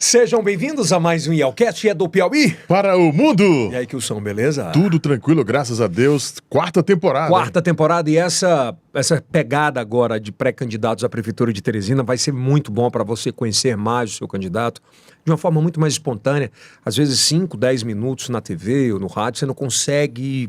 Sejam bem-vindos a mais um IELCast, do Piauí. Para o mundo! E aí, Kilson, beleza? Tudo tranquilo, graças a Deus. Quarta temporada. Quarta temporada, e essa pegada agora de pré-candidatos à Prefeitura de Teresina vai ser muito bom para você conhecer mais o seu candidato de uma forma muito mais espontânea. Às vezes 5, 10 minutos na TV ou no rádio, você não consegue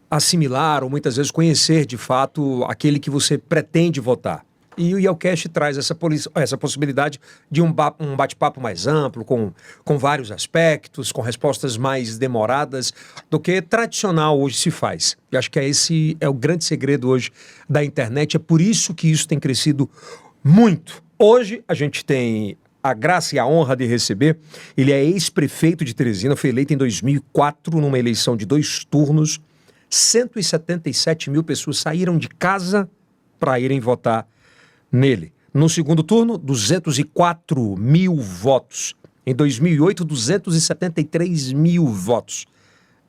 assimilar ou muitas vezes conhecer de fato aquele que você pretende votar. E o IELCast traz essa possibilidade de um bate-papo mais amplo, com vários aspectos, com respostas mais demoradas do que tradicional hoje se faz. E acho que esse é o grande segredo hoje da internet, é por isso que isso tem crescido muito. Hoje a gente tem a graça e a honra de receber, ele é ex-prefeito de Teresina, foi eleito em 2004 numa eleição de 2 turnos, 177 mil pessoas saíram de casa para irem votar nele. No segundo turno, 204 mil votos. Em 2008, 273 mil votos.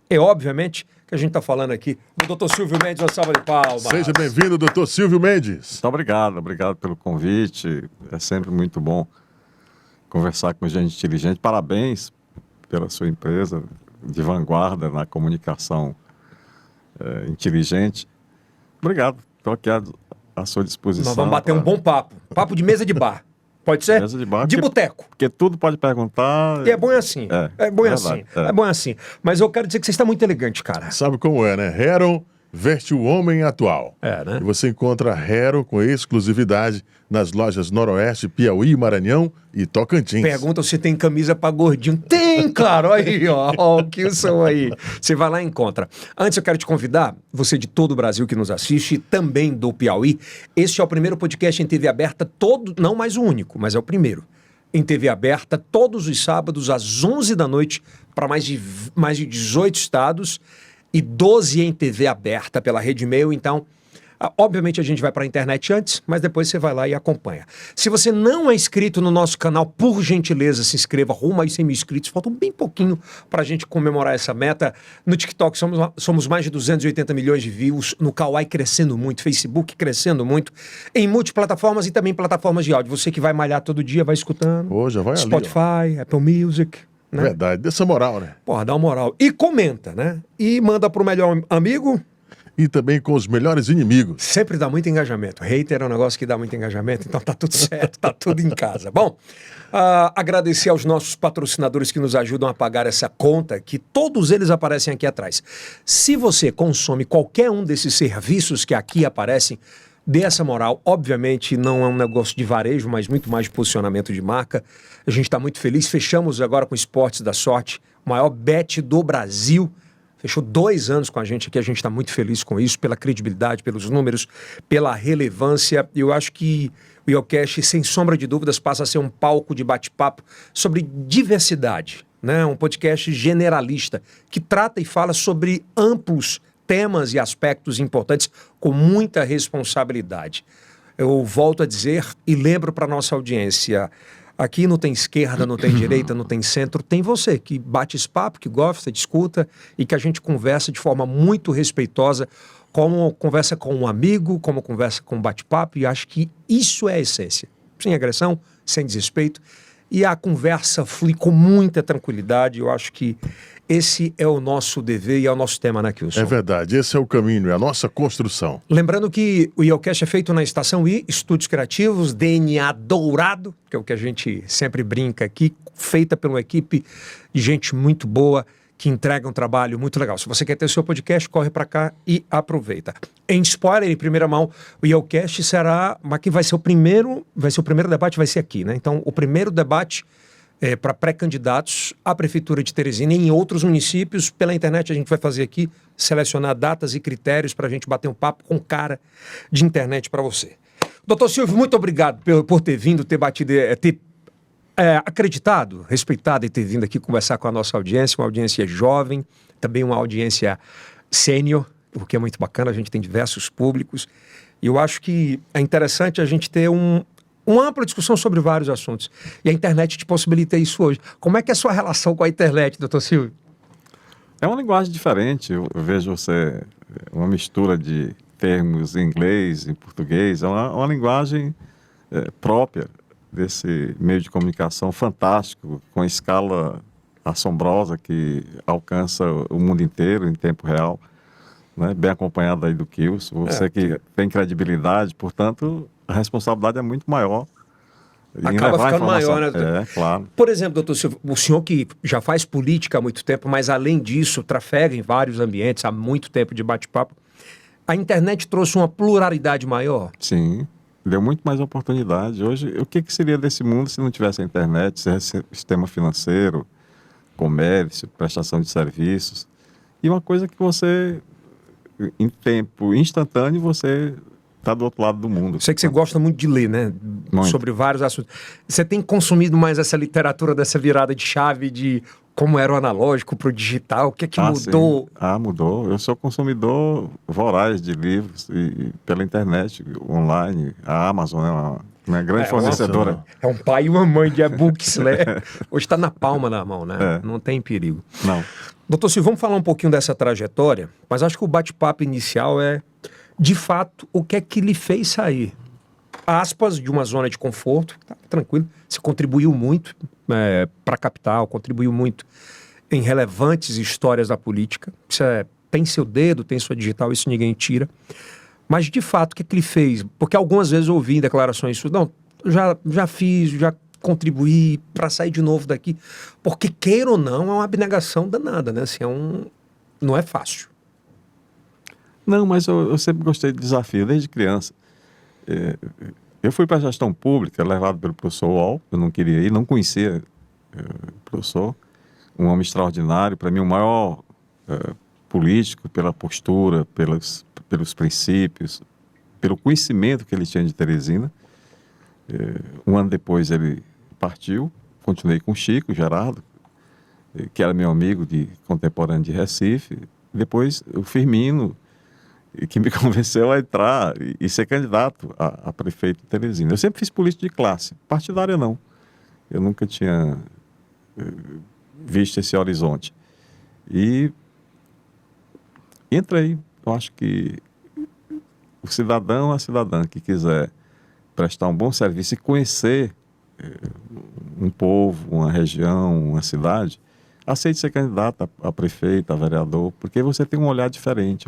É obviamente que a gente está falando aqui do Dr. Silvio Mendes, uma salva de palmas. Seja bem-vindo, Dr. Silvio Mendes. Muito obrigado pelo convite. É sempre muito bom conversar com gente inteligente. Parabéns pela sua empresa de vanguarda na comunicação inteligente. Obrigado, estou aqui à sua disposição. Nós vamos bater um bom papo de mesa de bar. Pode ser? Mesa de bar. De boteco. Porque tudo pode perguntar. E é bom assim. É bom assim. É. É bom assim. Mas eu quero dizer que você está muito elegante, cara. Sabe como é, né? Heron veste o homem atual. É, né? E você encontra Heron com exclusividade nas lojas Noroeste, Piauí, Maranhão e Tocantins. Pergunta se tem camisa pra gordinho. Tem, cara. Olha aí, ó. O Kilson aí. Você vai lá e encontra. Antes eu quero te convidar, você de todo o Brasil que nos assiste, também do Piauí. Este é o primeiro podcast em TV aberta, não mais o único, mas é o primeiro. Em TV aberta, todos os sábados, às 11 da noite, para mais de 18 estados e 12 em TV aberta pela Rede Mail. Então, obviamente a gente vai para a internet antes, mas depois você vai lá e acompanha. Se você não é inscrito no nosso canal, por gentileza, se inscreva, rumo aos 100 mil inscritos. Falta bem pouquinho para a gente comemorar essa meta. No TikTok somos mais de 280 milhões de views, no Kawaii crescendo muito, Facebook crescendo muito, em multiplataformas e também plataformas de áudio. Você que vai malhar todo dia, vai escutando. Pô, já vai Spotify, ali, Apple Music. Né? Verdade, dessa moral, né? Porra, dá uma moral. E comenta, né? E manda pro melhor amigo. E também com os melhores inimigos. Sempre dá muito engajamento. Hater é um negócio que dá muito engajamento, então tá tudo certo, tá tudo em casa. Bom, agradecer aos nossos patrocinadores que nos ajudam a pagar essa conta, que todos eles aparecem aqui atrás. Se você consome qualquer um desses serviços que aqui aparecem, dê essa moral. Obviamente não é um negócio de varejo, mas muito mais de posicionamento de marca. A gente está muito feliz. Fechamos agora com o Esportes da Sorte, o maior bet do Brasil. Fechou 2 anos com a gente aqui, a gente está muito feliz com isso, pela credibilidade, pelos números, pela relevância. Eu acho que o IELCast, sem sombra de dúvidas, passa a ser um palco de bate-papo sobre diversidade, né? Um podcast generalista, que trata e fala sobre amplos temas e aspectos importantes com muita responsabilidade. Eu volto a dizer e lembro para a nossa audiência, aqui não tem esquerda, não tem direita, não tem centro, tem você que bate esse papo, que gosta, discuta e que a gente conversa de forma muito respeitosa, como conversa com um amigo, como conversa com um bate-papo, e acho que isso é a essência. Sem agressão, sem desrespeito, e a conversa flui com muita tranquilidade. Eu acho que esse é o nosso dever e é o nosso tema, né, Kilson? É verdade, esse é o caminho, é a nossa construção. Lembrando que o IELCast é feito na Estação I, Estúdios Criativos, DNA Dourado, que é o que a gente sempre brinca aqui, feita por uma equipe de gente muito boa, que entrega um trabalho muito legal. Se você quer ter o seu podcast, corre para cá e aproveita. Em spoiler, em primeira mão, o IELCast será, mas que vai ser o primeiro debate, vai ser aqui, né? Então, o primeiro debate para pré-candidatos à Prefeitura de Teresina e em outros municípios. Pela internet a gente vai fazer aqui, selecionar datas e critérios para a gente bater um papo com cara de internet para você. Doutor Silvio, muito obrigado por ter vindo, ter batido, ter acreditado, respeitado e ter vindo aqui conversar com a nossa audiência, uma audiência jovem, também uma audiência sênior, o que é muito bacana, a gente tem diversos públicos. E eu acho que é interessante a gente ter uma ampla discussão sobre vários assuntos. E a internet te possibilita isso hoje. Como é que é a sua relação com a internet, doutor Silvio? É uma linguagem diferente. Eu vejo você, uma mistura de termos em inglês, em português. É uma linguagem própria. desse meio de comunicação fantástico, com escala assombrosa que alcança o mundo inteiro em tempo real, né? Bem acompanhado aí do Kilson, você que tem credibilidade, portanto, a responsabilidade é muito maior. em Acaba levar a ficando informação. maior, né? É, claro. Por exemplo, doutor Silvio, o senhor que já faz política há muito tempo, mas além disso, trafega em vários ambientes, há muito tempo de bate-papo, a internet trouxe uma pluralidade maior? Sim, deu muito mais oportunidade. Hoje, o que seria desse mundo se não tivesse a internet, sistema financeiro, comércio, prestação de serviços? E uma coisa que você, em tempo instantâneo, você está do outro lado do mundo. Sei que você gosta muito de ler, né? Muito. Sobre vários assuntos. Você tem consumido mais essa literatura dessa virada de chave de como era o analógico para o digital? O que é que mudou? Sim. Mudou. Eu sou consumidor voraz de livros e pela internet, online. A Amazon é uma grande fornecedora. É um pai e uma mãe de e-books, né? Hoje está na palma da mão, né? É. Não tem perigo. Não. Doutor Silvio, vamos falar um pouquinho dessa trajetória, mas acho que o bate-papo inicial é, de fato, o que é que lhe fez sair? Aspas, de uma zona de conforto, tá, tranquilo, você contribuiu muito para a capital, contribuiu muito em relevantes histórias da política, você tem seu dedo, tem sua digital, isso ninguém tira, mas de fato, o que é que lhe fez? Porque algumas vezes eu ouvi em declarações suas, não, já fiz, já contribuir para sair de novo daqui, porque queira ou não, é uma abnegação danada, né? Assim, não é fácil. Não, mas eu sempre gostei de desafio, desde criança. Eu fui para a gestão pública, levado pelo professor Wall, eu não queria ir, não conhecia o professor, um homem extraordinário, para mim o maior político, pela postura, pelos princípios, pelo conhecimento que ele tinha de Teresina. Um ano depois ele partiu, continuei com o Chico Gerardo, que era meu amigo contemporâneo de Recife. Depois o Firmino, que me convenceu a entrar e ser candidato a prefeito de Teresina. Eu sempre fiz política de classe, partidária não. Eu nunca tinha visto esse horizonte. E entrei. Eu acho que o cidadão, a cidadã que quiser prestar um bom serviço e conhecer um povo, uma região, uma cidade, aceite ser candidato a prefeito, a vereador, porque você tem um olhar diferente.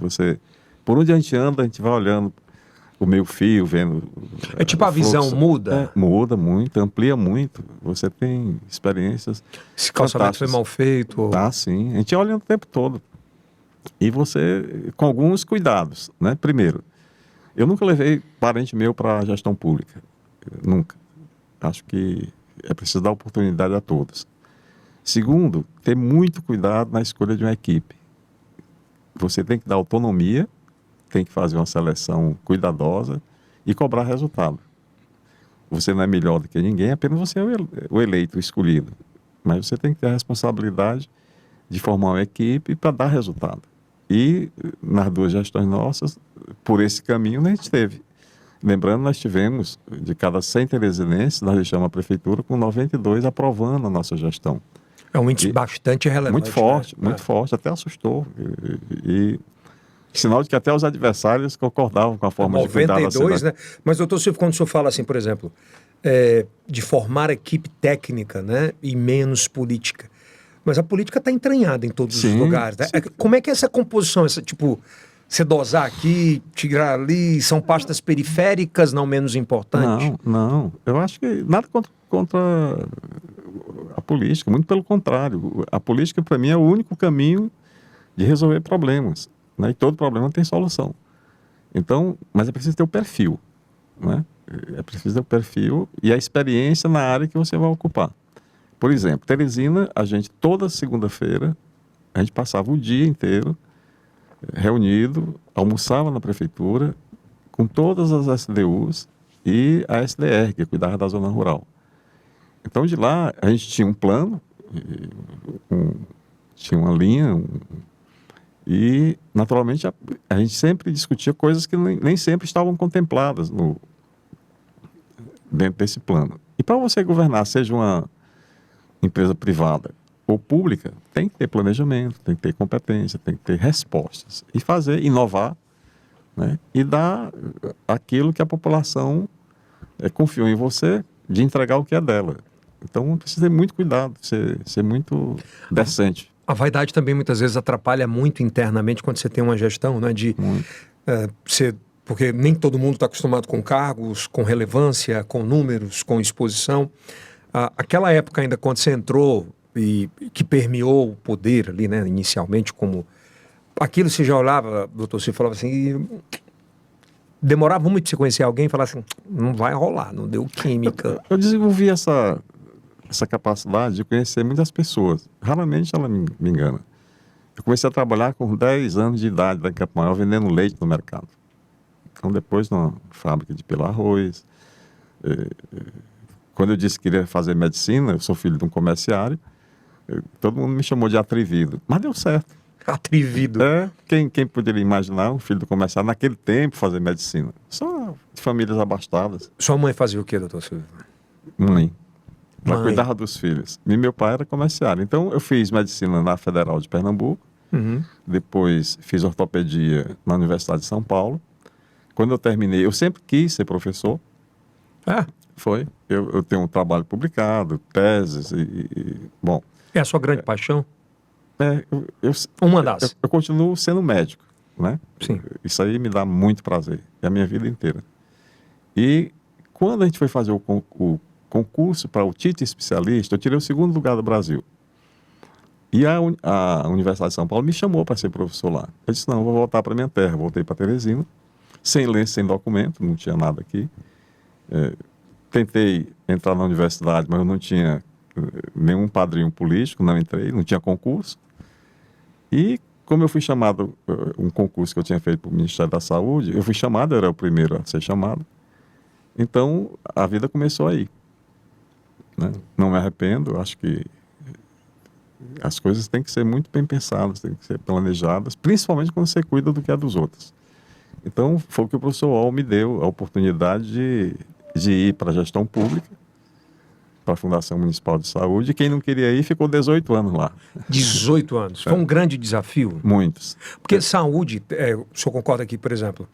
Por onde a gente anda, a gente vai olhando o meio fio, vendo... É tipo a visão muda? Muda muito, amplia muito. Você tem experiências Esse calçamento foi mal feito? Sim. A gente olha o tempo todo. E você, com alguns cuidados, né? Primeiro, eu nunca levei parente meu para a gestão pública. Nunca. Acho que é preciso dar oportunidade a todos. Segundo, ter muito cuidado na escolha de uma equipe. Você tem que dar autonomia, tem que fazer uma seleção cuidadosa e cobrar resultado. Você não é melhor do que ninguém, apenas você é o eleito, o escolhido. Mas você tem que ter a responsabilidade de formar uma equipe para dar resultado. E nas duas gestões nossas, por esse caminho, a gente teve. Lembrando, nós tivemos, de cada 100 teresinenses, nós deixamos a prefeitura com 92 aprovando a nossa gestão. É um índice bastante relevante. Muito forte, né? muito forte, até assustou. E sinal de que até os adversários concordavam com a forma de cuidar da cidade. 92, né? Mas, doutor Silvio, quando o senhor fala assim, por exemplo, de formar equipe técnica, né, e menos política, mas a política está entranhada em todos os lugares, né? Como é que é essa composição, você dosar aqui, tirar ali, são pastas periféricas, não menos importantes? Não. Eu acho que nada contra a política, muito pelo contrário. A política, para mim, é o único caminho de resolver problemas, né? E todo problema tem solução. Então, mas é preciso ter o perfil, né? É preciso ter o perfil e a experiência na área que você vai ocupar. Por exemplo, Teresina, a gente toda segunda-feira, a gente passava o dia inteiro reunido, almoçava na prefeitura com todas as SDUs e a SDR, que cuidava da zona rural. Então, de lá, a gente tinha um plano, tinha uma linha, e, naturalmente, a gente sempre discutia coisas que nem sempre estavam contempladas dentro desse plano. E para você governar, seja uma empresa privada ou pública, tem que ter planejamento, tem que ter competência, tem que ter respostas. E inovar, né? E dar aquilo que a população confiou em você de entregar o que é dela. Então, precisa ter muito cuidado, ser muito decente. A vaidade também muitas vezes atrapalha muito internamente quando você tem uma gestão, né? Porque nem todo mundo está acostumado com cargos, com relevância, com números, com exposição. Aquela época ainda quando você entrou e que permeou o poder ali, né? Inicialmente como... Aquilo você já olhava, doutor, você falava assim... Demorava muito você conhecer alguém e falar assim, não vai rolar, não deu química. Eu desenvolvi essa capacidade de conhecer muitas pessoas. Raramente ela me engana. Eu comecei a trabalhar com 10 anos de idade lá em Campo Maior, vendendo leite no mercado. Então, depois, na fábrica de pelar arroz. Quando eu disse que queria fazer medicina, eu sou filho de um comerciário, todo mundo me chamou de atrevido. Mas deu certo. Atrevido. Quem poderia imaginar um filho do comerciário naquele tempo fazer medicina? Só de famílias abastadas. Sua mãe fazia o quê, doutor Silvio? Mãe. Ela cuidava dos filhos. E meu pai era comerciário. Então, eu fiz medicina na Federal de Pernambuco. Depois, fiz ortopedia na Universidade de São Paulo. Quando eu terminei, eu sempre quis ser professor. Foi. Eu tenho um trabalho publicado, teses bom. É a sua grande paixão? Uma das. Eu continuo sendo médico, né? Sim. Isso aí me dá muito prazer. É a minha vida inteira. E quando a gente foi fazer o concurso para o título especialista, eu tirei o 2º lugar do Brasil. E a Universidade de São Paulo me chamou para ser professor lá. Eu disse, não, eu vou voltar para minha terra. Voltei para Teresina, sem ler, sem documento, não tinha nada aqui. Tentei entrar na universidade, mas eu não tinha nenhum padrinho político, não entrei, não tinha concurso. E como eu fui chamado, um concurso que eu tinha feito para o Ministério da Saúde, eu fui chamado, eu era o primeiro a ser chamado. Então, a vida começou aí. Né? Não me arrependo, acho que as coisas têm que ser muito bem pensadas, têm que ser planejadas, principalmente quando você cuida do que é dos outros. Então, foi o que o professor Wall me deu a oportunidade de ir para a gestão pública, para a Fundação Municipal de Saúde, e quem não queria ir ficou 18 anos lá. 18 anos. Foi um grande desafio? Muitos. Porque saúde, o senhor concorda aqui, por exemplo,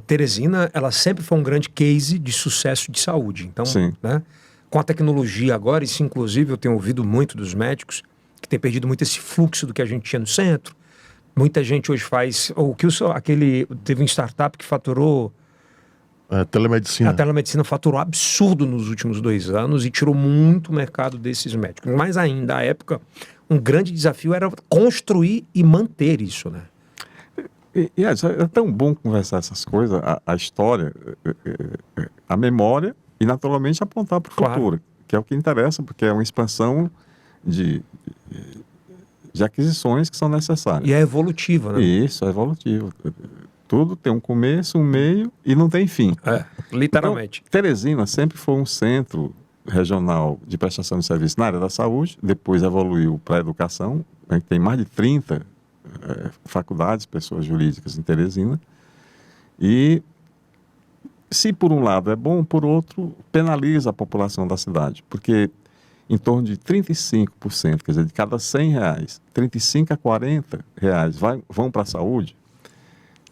Teresina, ela sempre foi um grande case de sucesso de saúde. Então, sim, né, com a tecnologia agora, isso inclusive eu tenho ouvido muito dos médicos, que tem perdido muito esse fluxo do que a gente tinha no centro. Muita gente hoje faz... Teve um startup que faturou... Telemedicina. A telemedicina faturou absurdo nos últimos 2 anos e tirou muito mercado desses médicos. Mas ainda, à época, um grande desafio era construir e manter isso, né? É tão bom conversar essas coisas, a história, a memória e, naturalmente, apontar para o futuro, que é o que interessa, porque é uma expansão de aquisições que são necessárias. E é evolutiva, né? Isso, é evolutivo. Tudo tem um começo, um meio e não tem fim. Literalmente. Então, Teresina sempre foi um centro regional de prestação de serviço na área da saúde, depois evoluiu para a educação. A gente tem mais de 30 faculdades, pessoas jurídicas em Teresina. E se por um lado é bom, por outro penaliza a população da cidade, porque em torno de 35%, quer dizer, de cada R$100, 35 a R$40 vão para a saúde.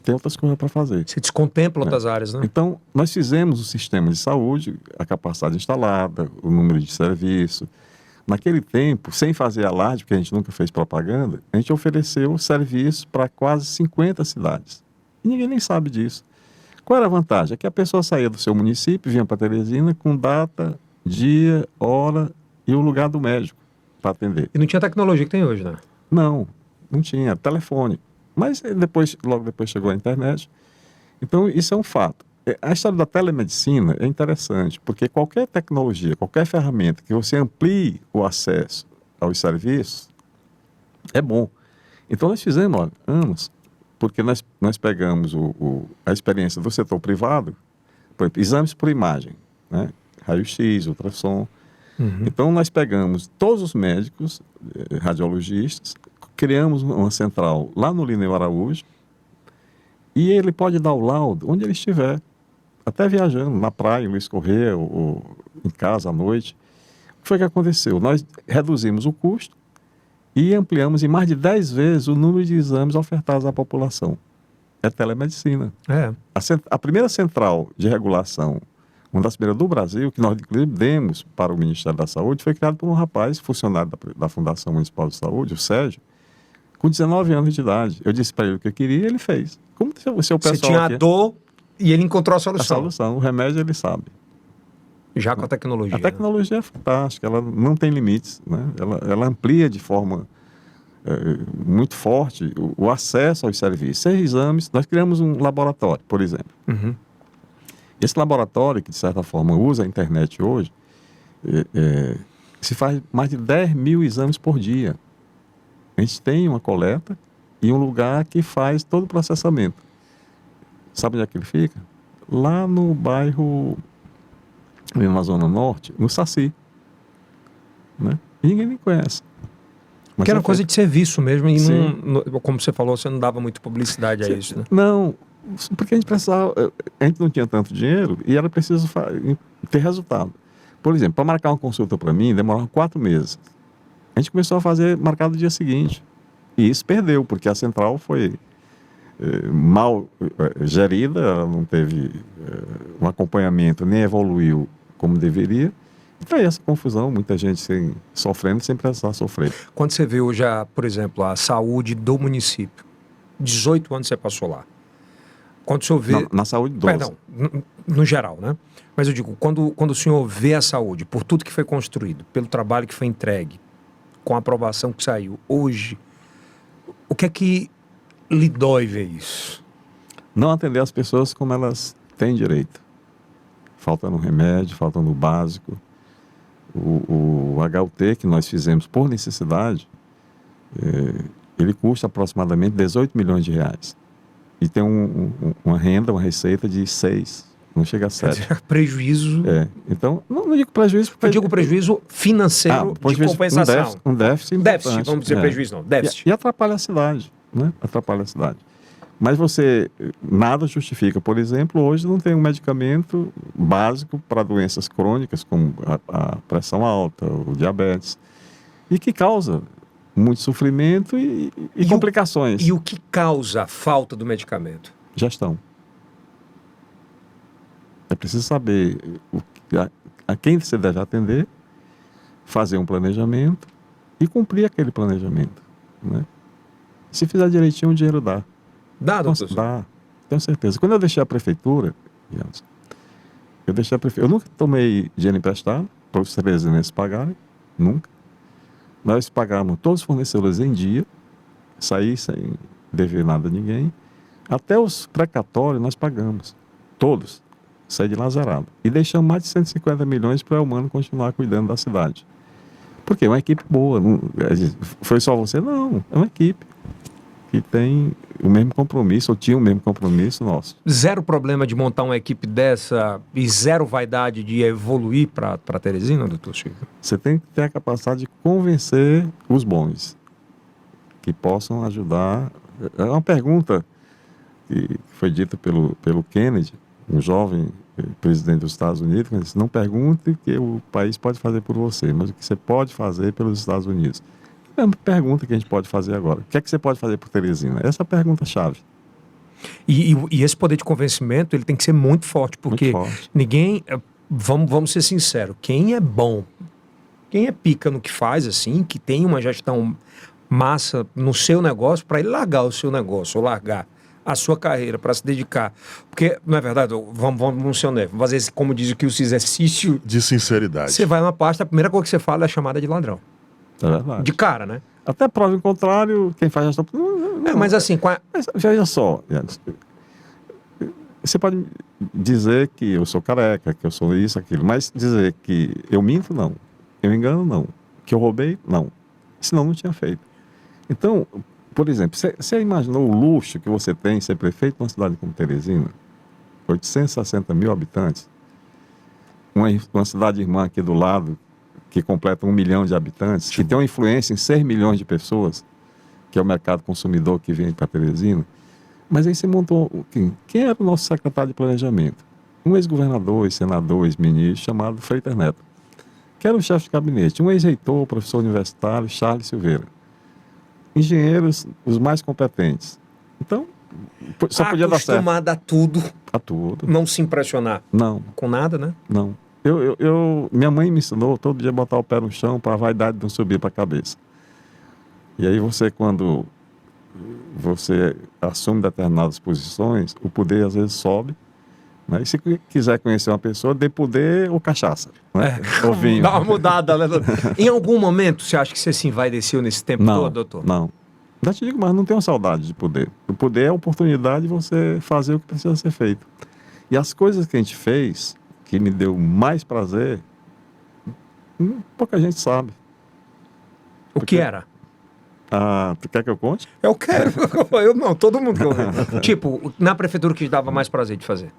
Tem outras coisas para fazer. Se descontempla outras áreas, né? Então, nós fizemos o sistema de saúde, a capacidade instalada, o número de serviço. Naquele tempo, sem fazer alarde, porque a gente nunca fez propaganda, a gente ofereceu serviço para quase 50 cidades. E ninguém nem sabe disso. Qual era a vantagem? É que a pessoa saía do seu município, vinha para Teresina com data, dia, hora e o lugar do médico para atender. E não tinha a tecnologia que tem hoje, né? Não tinha. Telefone. Mas logo depois chegou a internet. Então, isso é um fato. A história da telemedicina é interessante, porque qualquer tecnologia, qualquer ferramenta que você amplie o acesso aos serviços, é bom. Então, nós fizemos, anos, porque nós pegamos a experiência do setor privado, por exemplo, exames por imagem, né? Raio-X, ultrassom. Então, nós pegamos todos os médicos, radiologistas, criamos uma central lá no Lineu Araújo e ele pode dar o laudo onde ele estiver, até viajando, na praia, em Luiz Correia, ou em casa à noite. O que foi que aconteceu? Nós reduzimos o custo e ampliamos em mais de 10 vezes o número de exames ofertados à população. É telemedicina. A primeira central de regulação uma das primeiras do Brasil, que nós inclusive demos para o Ministério da Saúde, foi criado por um rapaz, funcionário da Fundação Municipal de Saúde, o Sérgio, com 19 anos de idade. Eu disse para ele o que eu queria e ele fez. Como o seu pessoal Você tinha aqui, a dor e ele encontrou a a solução. solução, o remédio ele sabe. Já com a tecnologia. A tecnologia é fantástica, ela não tem limites, né? Ela amplia de forma muito forte o acesso aos serviços. Sem exames, nós criamos um laboratório, por exemplo. Uhum. Esse laboratório, que de certa forma usa a internet hoje, se faz mais de 10 mil exames por dia. A gente tem uma coleta e um lugar que faz todo o processamento. Sabe onde é que ele fica? Lá no bairro, ali na Zona Norte, no Saci. Né? E ninguém me conhece. Mas Que era é coisa de serviço mesmo, e Sim. como você falou, você não dava muito publicidade a isso, né? Não, porque a gente precisava, a gente não tinha tanto dinheiro e era preciso ter resultado. Por exemplo, para marcar uma consulta para mim, demorava 4 meses. A gente começou a fazer marcado no dia seguinte. E isso perdeu, porque a central foi mal gerida, ela não teve um acompanhamento, nem evoluiu como deveria. E foi essa confusão, muita gente sofrendo sem precisar sofrer. Quando você vê hoje, por exemplo, a saúde do município, 18 anos você passou lá. Quando o senhor vê... Na saúde 12. Perdão, no geral, né? Mas eu digo, quando o senhor vê a saúde, por tudo que foi construído, pelo trabalho que foi entregue, com a aprovação que saiu, hoje, o que é que lhe dói ver isso? Não atender as pessoas como elas têm direito. Faltando remédio, faltando o básico. O HUT que nós fizemos por necessidade, ele custa aproximadamente 18 milhões de reais. E tem uma renda, uma receita de 6, não chega a 7. Prejuízo. Então, não digo prejuízo. Porque Eu digo prejuízo financeiro de compensação. Um déficit importante. Déficit, vamos dizer prejuízo não, déficit. E atrapalha a cidade, né? Atrapalha a cidade. Mas nada justifica, por exemplo, hoje não tem um medicamento básico para doenças crônicas, como a pressão alta, o diabetes, e que causa muito sofrimento e complicações. E o que causa a falta do medicamento? Gestão. É preciso saber a quem você deve atender, fazer um planejamento e cumprir aquele planejamento. Né? Se fizer direitinho, o dinheiro dá. Dá, doutor? Dá, tenho certeza. Quando eu deixei a prefeitura, eu nunca tomei dinheiro emprestado para os teresinenses pagarem, nunca. Nós pagamos todos os fornecedores em dia, saí sem dever nada a ninguém. Até os precatórios nós pagamos, todos, saí de lá zerado. E deixamos mais de 150 milhões para o Elmano continuar cuidando da cidade. Porque é uma equipe boa, foi só você? Não, é uma equipe que tem o mesmo compromisso, ou tinha o mesmo compromisso nosso. Zero problema de montar uma equipe dessa e zero vaidade de evoluir para Teresina, doutor Silvio? Você tem que ter a capacidade de convencer os bons, que possam ajudar. É uma pergunta que foi dita pelo Kennedy, um jovem presidente dos Estados Unidos, que disse: não pergunte o que o país pode fazer por você, mas o que você pode fazer pelos Estados Unidos. É uma pergunta que a gente pode fazer agora. O que é que você pode fazer por Teresina? Essa é a pergunta-chave. E esse poder de convencimento, ele tem que ser muito forte, porque muito forte. Ninguém, vamos ser sinceros, quem é bom, quem é pica no que faz, assim, que tem uma gestão massa no seu negócio, para ele largar o seu negócio, ou largar a sua carreira para se dedicar. Porque, não é verdade, vamos ser honestos, vamos fazer esse, como diz aqui, o exercício de sinceridade. Você vai numa pasta, a primeira coisa que você fala é a chamada de ladrão. É verdade. De cara, né? Até prova em contrário, quem faz gestão... mas assim... Mas veja só, você pode dizer que eu sou careca, que eu sou isso, aquilo, mas dizer que eu minto, não. Eu engano, não. Que eu roubei, não. Senão não tinha feito. Então, por exemplo, você imaginou o luxo que você tem ser prefeito de uma cidade como Teresina? 860 mil habitantes. Uma cidade irmã aqui do lado, que completa 1 milhão de habitantes, que tem uma influência em 6 milhões de pessoas, que é o mercado consumidor que vem para Teresina. Mas aí você montou... Quem era o nosso secretário de planejamento? Um ex-governador, ex-senador, ex-ministro, chamado Freitas Neto, que era o chefe de gabinete. Um ex-reitor, professor universitário, Charles Silveira. Engenheiros, os mais competentes. Então, Só podia dar certo. Acostumado a tudo, A tudo. não se impressionar Não, com nada, né? não. Minha mãe me ensinou todo dia botar o pé no chão para a vaidade não subir para a cabeça. E aí quando você assume determinadas posições, o poder às vezes sobe. Né? E se quiser conhecer uma pessoa, dê poder ou cachaça. Né? Ou vinho. Dá uma mudada, né, doutor? Em algum momento, você acha que você se envaideceu nesse tempo todo, doutor? Não. Já te digo, mas não tenho saudade de poder. O poder é a oportunidade de você fazer o que precisa ser feito. E as coisas que a gente fez, que me deu mais prazer, pouca gente sabe. O que era? Tu quer que eu conte? Eu quero. Eu não, todo mundo quer. Tipo, na prefeitura, o que dava mais prazer de fazer?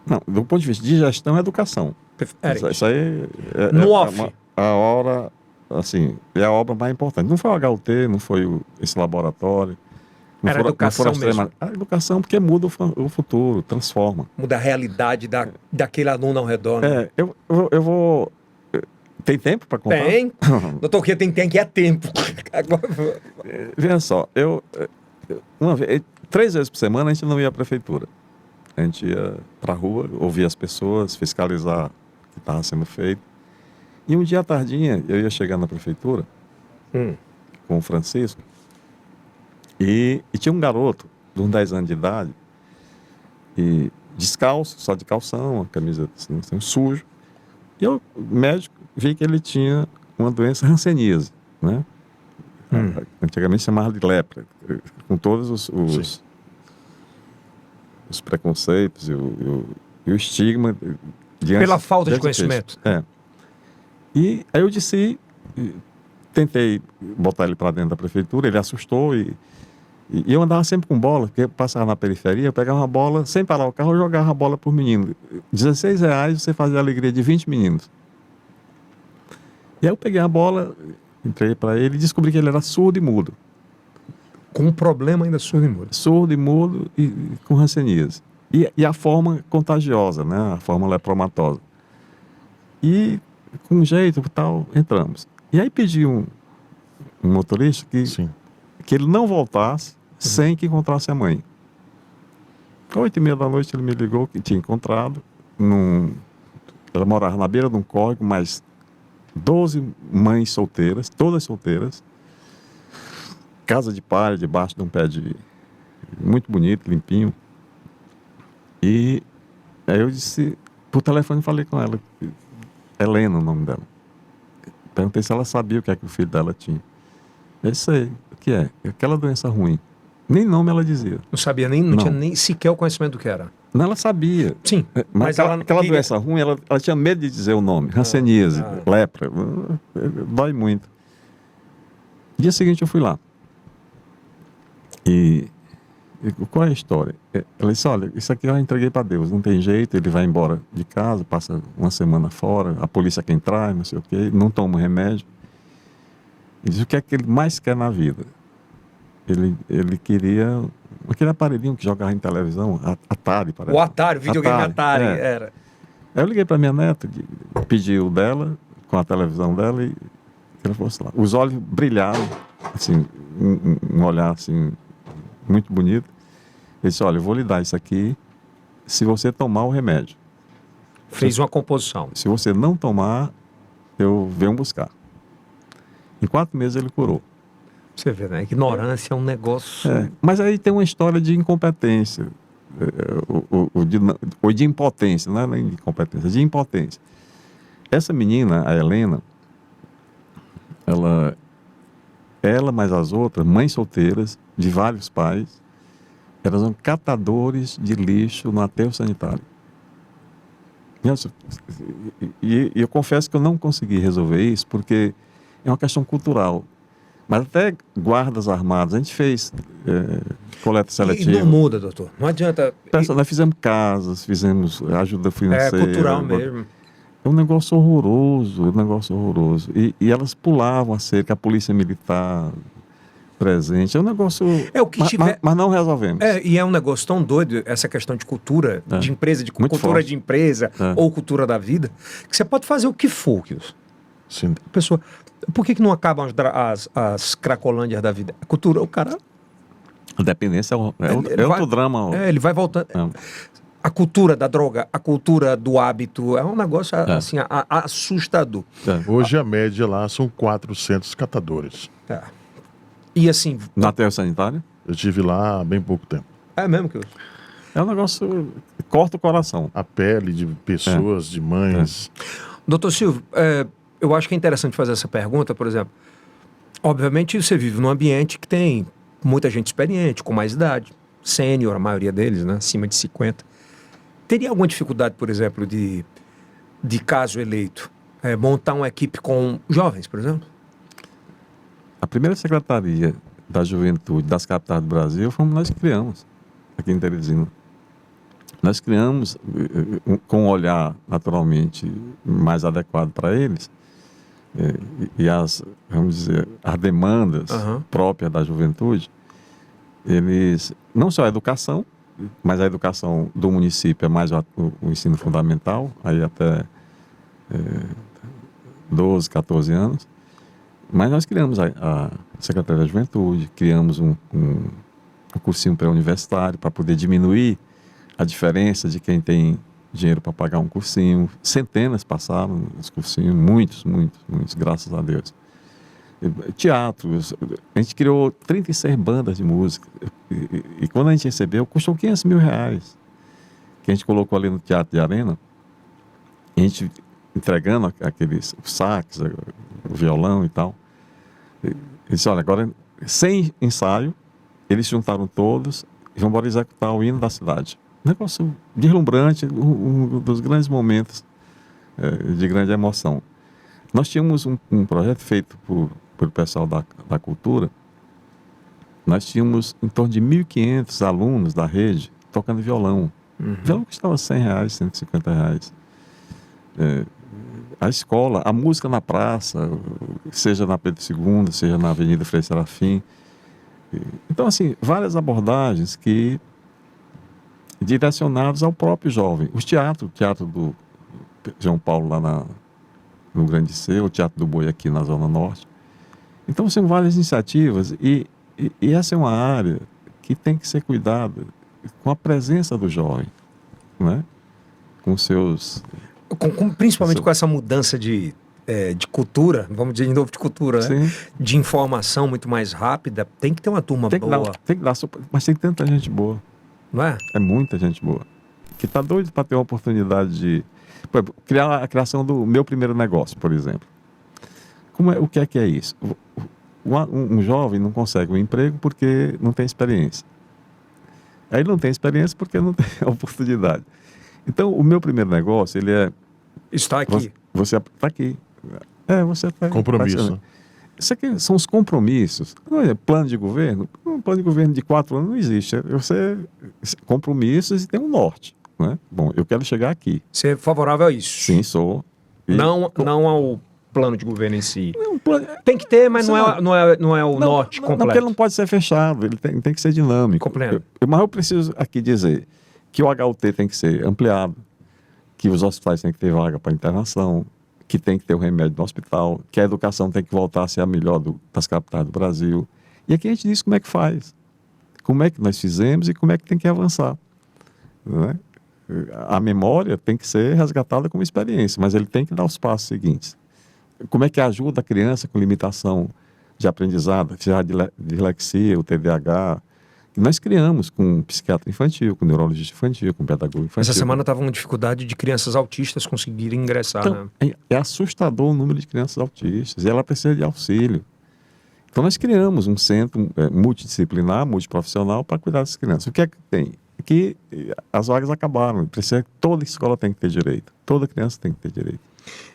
Não, do ponto de vista de gestão e educação. Era Isso aí No off. a hora, assim, é a obra mais importante. Não foi o HUT, não foi esse laboratório. Não Era educação mesmo. A educação, porque muda o futuro, transforma. Muda a realidade daquele aluno ao redor. Né? Eu vou... Tem tempo para contar? Tem. Doutor, o que tem que é tempo. Agora... Veja só, uma vez, 3 vezes por semana a gente não ia à prefeitura. A gente ia para a rua, ouvir as pessoas, fiscalizar o que estava sendo feito. E um dia à tardinha, eu ia chegar na prefeitura com o Francisco e tinha um garoto de uns 10 anos de idade, e descalço, só de calção, a camisa assim, sujo. E eu, médico, vi que ele tinha uma doença hanseníase, né? Antigamente chamava de lepra, com todos os preconceitos e o estigma. Pela falta de conhecimento. E aí eu tentei botar ele para dentro da prefeitura, ele assustou e eu andava sempre com bola, porque eu passava na periferia, eu pegava uma bola, sem parar o carro, eu jogava a bola por menino. R$16 você fazia a alegria de 20 meninos. E aí eu peguei a bola, entrei para ele e descobri que ele era surdo e mudo. Com um problema ainda surdo e mudo. Surdo e mudo e com hanseníase. E a forma contagiosa, né? A forma lepromatosa. E com um jeito e tal, entramos. E aí pedi um motorista que ele não voltasse sem que encontrasse a mãe. 8h30 da noite ele me ligou que tinha encontrado. Ela morava na beira de um córrego, mas 12 mães solteiras, todas solteiras. Casa de palha, debaixo de um pé muito bonito, limpinho. E aí eu disse, por telefone falei com ela, Helena o nome dela. Perguntei se ela sabia o que é que o filho dela tinha. Eu sei, o que é? Aquela doença ruim. Nem nome ela dizia. Não sabia não tinha nem sequer o conhecimento do que era. Não, ela sabia. Sim, mas aquela doença ruim, ela tinha medo de dizer o nome. Hanseníase, lepra, dói muito. Dia seguinte eu fui lá. E qual é a história? Ela disse, olha, isso aqui eu já entreguei para Deus, não tem jeito, ele vai embora de casa, passa uma semana fora, a polícia quem traz, não sei o quê, não toma remédio. E diz o que é que ele mais quer na vida. Ele queria aquele aparelhinho que jogava em televisão, Atari, parece. O Atari, o videogame Atari, era. Aí eu liguei para minha neta, pedi o dela, com a televisão dela, e ela fosse lá. Os olhos brilharam, assim, um olhar assim, muito bonito. Ele disse, olha, eu vou lhe dar isso aqui se você tomar o remédio. Fez uma composição. Se você não tomar, eu venho buscar. Em 4 meses ele curou. Você vê, né? Ignorância é um negócio... Mas aí tem uma história de incompetência, ou de impotência, não é nem de incompetência, de impotência. Essa menina, a Helena, ela mais as outras, mães solteiras, de vários pais, elas eram catadores de lixo no aterro sanitário. E eu confesso que eu não consegui resolver isso, porque é uma questão cultural. Mas até guardas armados, a gente fez coleta seletiva. E não muda, doutor. Não adianta... Nós fizemos casas, fizemos ajuda financeira. É cultural mesmo. É um negócio horroroso, E elas pulavam a cerca, a polícia militar presente. É um negócio... É o que tiver... mas não resolvemos. E é um negócio tão doido, essa questão de cultura, de empresa, de cultura forte. De empresa, ou cultura da vida, que você pode fazer o que for, Kilson. Sim. Pessoa, por que não acabam as cracolândias da vida? A cultura, o cara... A dependência é outro drama. Ele vai voltando. A cultura da droga, a cultura do hábito, é um negócio assim, assustador. Hoje a média lá são 400 catadores. E assim... Na aterro sanitário? Eu estive lá há bem pouco tempo. É mesmo que É um negócio que corta o coração. A pele de pessoas, de mães. Doutor Silvio, eu acho que é interessante fazer essa pergunta, por exemplo. Obviamente você vive num ambiente que tem muita gente experiente, com mais idade, sênior, a maioria deles, né, acima de 50. Teria alguma dificuldade, por exemplo, de caso eleito, montar uma equipe com jovens, por exemplo? A primeira secretaria da juventude das capitais do Brasil fomos nós que criamos, aqui em Teresina. Nós criamos com um olhar, naturalmente, mais adequado para eles, e as, vamos dizer, as demandas próprias da juventude, eles, não só a educação, mas a educação do município é mais o ensino fundamental, aí até 12, 14 anos. Mas nós criamos a Secretaria da Juventude, criamos um cursinho pré-universitário para poder diminuir a diferença de quem tem dinheiro para pagar um cursinho. Centenas passaram nos cursinhos, muitos, graças a Deus. Teatro, a gente criou 36 bandas de música e quando a gente recebeu, custou R$500 mil, que a gente colocou ali no Teatro de Arena, a gente entregando aqueles sax, o violão e tal. E disse, olha, agora sem ensaio, eles se juntaram todos e vão embora executar o hino da cidade. Negócio deslumbrante, um dos grandes momentos de grande emoção. Nós tínhamos um projeto feito pelo pessoal da cultura. Nós tínhamos em torno de 1.500 alunos da rede tocando violão. Violão custava R$100, R$150. A escola, a música na praça, seja na Pedro II, seja na Avenida Frei Serafim. Então, assim, várias abordagens direcionadas ao próprio jovem. O teatro do João Paulo lá no Grande C, o Teatro do Boi aqui na Zona Norte. Então, são várias iniciativas e essa é uma área que tem que ser cuidada com a presença do jovem, né? Com seus... Principalmente com essa mudança de cultura, vamos dizer de novo de cultura, né? De informação muito mais rápida, tem que ter uma turma boa. Mas tem tanta gente boa. Não é? É muita gente boa. Que está doido para ter uma oportunidade de... criar a criação do meu primeiro negócio, por exemplo. O que é isso? Um jovem não consegue um emprego porque não tem experiência. Aí não tem experiência porque não tem oportunidade. Então, o meu primeiro negócio, ele é... Está aqui. Você está aqui. Você está... Compromisso. Isso aqui são os compromissos. Não é plano de governo. Um plano de governo de 4 anos não existe. Você compromissos e tem um norte. Né? Bom, eu quero chegar aqui. Você é favorável a isso? Sim, sou. Não ao plano de governo em si. Tem que ter, mas não é o norte completo. Não, porque ele não pode ser fechado. Ele tem que ser dinâmico. Compreendo. Mas eu preciso aqui dizer que o HUT tem que ser ampliado, que os hospitais têm que ter vaga para internação, que tem que ter o remédio no hospital, que a educação tem que voltar a ser a melhor das capitais do Brasil. E aqui a gente diz como é que faz, como é que nós fizemos e como é que tem que avançar. Né? A memória tem que ser resgatada como experiência, mas ele tem que dar os passos seguintes. Como é que ajuda a criança com limitação de aprendizado, já de dislexia, o TDAH, que nós criamos com um psiquiatra infantil, com neurologista infantil, com pedagogo infantil. Essa semana estava uma dificuldade de crianças autistas conseguirem ingressar. Então, né? É assustador o número de crianças autistas e ela precisa de auxílio. Então nós criamos um centro multidisciplinar, multiprofissional para cuidar dessas crianças. O que é que tem? Que as vagas acabaram. Toda escola tem que ter direito. Toda criança tem que ter direito.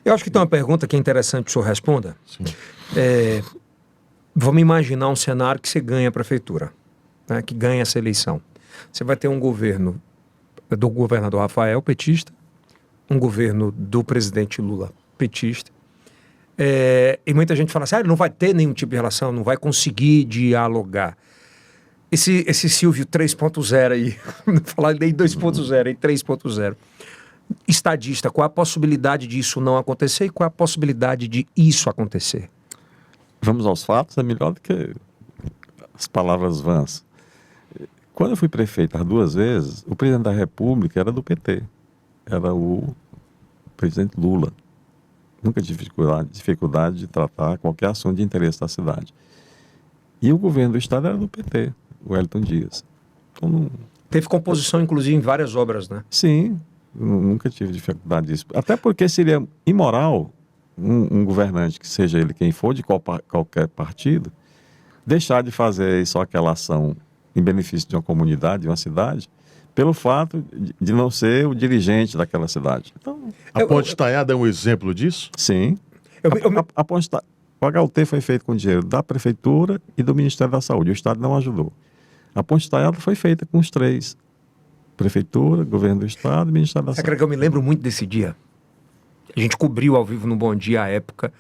Eu acho que tem uma pergunta que é interessante que o senhor responda. Sim. Vamos imaginar um cenário que você ganha a prefeitura, né, que ganha essa eleição. Você vai ter um governo do governador Rafael, petista, um governo do presidente Lula, petista, e muita gente fala assim, ele não vai ter nenhum tipo de relação, não vai conseguir dialogar. Esse Silvio 3.0 aí, não falar nem 2.0, aí 3.0, estadista, qual a possibilidade disso não acontecer e qual a possibilidade de isso acontecer? Vamos aos fatos, é melhor do que as palavras vãs. Quando eu fui prefeito as 2 vezes, o presidente da República era do PT. Era o presidente Lula. Nunca tive dificuldade de tratar qualquer assunto de interesse da cidade. E o governo do estado era do PT, o Wellington Dias. Então, Teve composição, inclusive, em várias obras, né? sim, nunca tive dificuldade disso. Até porque seria imoral um governante, que seja ele quem for, de qualquer partido, deixar de fazer só aquela ação em benefício de uma comunidade, de uma cidade, pelo fato de não ser o dirigente daquela cidade. Então, A Ponte Estaiada é um exemplo disso? sim. A Ponte o HUT foi feito com dinheiro da Prefeitura e do Ministério da Saúde. O Estado não ajudou. A Ponte Estaiada foi feita com os 3. Prefeitura, Governo do Estado e Ministério da Saúde. Sabe que eu me lembro muito desse dia? A gente cobriu ao vivo no Bom Dia à época.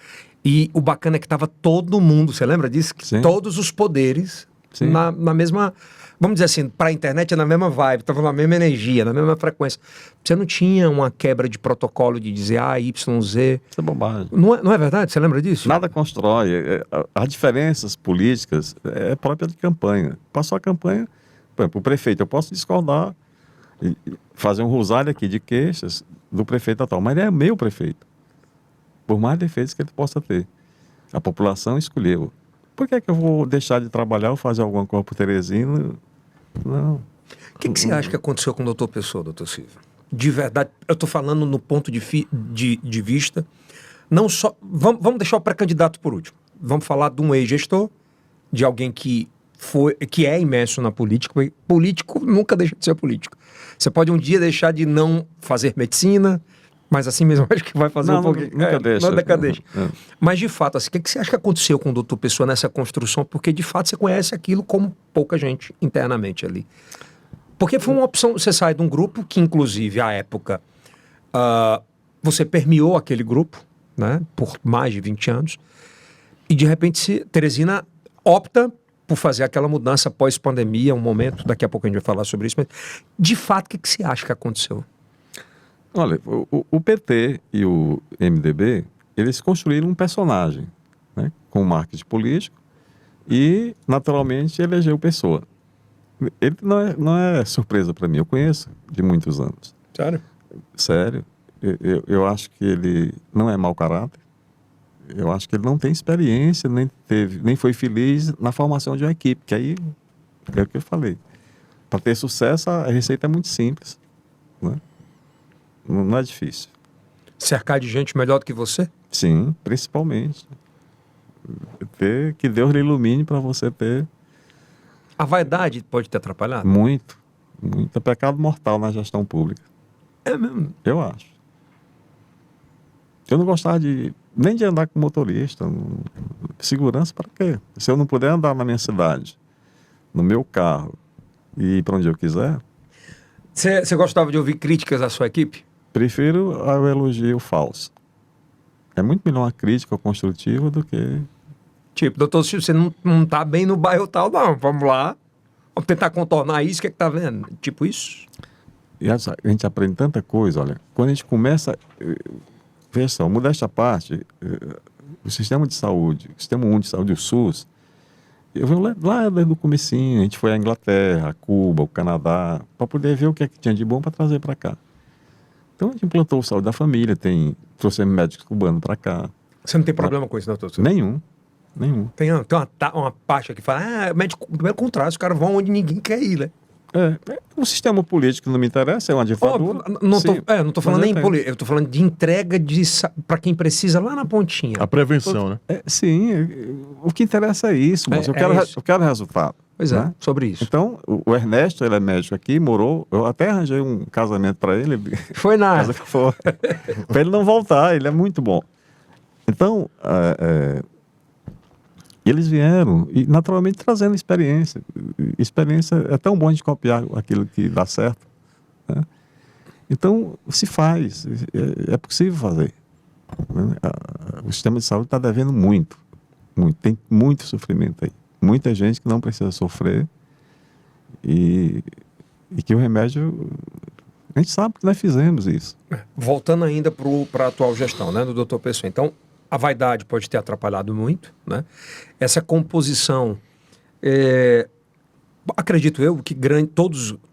E o bacana é que estava todo mundo, você lembra disso? Sim. Todos os poderes Sim. na mesma... Vamos dizer assim, para a internet é na mesma vibe, estava na mesma energia, na mesma frequência. Você não tinha uma quebra de protocolo de dizer A, Y, Z. Isso é bobagem. Não é verdade? Você lembra disso? Nada constrói. As diferenças políticas é própria de campanha. Passou a campanha, por exemplo, o prefeito, eu posso discordar e fazer um rosário aqui de queixas do prefeito atual, mas ele é meu prefeito. Por mais defeitos que ele possa ter. A população escolheu. Por que eu vou deixar de trabalhar ou fazer alguma coisa por Teresina? Não. O que você acha que aconteceu com o doutor Pessoa, doutor Silvio? De verdade, eu estou falando no ponto de vista, não só... Vamos deixar o pré-candidato por último. Vamos falar de um ex-gestor, de alguém que é imerso na política. Político nunca deixa de ser político. Você pode um dia deixar de não fazer medicina, mas assim mesmo acho que vai fazer um pouquinho. Nunca deixa. Nunca deixa. Mas de fato, assim, o que você acha que aconteceu com o doutor Pessoa nessa construção? Porque de fato você conhece aquilo como pouca gente internamente ali. Porque foi uma opção, você sai de um grupo que inclusive à época você permeou aquele grupo, né, por mais de 20 anos, e de repente Teresina opta por fazer aquela mudança pós-pandemia, um momento, daqui a pouco a gente vai falar sobre isso, mas de fato o que você acha que aconteceu? Olha, o PT e o MDB, eles construíram um personagem, né, com marketing político e, naturalmente, elegeu Pessoa. Ele não é surpresa para mim, eu conheço de muitos anos. Sério? Sério. Eu acho que ele não é mau caráter. Eu acho que ele não tem experiência, nem foi feliz na formação de uma equipe, que aí é o que eu falei. Para ter sucesso, a receita é muito simples, né? Não é difícil. Cercar de gente melhor do que você? Sim, principalmente. Que Deus lhe ilumine para você ter... A vaidade pode te atrapalhar? Muito. É pecado mortal na gestão pública. É mesmo? Eu acho. Eu não gostava nem de andar com motorista. Segurança para quê? Se eu não puder andar na minha cidade, no meu carro, e ir para onde eu quiser... Você gostava de ouvir críticas à sua equipe? Prefiro ao elogio falso. É muito melhor uma crítica construtiva do que... Tipo, doutor Silvio, você não tá bem no bairro tal, não. Vamos lá. Vamos tentar contornar isso, o que é que tá vendo? Tipo isso? E a gente aprende tanta coisa, olha. Quando a gente começa... Veja só, modéstia à parte, o sistema de saúde, o sistema único de saúde, o SUS, eu venho lá desde o comecinho, a gente foi à Inglaterra, a Cuba, o Canadá, para poder ver o que é que tinha de bom para trazer para cá. Então a gente implantou o Saúde da Família, trouxemos médicos cubanos para cá. Você não tem problema com isso, doutor Silvio? Nenhum. Tem uma parte que fala, médico, pelo contrário, os caras vão onde ninguém quer ir, né? O sistema político não me interessa, é uma ditadura. Não tô falando nem político, eu tô falando de entrega para quem precisa lá na pontinha. A prevenção, né? Sim, o que interessa é isso, mas eu quero resultado. Pois né? Sobre isso. Então, o Ernesto, ele é médico aqui, morou, eu até arranjei um casamento para ele. Foi nada. Para ele não voltar, ele é muito bom. Então, eles vieram e naturalmente trazendo experiência. Experiência é tão bom a gente copiar aquilo que dá certo, né? Então, se faz, é possível fazer, né? O sistema de saúde está devendo muito, tem muito sofrimento aí. Muita gente que não precisa sofrer e que o remédio... A gente sabe que nós fizemos isso. Voltando ainda para a atual gestão, né, do doutor Pessoa. Então, a vaidade pode ter atrapalhado muito, né? Essa composição Acredito eu que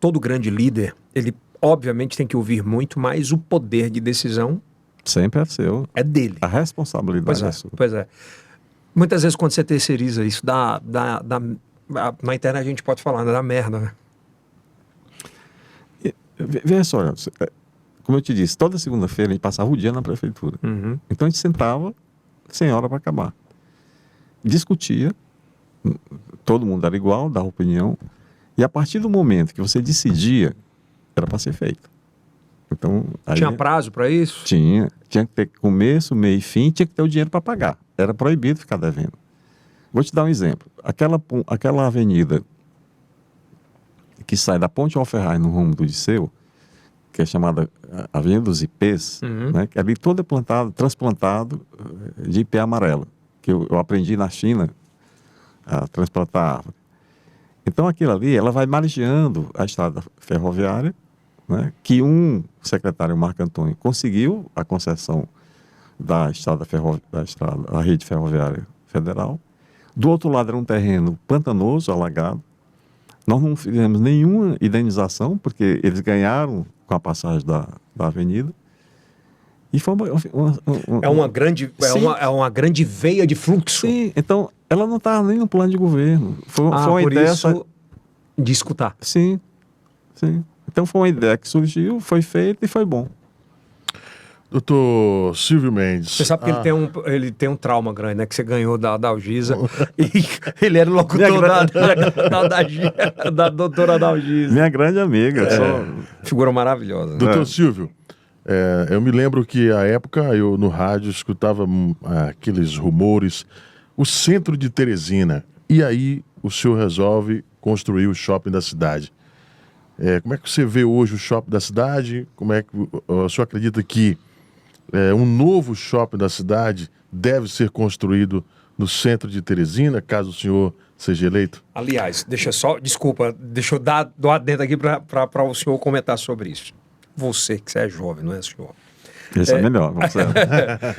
todo grande líder, ele obviamente tem que ouvir muito, mas o poder de decisão Sempre é seu. é dele. A responsabilidade Pois é é, sua. pois é. Muitas vezes quando você terceiriza isso, na internet a gente pode falar, né? Dá merda, né? Veja só, como eu te disse, toda segunda-feira a gente passava o dia na prefeitura. Uhum. Então a gente sentava sem hora para acabar. Discutia, todo mundo era igual, dava opinião, e a partir do momento que você decidia, era para ser feito. Então, aí Tinha prazo para isso? tinha que ter começo, meio e fim, tinha que ter o dinheiro para pagar. Era proibido ficar devendo. Vou te dar um exemplo. Aquela avenida que sai da Ponte Alferraz no rumo do Liceu, que é chamada Avenida dos Ipês, né, que ali todo é transplantado de ipê amarelo, que eu aprendi na China a transplantar árvore. Então aquilo ali, ela vai margeando a estrada ferroviária, né, que um secretário, Marco Antônio, conseguiu a concessão da rede ferroviária federal. Do outro lado era um terreno pantanoso, alagado. Nós não fizemos nenhuma indenização, porque eles ganharam com a passagem da avenida. E foi uma grande veia de fluxo. Sim, então ela não estava nem no plano de governo. Foi uma por ideia. Isso, de escutar. Sim, sim. Então foi uma ideia que surgiu, foi feita e foi bom. Doutor Silvio Mendes. Você sabe que ele tem um trauma grande, né? Que você ganhou da Dalgisa. E ele era o locutor da doutora Dalgisa. Minha grande amiga. Figura maravilhosa. Doutor Silvio, eu me lembro que à época eu no rádio escutava aqueles rumores, o centro de Teresina. E aí o senhor resolve construir o shopping da cidade. Como é que você vê hoje o shopping da cidade? Como é que o senhor acredita que um novo shopping da cidade deve ser construído no centro de Teresina, caso o senhor seja eleito? Aliás, deixa eu dar adendo aqui para o senhor comentar sobre isso. Você, que você é jovem, não é, senhor? Esse é melhor.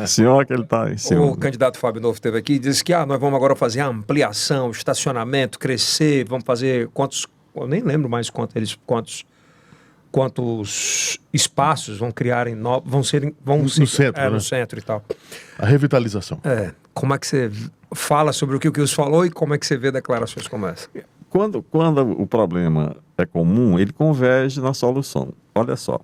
O senhor que ele está em cima. O candidato Fábio Novo esteve aqui e disse que nós vamos agora fazer a ampliação, estacionamento, crescer, vamos fazer quantos... Eu nem lembro mais quantos espaços vão criar vão ser no centro, né? No centro e tal. A revitalização. Como é que você fala sobre o que o Kilson falou e como é que você vê declarações como essa? Quando o problema é comum, ele converge na solução. Olha só.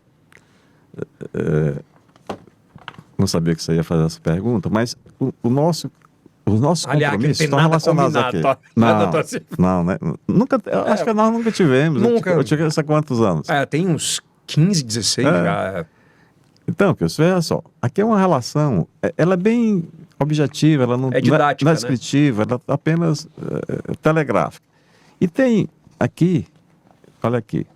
Não sabia que você ia fazer essa pergunta, mas os nossos compromissos estão relacionados a quê? Não, né? Acho que nós nunca tivemos. Eu tive isso há quantos anos? Tem uns 15, 16 já. Então, veja só, aqui é uma relação, ela é bem objetiva, ela não didática, não é descritiva, ela é apenas telegráfica. E tem aqui, olha aqui,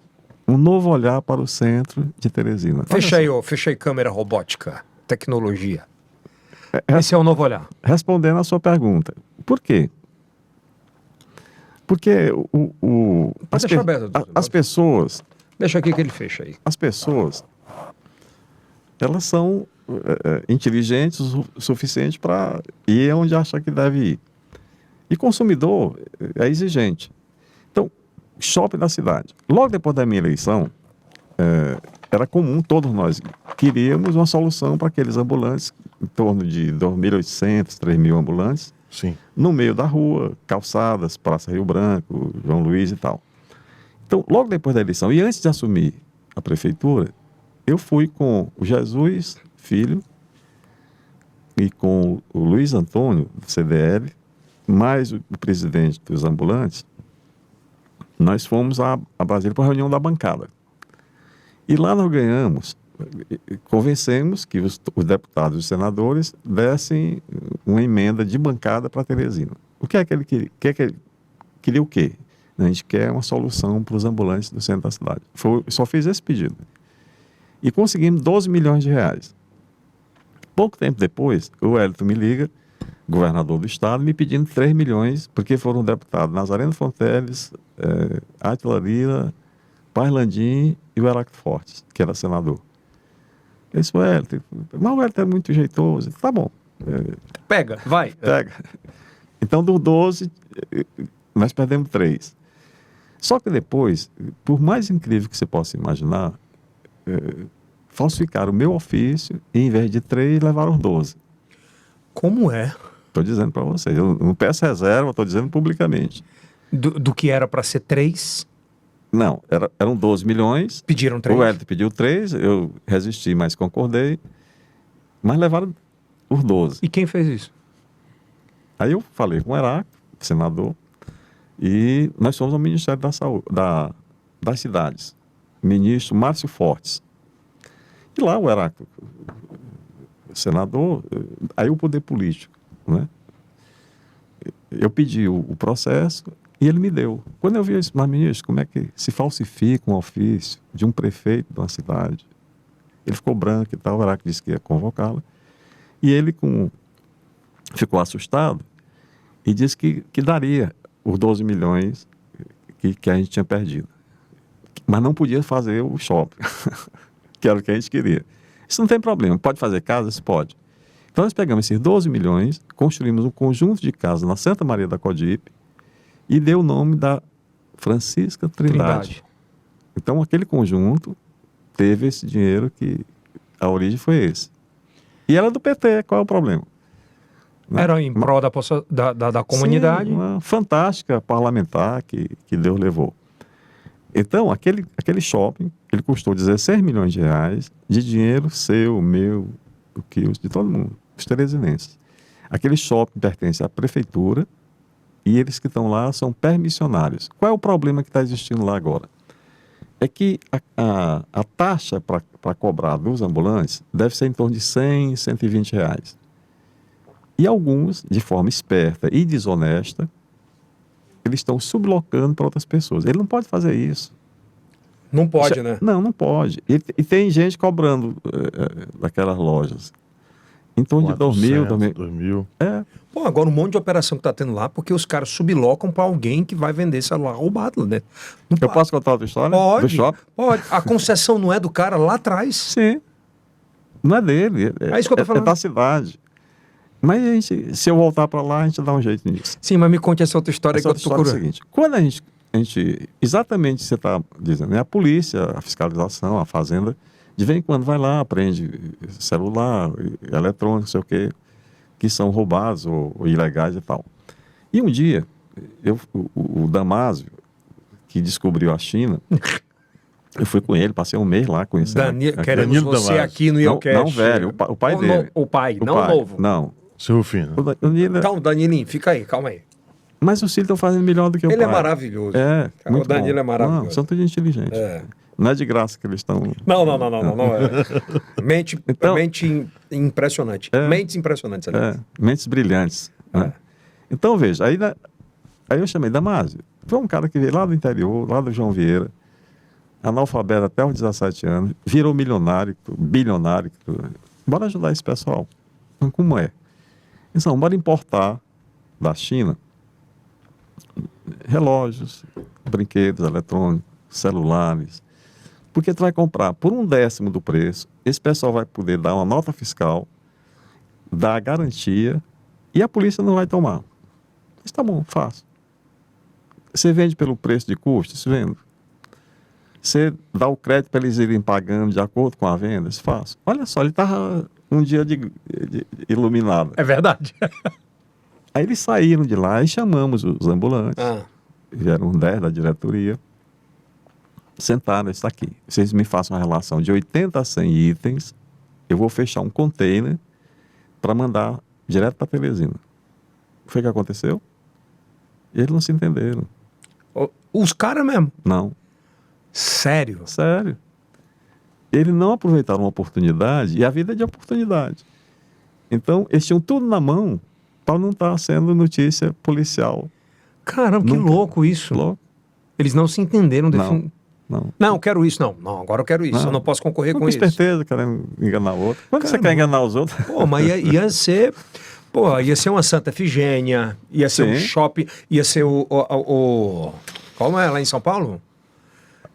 um novo olhar para o centro de Teresina. Fecha aí câmera robótica, tecnologia. Esse é o novo olhar. Respondendo a sua pergunta. Por quê? Porque as pessoas... Deixa aqui que ele fecha aí. As pessoas, elas são inteligentes o suficiente para ir onde acha que deve ir. E consumidor é exigente. Então, shopping da cidade. Logo depois da minha eleição, era comum, todos nós queríamos uma solução para aqueles ambulantes, em torno de 2.800, 3.000 ambulantes, sim, no meio da rua, calçadas, Praça Rio Branco, João Luiz e tal. Então, logo depois da eleição, e antes de assumir a prefeitura, eu fui com o Jesus Filho e com o Luiz Antônio, do CDL, mais o presidente dos ambulantes, nós fomos a Brasília para a reunião da bancada. E lá nós convencemos que os deputados e os senadores dessem uma emenda de bancada para Teresina. O que é que ele queria? Queria o quê? A gente quer uma solução para os ambulantes do centro da cidade. Só fiz esse pedido. E conseguimos 12 milhões de reais. Pouco tempo depois, o Wellington me liga, governador do estado, me pedindo 3 milhões, porque foram deputados Nazareno Fonteles, Átila Lira, Paz Landim e o Heráclito Fortes, que era senador. Eu disse, mas o Wellington é muito jeitoso. Tá bom. Pega, vai. Pega. Então, do 12, nós perdemos 3. Só que depois, por mais incrível que você possa imaginar, falsificaram o meu ofício e, em vez de 3, levaram 12. Como é? Estou dizendo para vocês. Eu não peço reserva, estou dizendo publicamente. Do que era para ser 3, Não, eram 12 milhões. pediram 3. O Hélio pediu 3, eu resisti, mas concordei. Mas levaram os 12. E quem fez isso? Aí eu falei com o Heráclito, senador, e nós fomos ao Ministério da Saúde, das cidades. Ministro Márcio Fortes. E lá o Heráclito, o senador, aí o poder político, né? Eu pedi o processo e ele me deu. Quando eu vi isso, mas ministro, como é que se falsifica um ofício de um prefeito de uma cidade? Ele ficou branco e tal, o Heráclito disse que ia convocá-lo. E ele ficou assustado e disse que daria os 12 milhões que a gente tinha perdido. Mas não podia fazer o shopping, que era o que a gente queria. Isso não tem problema. Pode fazer casas? Pode. Então, nós pegamos esses 12 milhões, construímos um conjunto de casas na Santa Maria da Codipe e deu o nome da Francisca Trindade. Então, aquele conjunto teve esse dinheiro que a origem foi esse. E era do PT, qual é o problema? Era em prol da comunidade. Sim, uma fantástica parlamentar que Deus levou. Então, aquele shopping, ele custou 16 milhões de reais de dinheiro seu, meu, do Quios, de todo mundo, os teresinenses. Aquele shopping pertence à prefeitura e eles que estão lá são permissionários. Qual é o problema que está existindo lá agora? É que a taxa para cobrar dos ambulantes deve ser em torno de 100, 120 reais. E alguns, de forma esperta e desonesta, eles estão sublocando para outras pessoas. Ele não pode fazer isso. Não pode, né? Não pode. E tem gente cobrando daquelas lojas. Em torno de 2.000. É. Pô, agora um monte de operação que tá tendo lá, porque os caras sublocam para alguém que vai vender celular roubado lá dentro. Eu posso contar outra história? Pode. Do shopping? Pode. A concessão não é do cara lá atrás. Sim. Não é dele. É isso que eu tô falando. É da cidade. Mas se eu voltar para lá, a gente dá um jeito nisso. Sim, mas me conte essa outra história Essa que eu outra tô história é o curioso. seguinte. Quando a gente exatamente você está dizendo, né? A polícia, a fiscalização, a fazenda, de vez em quando vai lá, aprende celular, eletrônico, não sei o quê, que são roubados ou ilegais e tal. E um dia, o Damásio, que descobriu a China, eu fui com ele, passei um mês lá conhecendo. Queremos Danilo você Damasio. aqui no IelCast. Não, velho, o pai dele. O pai, não o novo. Não. Seu Rufino. O Danilo, Então, Danilinho, fica aí, calma aí. mas os filhos estão fazendo melhor do que o pai. Ele é maravilhoso. É, O muito Danilo bom. é maravilhoso. Não, são tudo inteligentes. É. Não é de graça que eles estão... Não. Mente Então- impressionante. Mentes impressionantes, aliás. mentes brilhantes. Né? Então, veja, aí eu chamei Damásio. Foi um cara que veio lá do interior, lá do João Vieira, analfabeto até os 17 anos, virou milionário, bilionário. Bora ajudar esse pessoal. Então, como é? Então, bora importar da China relógios, brinquedos eletrônicos, celulares. Porque tu vai comprar por 1/10 do preço, esse pessoal vai poder dar uma nota fiscal, dar a garantia e a polícia não vai tomar. Mas tá bom, faço. Você vende pelo preço de custo? Se vendo. Você dá o crédito para eles irem pagando de acordo com a venda? Se faço. Olha só, ele estava um dia de iluminado. É verdade. Aí eles saíram de lá e chamamos os ambulantes. Vieram 10 da diretoria. Sentaram, está aqui. Vocês me façam uma relação de 80 a 100 itens. Eu vou fechar um container para mandar direto para Teresina. Foi o que aconteceu? E eles não se entenderam. Os caras mesmo. Não. Sério. Sério. Eles não aproveitaram uma oportunidade, e a vida é de oportunidade. Então, eles tinham tudo na mão para não estar sendo notícia policial. Caramba, que Nunca. louco isso. Louco? Eles não se entenderam. Não. Não, eu quero isso. Não, agora eu quero isso. Não. Eu não posso concorrer Com com isso. esperteza, querendo enganar o outro. Quando você Caramba. quer enganar os outros... Pô, mas ia ser... Pô, ia ser uma Santa Efigênia, ia ser um Sim. shopping, ia ser o... Como é lá em São Paulo?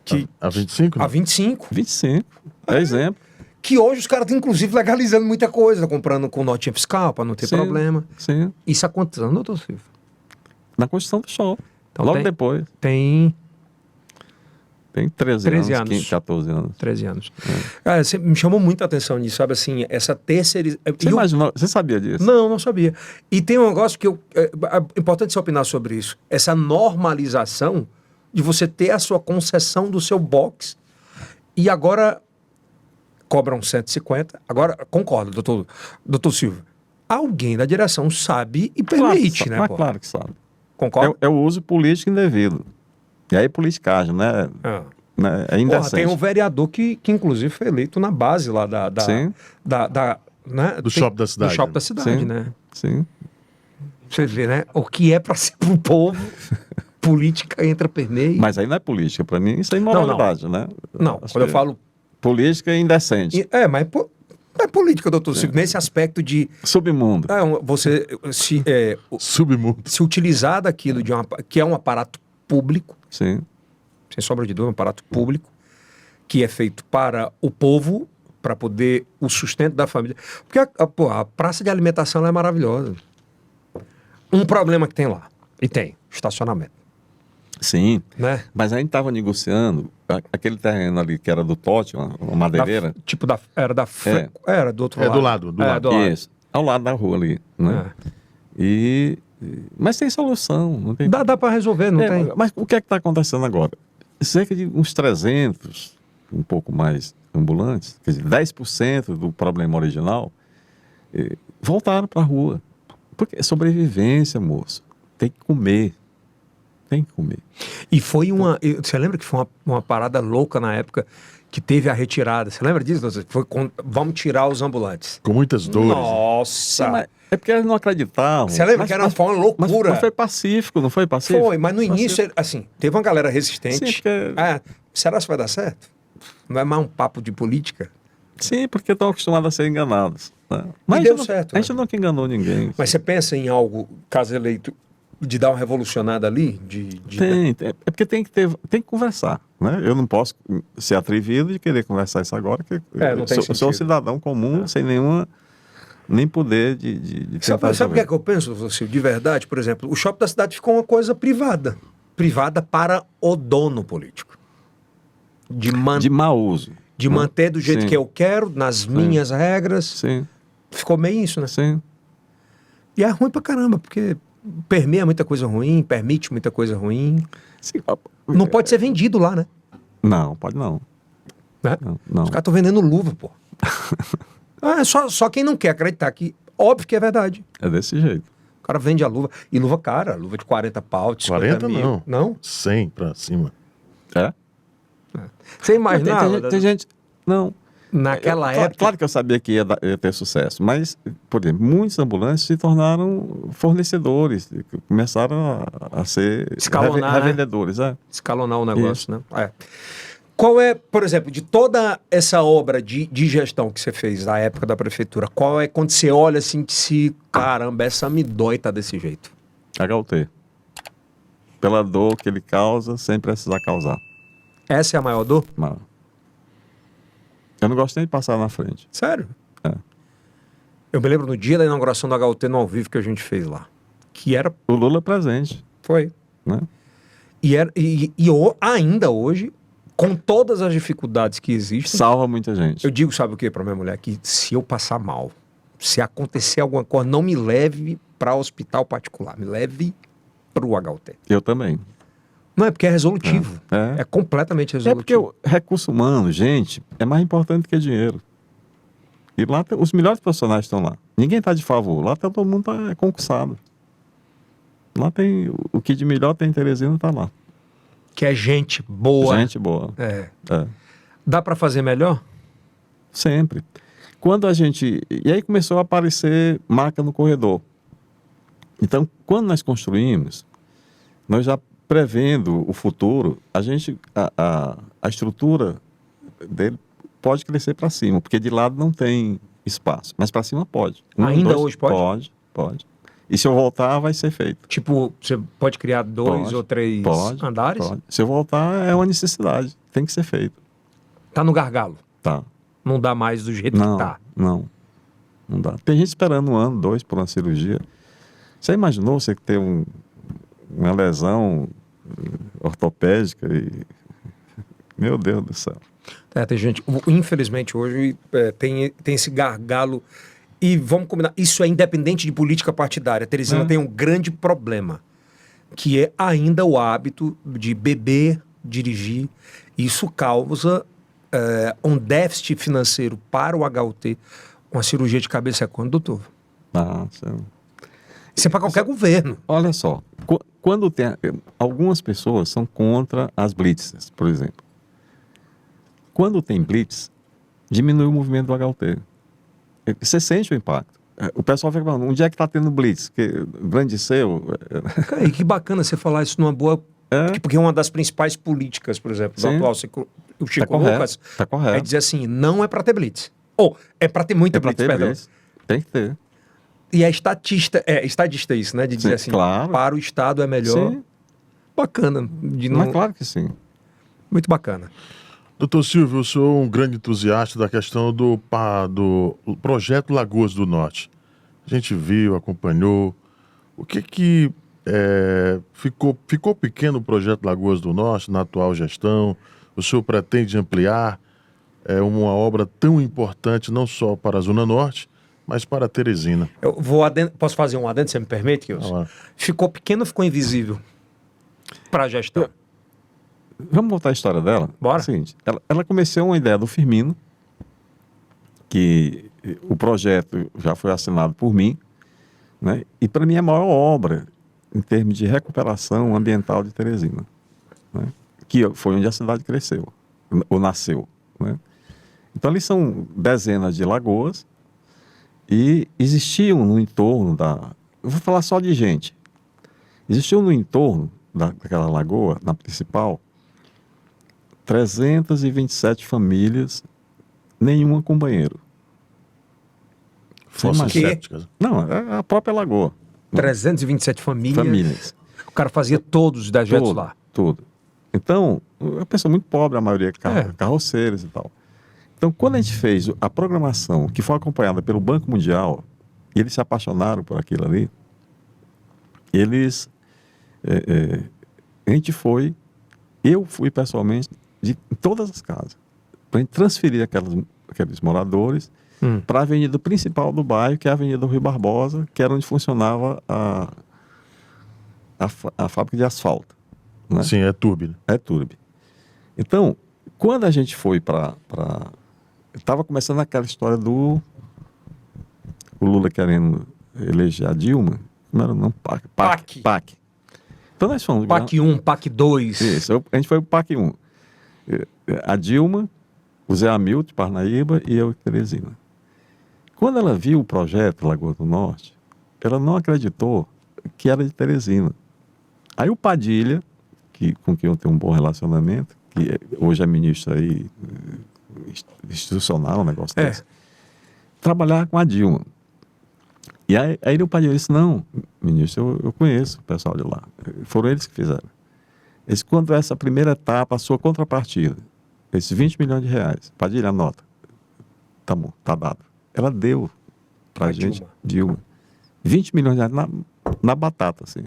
Que, A 25? a 25. 25. É exemplo. Que hoje os caras estão, inclusive, legalizando muita coisa, comprando com notinha fiscal, para não ter Sim, problema. Sim. Isso há quantos anos, doutor Silvio? Na construção do shopping. Então Logo tem- depois. Tem Tem 13 13 anos, anos. 14 anos. 13 anos. Cara, você me chamou muita atenção nisso, sabe assim, essa terceirização. Você imaginou? Você sabia disso? Não sabia. E tem um negócio que é importante você opinar sobre isso. Essa normalização de você ter a sua concessão do seu box e agora cobram 150. Agora, concordo, doutor Silva. Alguém da direção sabe e permite, claro, né? mas Pô? claro que sabe. Concorda? É o uso político indevido. E aí politicagem, né? Ah. Né? É Porra, indecente. tem um vereador que inclusive foi eleito na base lá Sim. né? Do shopping da cidade, Do shopping né? da cidade, Sim. né? Sim. Você vê, né? O que é para ser pro povo, política entra permeio. Mas aí não é política. Para mim, isso é imoralidade, né? Não, Acho quando eu que falo. política é indecente. Mas é política, doutor Silvio, nesse aspecto de Submundo. você Submundo. se utilizar daquilo que é um aparato público, Sim. sem sombra de dúvida, um aparato público, que é feito para o povo, para poder o sustento da família. Porque a praça de alimentação ela é maravilhosa. Um problema que tem lá, e tem, estacionamento, Sim. né? Mas a gente estava negociando aquele terreno ali que era do Totti, uma madeireira. Era do outro É lado. do lado, do lado. Isso. Ao lado da rua ali, né? Mas tem solução. Não tem... Dá para resolver, não tem? Mas o que é que está acontecendo agora? Cerca de uns 300, um pouco mais ambulantes, quer dizer, 10% do problema original, voltaram para a rua. Porque é sobrevivência, moço. Tem que comer. Tem que comer. E foi você lembra que foi uma parada louca na época que teve a retirada? Você lembra disso? Vamos tirar os ambulantes. Com muitas dores. Nossa! Sim, mas é porque eles não acreditavam. Você lembra que foi uma loucura? Mas foi pacífico, não foi pacífico? Foi, mas no início, teve uma galera resistente. Sim, porque... Será que vai dar certo? Não é mais um papo de política? Sim, porque estão acostumados a ser enganados. Né? Mas deu certo. A gente nunca enganou ninguém. Mas você pensa em algo, caso eleito, de dar uma revolucionada ali? É porque tem que conversar. Né? Eu não posso ser atrevido de querer conversar isso agora, porque não tem eu sou um cidadão comum, sem nem poder de tentar Sabe o que é que eu penso, você, de verdade? Por exemplo, o shopping da cidade ficou uma coisa privada. Privada para o dono político. De mau uso. De manter do jeito Sim. que eu quero, nas minhas regras. Sim. Ficou meio isso, né? Sim. E é ruim pra caramba, porque permeia muita coisa ruim, permite muita coisa ruim. Sim. Não pode ser vendido lá, né? Não, pode não. Né? Não. Os caras estão vendendo luva, pô. Só quem não quer acreditar que, óbvio que é verdade. É desse jeito. O cara vende a luva. E luva cara, luva de 40 pau, de 50 40 mil. não. Não? 100 pra cima. É? Você imaginava? Tem gente... Não. Naquela época... Claro que eu sabia que ia ter sucesso, mas, por exemplo, muitos ambulantes se tornaram fornecedores, começaram a ser Escalonar, revendedores. Né? Escalonar o negócio, né? Qual é, por exemplo, de toda essa obra de gestão que você fez na época da prefeitura, qual é quando você olha assim que se, caramba, essa me dói tá desse jeito? HUT. Pela dor que ele causa, sem precisar causar. Essa é a maior dor? Mas eu não gosto nem de passar na frente. Sério? É. Eu me lembro no dia da inauguração do HUT no ao vivo que a gente fez lá. Que era... O Lula presente. Foi. Né? Ainda hoje, com todas as dificuldades que existem... Salva muita gente. Eu digo, sabe o que pra minha mulher? Que se eu passar mal, se acontecer alguma coisa, não me leve para hospital particular. Me leve pro HUT. Eu também. Não, é porque é resolutivo. É completamente É porque resolutivo. o recurso humano, gente, é mais importante que dinheiro. E lá os melhores profissionais estão lá. Ninguém está de favor. Lá todo mundo está concursado. Lá tem o que de melhor tem em Teresina, está lá. Que é gente boa. Gente boa. É. É. Dá para fazer melhor? Sempre. Quando a gente... E aí começou a aparecer marca no corredor. Então, quando nós construímos, nós já prevendo o futuro, a estrutura dele pode crescer para cima, porque de lado não tem espaço, mas para cima pode. Ainda hoje pode? Pode. E se eu voltar, vai ser feito. Tipo, você pode criar 2 ou 3 andares? Pode. Se eu voltar, é uma necessidade. Tem que ser feito. Tá no gargalo. Tá. Não dá mais do jeito que tá. Não dá. Tem gente esperando 1 ano, 2 por uma cirurgia. Você imaginou você ter uma lesão ortopédica Meu Deus do céu. Tem gente, infelizmente hoje tem esse gargalo, e vamos combinar, isso é independente de política partidária. Teresina tem um grande problema, que é ainda o hábito de beber, dirigir. Isso causa um déficit financeiro para o HUT. Uma cirurgia de cabeça é quanto, doutor? Isso é para qualquer governo. Olha só, quando tem... Algumas pessoas são contra as blitzes, por exemplo. Quando tem blitz, diminui o movimento do HUT. Você sente o impacto. O pessoal fica falando, onde é que está tendo blitz? Brandiceu? Cara, e que bacana você falar isso numa boa... Porque uma das principais políticas, por exemplo, do atual o Chico Lucas, é dizer assim, não é para ter blitz. Ou é para ter muita blitz, perdão. Tem que ter. E é estadista isso, né? De dizer assim, claro. Para o Estado é melhor. Sim. Bacana. Mas claro que sim. Muito bacana. Doutor Silvio, eu sou um grande entusiasta da questão do projeto Lagoas do Norte. A gente viu, acompanhou. O que ficou pequeno o projeto Lagoas do Norte na atual gestão? O senhor pretende ampliar uma obra tão importante não só para a Zona Norte, mas para Teresina? Posso fazer um adendo, você me permite, Kilson? Ficou pequeno ou ficou invisível para a gestão? Vamos voltar à história dela? Bora. É o seguinte, ela começou uma ideia do Firmino, que o projeto já foi assinado por mim, né? E para mim é a maior obra em termos de recuperação ambiental de Teresina, né? Que foi onde a cidade cresceu, ou nasceu, né? Então ali são dezenas de lagoas e existiam no entorno eu vou falar só de gente, existiam no entorno daquela lagoa, na principal, 327 famílias, nenhuma com banheiro. Fossas sépticas? Não, é a própria lagoa. 327 famílias. O cara fazia todos os dejetos lá. Tudo. Então, é uma pessoa muito pobre, a maioria carroceiros e tal. Então, quando a gente fez a programação, que foi acompanhada pelo Banco Mundial, e eles se apaixonaram por aquilo ali, eu fui pessoalmente em todas as casas, para a gente transferir aqueles moradores para a avenida principal do bairro, que é a Avenida do Rio Barbosa, que era onde funcionava a fábrica de asfalto. Né? Sim, é Turbe. É Turbe. Então, quando a gente foi estava começando aquela história o Lula querendo eleger a Dilma, não era não, PAC. Então nós fomos... PAC 1, PAC 2. Isso, a gente foi para o PAC 1. A Dilma, o Zé Hamilton de Parnaíba e eu de Teresina. Quando ela viu o projeto Lagoa do Norte, ela não acreditou que era de Teresina. Aí o Padilha, com quem eu tenho um bom relacionamento, que hoje é ministro aí, institucional, um negócio desse, trabalhava com a Dilma. E aí o Padilha disse, não, ministro, eu conheço o pessoal de lá. Foram eles que fizeram. Eles, quando essa primeira etapa, a sua contrapartida, esses 20 milhões de reais, Padilha, anota. Tá bom, tá dado. Ela deu pra gente, Dilma, 20 milhões de reais na batata, assim.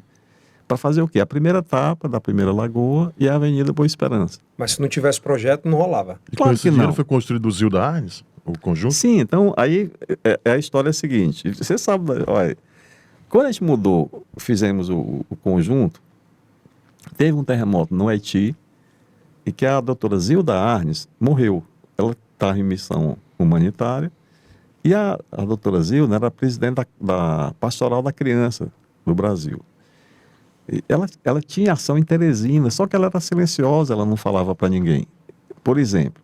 Para fazer o quê? A primeira etapa da primeira lagoa e a Avenida Boa Esperança. Mas se não tivesse projeto, não rolava. E claro, com esse dinheiro foi construído o Zilda Arnes, o conjunto? Sim, então aí a história é a seguinte, você sabe, olha, quando a gente mudou, fizemos o conjunto, teve um terremoto no Haiti e que a doutora Zilda Arnes morreu. Ela estava em missão humanitária e a doutora Zilda era presidente da Pastoral da Criança do Brasil. E ela tinha ação em Teresina, só que ela era silenciosa, ela não falava para ninguém. Por exemplo,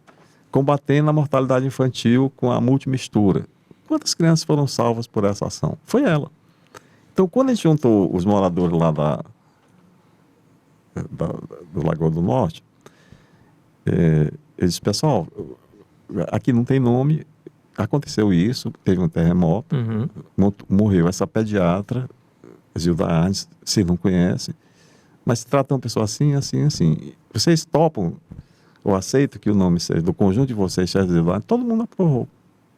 combatendo a mortalidade infantil com a multimistura. Quantas crianças foram salvas por essa ação? Foi ela. Então, quando a gente juntou os moradores lá do Lagoa do Norte, eles disseram, pessoal, aqui não tem nome, aconteceu isso, teve um terremoto, morreu essa pediatra, Zilda Arnes, vocês não conhecem, mas se trata uma pessoa assim, assim, assim. Vocês topam ou aceitam que o nome seja do conjunto de vocês, seja Zilda Arnes? Todo mundo aprovou.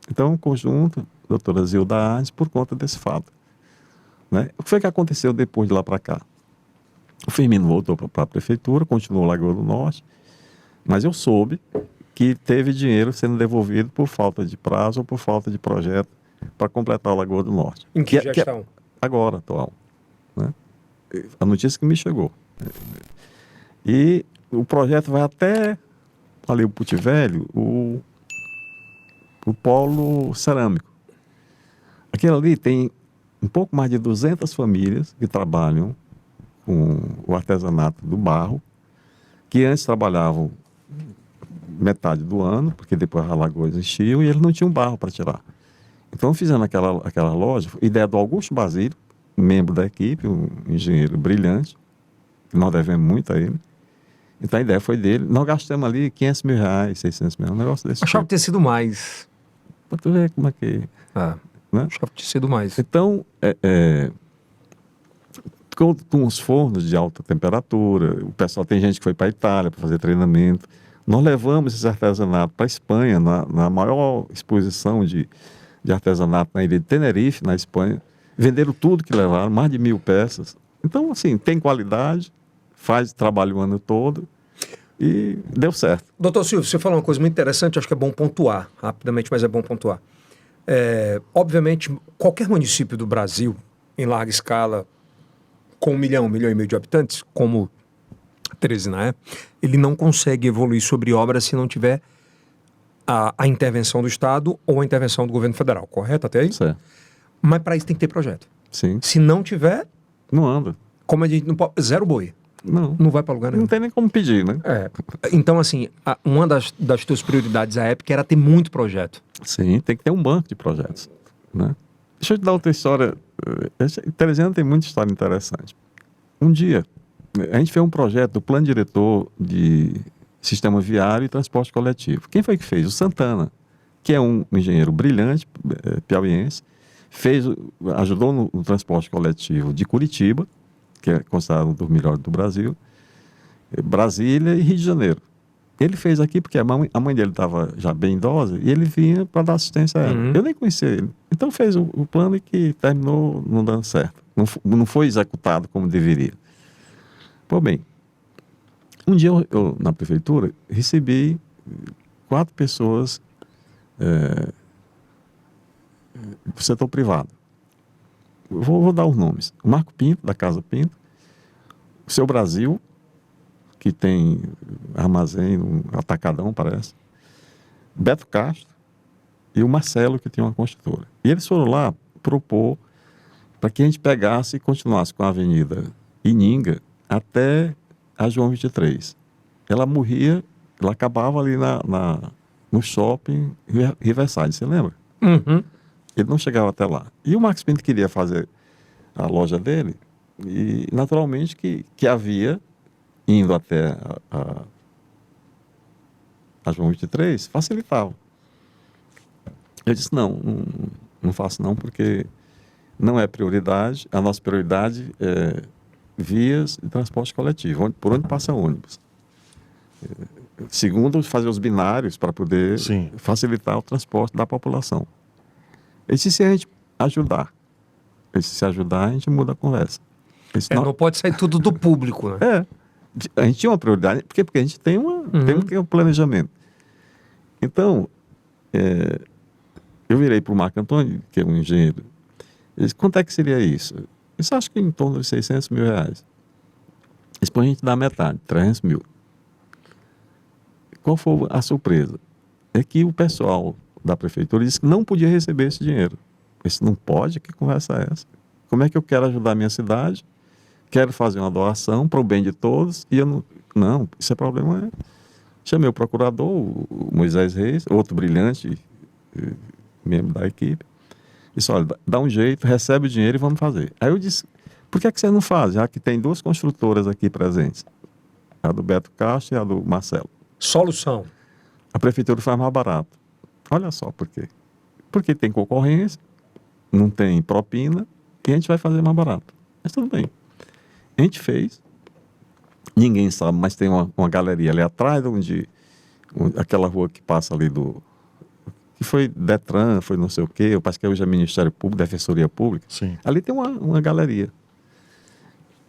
Então, o conjunto, doutora Zilda Arnes, por conta desse fato. Né? O que foi que aconteceu depois de lá para cá? O Firmino voltou para a prefeitura, continuou Lagoa do Norte, Mas eu soube que teve dinheiro sendo devolvido por falta de prazo ou por falta de projeto para completar a Lagoa do Norte. Em que Que é gestão? agora, atual. Né? A notícia que me chegou. E o projeto vai até ali o Puti Velho, o polo cerâmico. Aquilo ali tem um pouco mais de 200 famílias que trabalham com o artesanato do barro, que antes trabalhavam metade do ano, porque depois as lagoas enchiam e eles não tinham barro para tirar. Então fizeram aquela loja, ideia do Augusto Basílio, membro da equipe, um engenheiro brilhante, que nós devemos muito a ele. Então a ideia foi dele. Nós gastamos ali R$500 mil, R$600 mil, um negócio desse Achava tipo. ter sido mais. Pra tu ver como é que... Né? Achava ter sido mais. Então, com os fornos de alta temperatura, o pessoal, tem gente que foi para a Itália para fazer treinamento. Nós levamos esse artesanato para a Espanha, na maior exposição de artesanato na ilha de Tenerife, na Espanha. Venderam tudo que levaram, mais de 1.000 peças. Então, assim, tem qualidade, faz trabalho o ano todo e deu certo. Doutor Silvio, você falou uma coisa muito interessante, acho que é bom pontuar, rapidamente, mas é bom pontuar. Obviamente, qualquer município do Brasil, em larga escala, com 1 milhão e meio de habitantes, como Teresina é, ele não consegue evoluir sobre obras se não tiver a intervenção do Estado ou a intervenção do governo federal, correto até aí? Certo. Mas para isso tem que ter projeto. Sim. Se não tiver, Não anda. como a gente não pode, zero boi. Não. Não vai para lugar nenhum. Não tem nem como pedir, né? Então, assim, uma das tuas prioridades à época era ter muito projeto. Sim, tem que ter um banco de projetos, né? Deixa eu te dar outra história. Teresina tem muita história interessante. Um dia, a gente fez um projeto do Plano Diretor de Sistema Viário e Transporte Coletivo. Quem foi que fez? O Santana, que é um engenheiro brilhante, piauiense, ajudou no transporte coletivo de Curitiba, que é considerado um dos melhores do Brasil, Brasília e Rio de Janeiro. Ele fez aqui porque a mãe dele estava já bem idosa e ele vinha para dar assistência a ela. Uhum. Eu nem conhecia ele. Então fez o plano e que terminou não dando certo. Não foi executado como deveria. Pô, bem, um dia eu na prefeitura, recebi 4 pessoas do setor privado. Vou dar os nomes. O Marco Pinto, da Casa Pinto, o Seu Brasil, que tem armazém, um atacadão, parece, Beto Castro e o Marcelo, que tinha uma construtora. E eles foram lá propor para que a gente pegasse e continuasse com a Avenida Ininga até a João 23. Ela morria, ela acabava ali no shopping Riverside, você lembra? Uhum. Ele não chegava até lá. E o Marcos Pinto queria fazer a loja dele e, naturalmente, que havia, indo até a João 23, facilitava. Eu disse, não faço não, porque não é prioridade. A nossa prioridade é vias de transporte coletivo, por onde passa ônibus. Segundo, fazer os binários para poder facilitar o transporte da população. E se a gente ajudar? Se ajudar, a gente muda a conversa. Não pode sair tudo do público, né? A gente tinha uma prioridade, porque a gente tem um planejamento. Então, eu virei para o Marco Antônio, que é um engenheiro, ele disse, quanto é que seria isso? Eu disse, acho que em torno de R$600 mil. Depois a gente dá metade, 300 mil. Qual foi a surpresa? É que o pessoal da prefeitura disse que não podia receber esse dinheiro. Eu disse, não pode? Que conversa é essa? Como é que eu quero ajudar a minha cidade? Quero fazer uma doação para o bem de todos e eu não... Não, isso é problema. Chamei o procurador, o Moisés Reis, outro brilhante membro da equipe. Disse, olha, dá um jeito, recebe o dinheiro e vamos fazer. Aí eu disse, por que você não faz? Já que tem 2 construtoras aqui presentes, a do Beto Castro e a do Marcelo. Solução. A prefeitura faz mais barato. Olha só por quê. Porque tem concorrência, não tem propina e a gente vai fazer mais barato. Mas tudo bem. A gente fez, ninguém sabe, mas tem uma galeria ali atrás, aquela rua que passa ali que foi Detran, foi não sei o quê, eu parece que hoje é Ministério Público, Defensoria Pública. Sim. Ali tem uma galeria.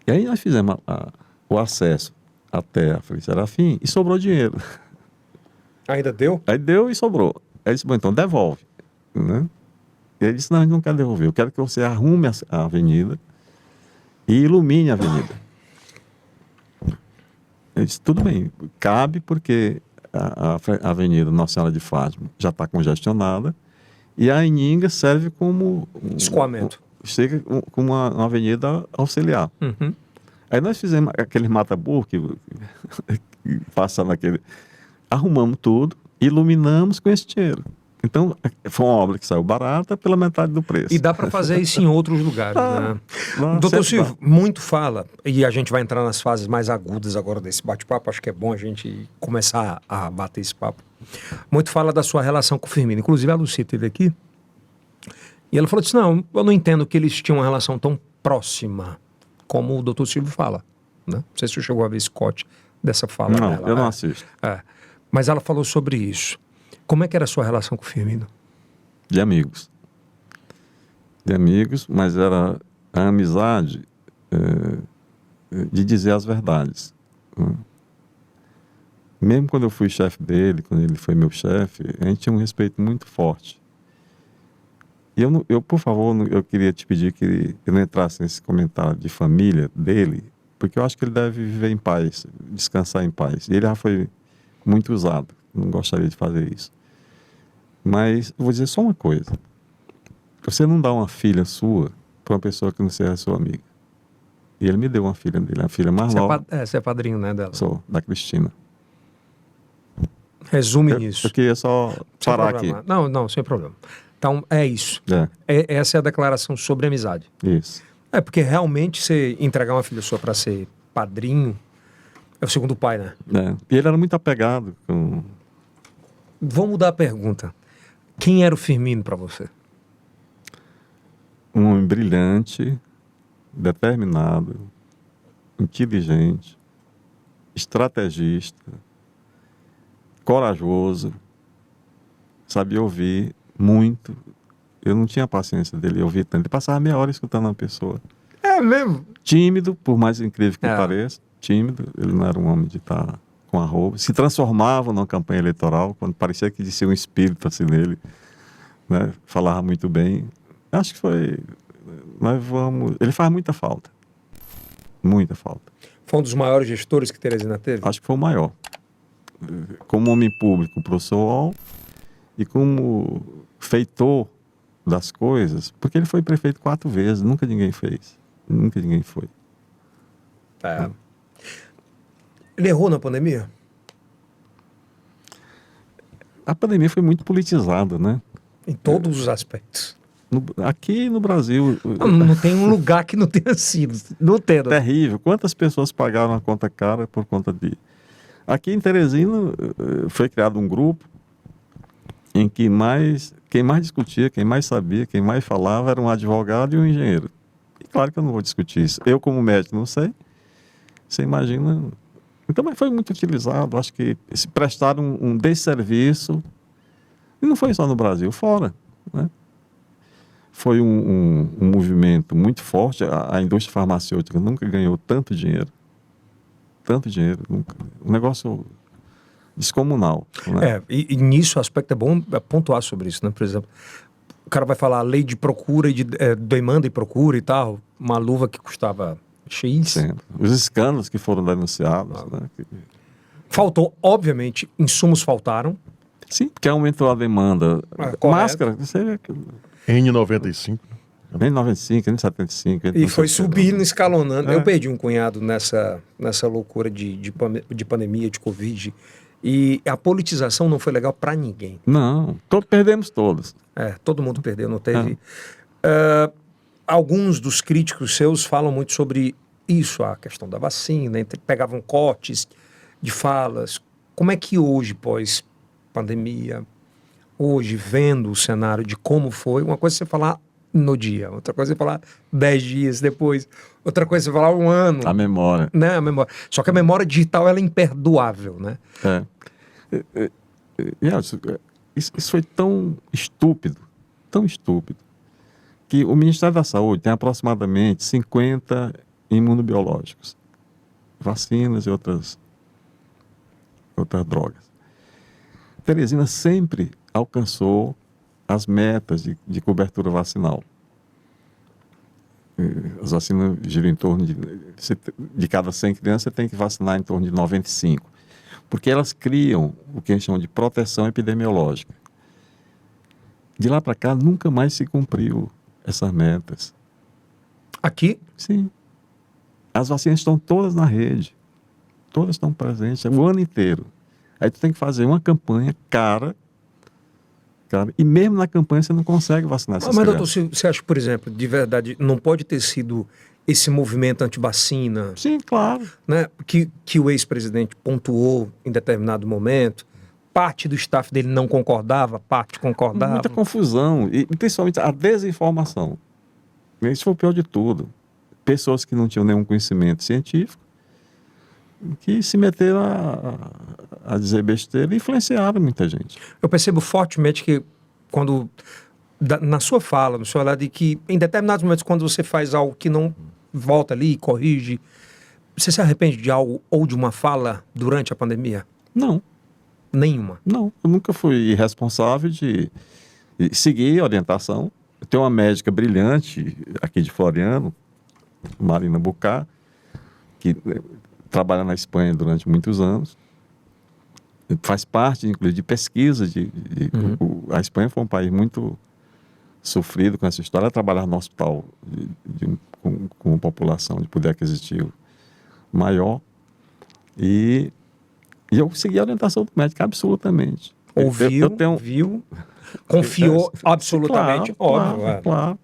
E aí nós fizemos o acesso até a Feliz Serafim e sobrou dinheiro. Ainda deu? Aí deu e sobrou. Aí disse, bom, então devolve. Né? E ele disse, não, a gente não quer devolver. Eu quero que você arrume a avenida e ilumine a avenida. Eu disse, tudo bem, cabe porque a Avenida Nossa Senhora de Fátima já está congestionada e a Ininga serve como Escoamento. chega como uma avenida auxiliar. Uhum. Aí nós fizemos aquele mata-burro que passa naquele... Arrumamos tudo, iluminamos com esse dinheiro. Então, foi uma obra que saiu barata pela metade do preço. E dá para fazer isso em outros lugares, né? Doutor Silvio, muito fala, e a gente vai entrar nas fases mais agudas agora desse bate-papo, acho que é bom a gente começar a bater esse papo. Muito fala da sua relação com o Firmino. Inclusive, a Lucia esteve aqui, e ela falou assim, não, eu não entendo que eles tinham uma relação tão próxima como o doutor Silvio fala. Né? Não sei se você chegou a ver Scott dessa fala não, dela. Eu não assisto. Mas ela falou sobre isso. Como é que era a sua relação com o Firmino? De amigos. De amigos, mas era a amizade de dizer as verdades. Né? Mesmo quando eu fui chefe dele, quando ele foi meu chefe, a gente tinha um respeito muito forte. E eu, por favor, eu queria te pedir que ele não entrasse nesse comentário de família dele, porque eu acho que ele deve viver em paz, descansar em paz. E ele já foi muito usado, não gostaria de fazer isso. Mas eu vou dizer só uma coisa. Você não dá uma filha sua para uma pessoa que não seja sua amiga. E ele me deu uma filha dele, a filha mais nova. Você é padrinho, né, dela? Sou, da Cristina. Resume nisso. Eu queria só parar aqui. Não, sem problema. Então, é isso. Essa é a declaração sobre amizade. Isso. Porque realmente você entregar uma filha sua para ser padrinho é o segundo pai, né? E ele era muito apegado com... Vamos mudar a pergunta. Quem era o Firmino para você? Um homem brilhante, determinado, inteligente, estrategista, corajoso, sabia ouvir muito. Eu não tinha paciência dele ouvir tanto. Ele passava meia hora escutando uma pessoa. É mesmo? Tímido, por mais incrível que pareça, tímido. Ele não era um homem de estar com arroba. Se transformava numa campanha eleitoral, quando parecia que existia um espírito assim nele. Né? Falava muito bem. Acho que foi... Ele faz muita falta. Muita falta. Foi um dos maiores gestores que Teresina teve? Acho que foi o maior. Como homem público, o professor Wall, e como feitor das coisas, porque ele foi prefeito 4 vezes, nunca ninguém fez. Nunca ninguém foi. Ele errou na pandemia? A pandemia foi muito politizada, né? Em todos os aspectos. Aqui no Brasil... Não tem um lugar que não tenha sido. Não tem. Terrível. Quantas pessoas pagaram a conta cara por conta de... Aqui em Teresina foi criado um grupo em que quem mais discutia, quem mais sabia, quem mais falava era um advogado e um engenheiro. E claro que eu não vou discutir isso. Eu, como médico, não sei. Você imagina... Então, mas foi muito utilizado. Acho que se prestaram um desserviço. E não foi só no Brasil, fora. Né? Foi um movimento muito forte. A indústria farmacêutica nunca ganhou tanto dinheiro. Tanto dinheiro. Nunca. Um negócio descomunal. Né? E nisso o aspecto é bom pontuar sobre isso, né? Por exemplo, o cara vai falar lei de procura e de demanda e procura e tal. Uma luva que custava X. Sim. Os escândalos que foram denunciados. Né? Faltou, obviamente, insumos faltaram. Sim, porque aumentou a demanda. Máscara, você vê que... N95. N95, N75. E foi subindo, escalonando. Eu perdi um cunhado nessa loucura de pandemia, de Covid. E a politização não foi legal para ninguém. Não, perdemos todos. Todo mundo perdeu, não teve... Alguns dos críticos seus falam muito sobre isso, a questão da vacina, pegavam cortes de falas. Como é que hoje, pós-pandemia, hoje, vendo o cenário de como foi, uma coisa é você falar no dia, outra coisa é você falar 10 dias depois, outra coisa é você falar um ano. A memória. Né? A memória. Só que a memória digital ela é imperdoável, né? Isso foi tão estúpido, que o Ministério da Saúde tem aproximadamente 50 imunobiológicos, vacinas e outras drogas. Teresina sempre alcançou as metas de cobertura vacinal. As vacinas giram em torno de cada 100 crianças, você tem que vacinar em torno de 95. Porque elas criam o que a gente chama de proteção epidemiológica. De lá para cá, nunca mais se cumpriu essas metas. Aqui? Sim. As vacinas estão todas na rede. Todas estão presentes o ano inteiro. Aí tu tem que fazer uma campanha cara, e mesmo na campanha você não consegue vacinar essas Mas, crianças. doutor, você acha, por exemplo, de verdade, não pode ter sido esse movimento anti-vacina, Sim, claro. né, que o ex-presidente pontuou em determinado momento? Parte do staff dele não concordava, parte concordava. Muita confusão, e principalmente a desinformação. Isso foi o pior de tudo. Pessoas que não tinham nenhum conhecimento científico, que se meteram a dizer besteira e influenciaram muita gente. Eu percebo fortemente que quando, na sua fala, no seu olhar, de que em determinados momentos, quando você faz algo que não volta ali, corrige, você se arrepende de algo ou de uma fala durante a pandemia? Não. Nenhuma. Não, eu nunca fui irresponsável de seguir a orientação. Eu tenho uma médica brilhante aqui de Floriano, Marina Bucá, que trabalha na Espanha durante muitos anos. Faz parte, inclusive, de pesquisa. A Espanha foi um país muito sofrido com essa história. Ela trabalhava no hospital com população de poder aquisitivo maior. E eu segui a orientação do médico absolutamente. Ouviu, eu tenho... viu, confiou absolutamente, óbvio. Claro.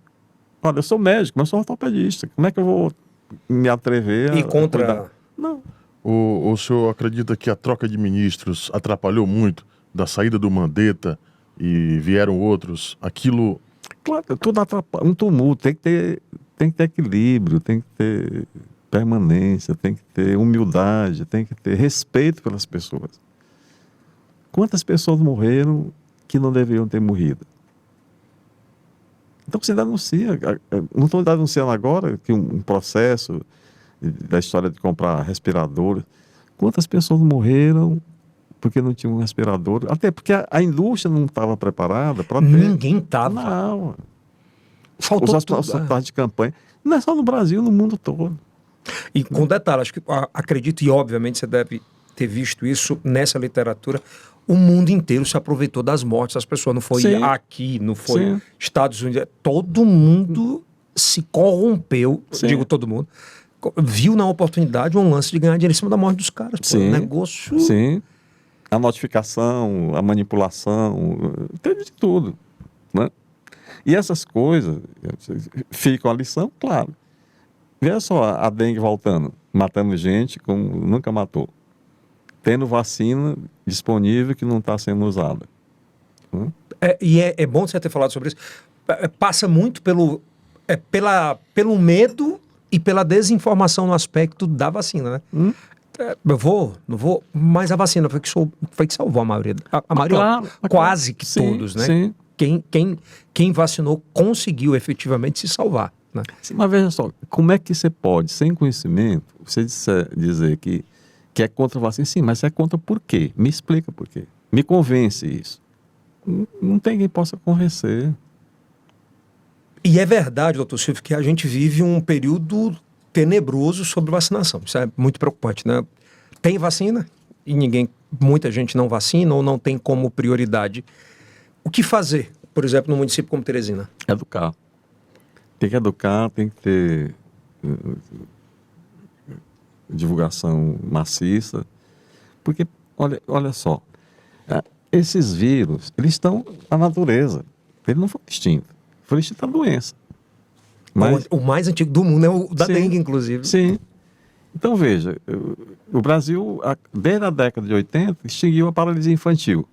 Olha, eu sou médico, mas sou ortopedista. Como é que eu vou me atrever E contra... cuidar? Não. O senhor acredita que a troca de ministros atrapalhou muito da saída do Mandetta e vieram outros? Aquilo... Claro, tudo atrapalha. Um tumulto, tem que ter equilíbrio, tem que ter permanência, tem que ter humildade, tem que ter respeito pelas pessoas. Quantas pessoas morreram que não deveriam ter morrido? Então você denuncia. Não estou denunciando agora que um processo da história de comprar respiradores. Quantas pessoas morreram porque não tinham um respirador? Até porque a indústria não estava preparada para ter. Ninguém estava. Não. Faltou Os hospitais de campanha. Não é só no Brasil, no mundo todo. E com detalhe, acho que acredito, e obviamente você deve ter visto isso nessa literatura, o mundo inteiro se aproveitou das mortes das pessoas. Não foi Sim. aqui, não foi Sim. Estados Unidos. Todo mundo se corrompeu, Sim. digo todo mundo, viu na oportunidade um lance de ganhar dinheiro em cima da morte dos caras. Pô, Sim. um negócio... Sim. A notificação, a manipulação, teve de tudo, né? E essas coisas ficam a lição, claro. Veja só a dengue voltando, matando gente como nunca matou. Tendo vacina disponível que não está sendo usada. Né? É bom você ter falado sobre isso. Passa muito pelo medo e pela desinformação no aspecto da vacina, né? Não vou, mas a vacina foi que salvou a maioria. A maioria, claro, quase que sim, todos, né? Sim. Quem vacinou conseguiu efetivamente se salvar, né? Sim, mas veja só, como é que você pode, sem conhecimento, você dizer que é contra a vacina? Sim, mas é contra por quê? Me explica por quê. Me convence isso. Não tem quem possa convencer. E é verdade, doutor Silvio, que a gente vive um período tenebroso sobre vacinação. Isso é muito preocupante, né? Tem vacina e muita gente não vacina ou não tem como prioridade. O que fazer, por exemplo, num município como Teresina? Educar. Tem que educar, tem que ter divulgação maciça. Porque, olha só, esses vírus, eles estão na natureza. Ele não foi extinto. Foi extinto a doença. Mas, O mais antigo do mundo é o da sim, dengue, inclusive. Sim. Então, veja, o Brasil, desde a década de 80, extinguiu a paralisia infantil.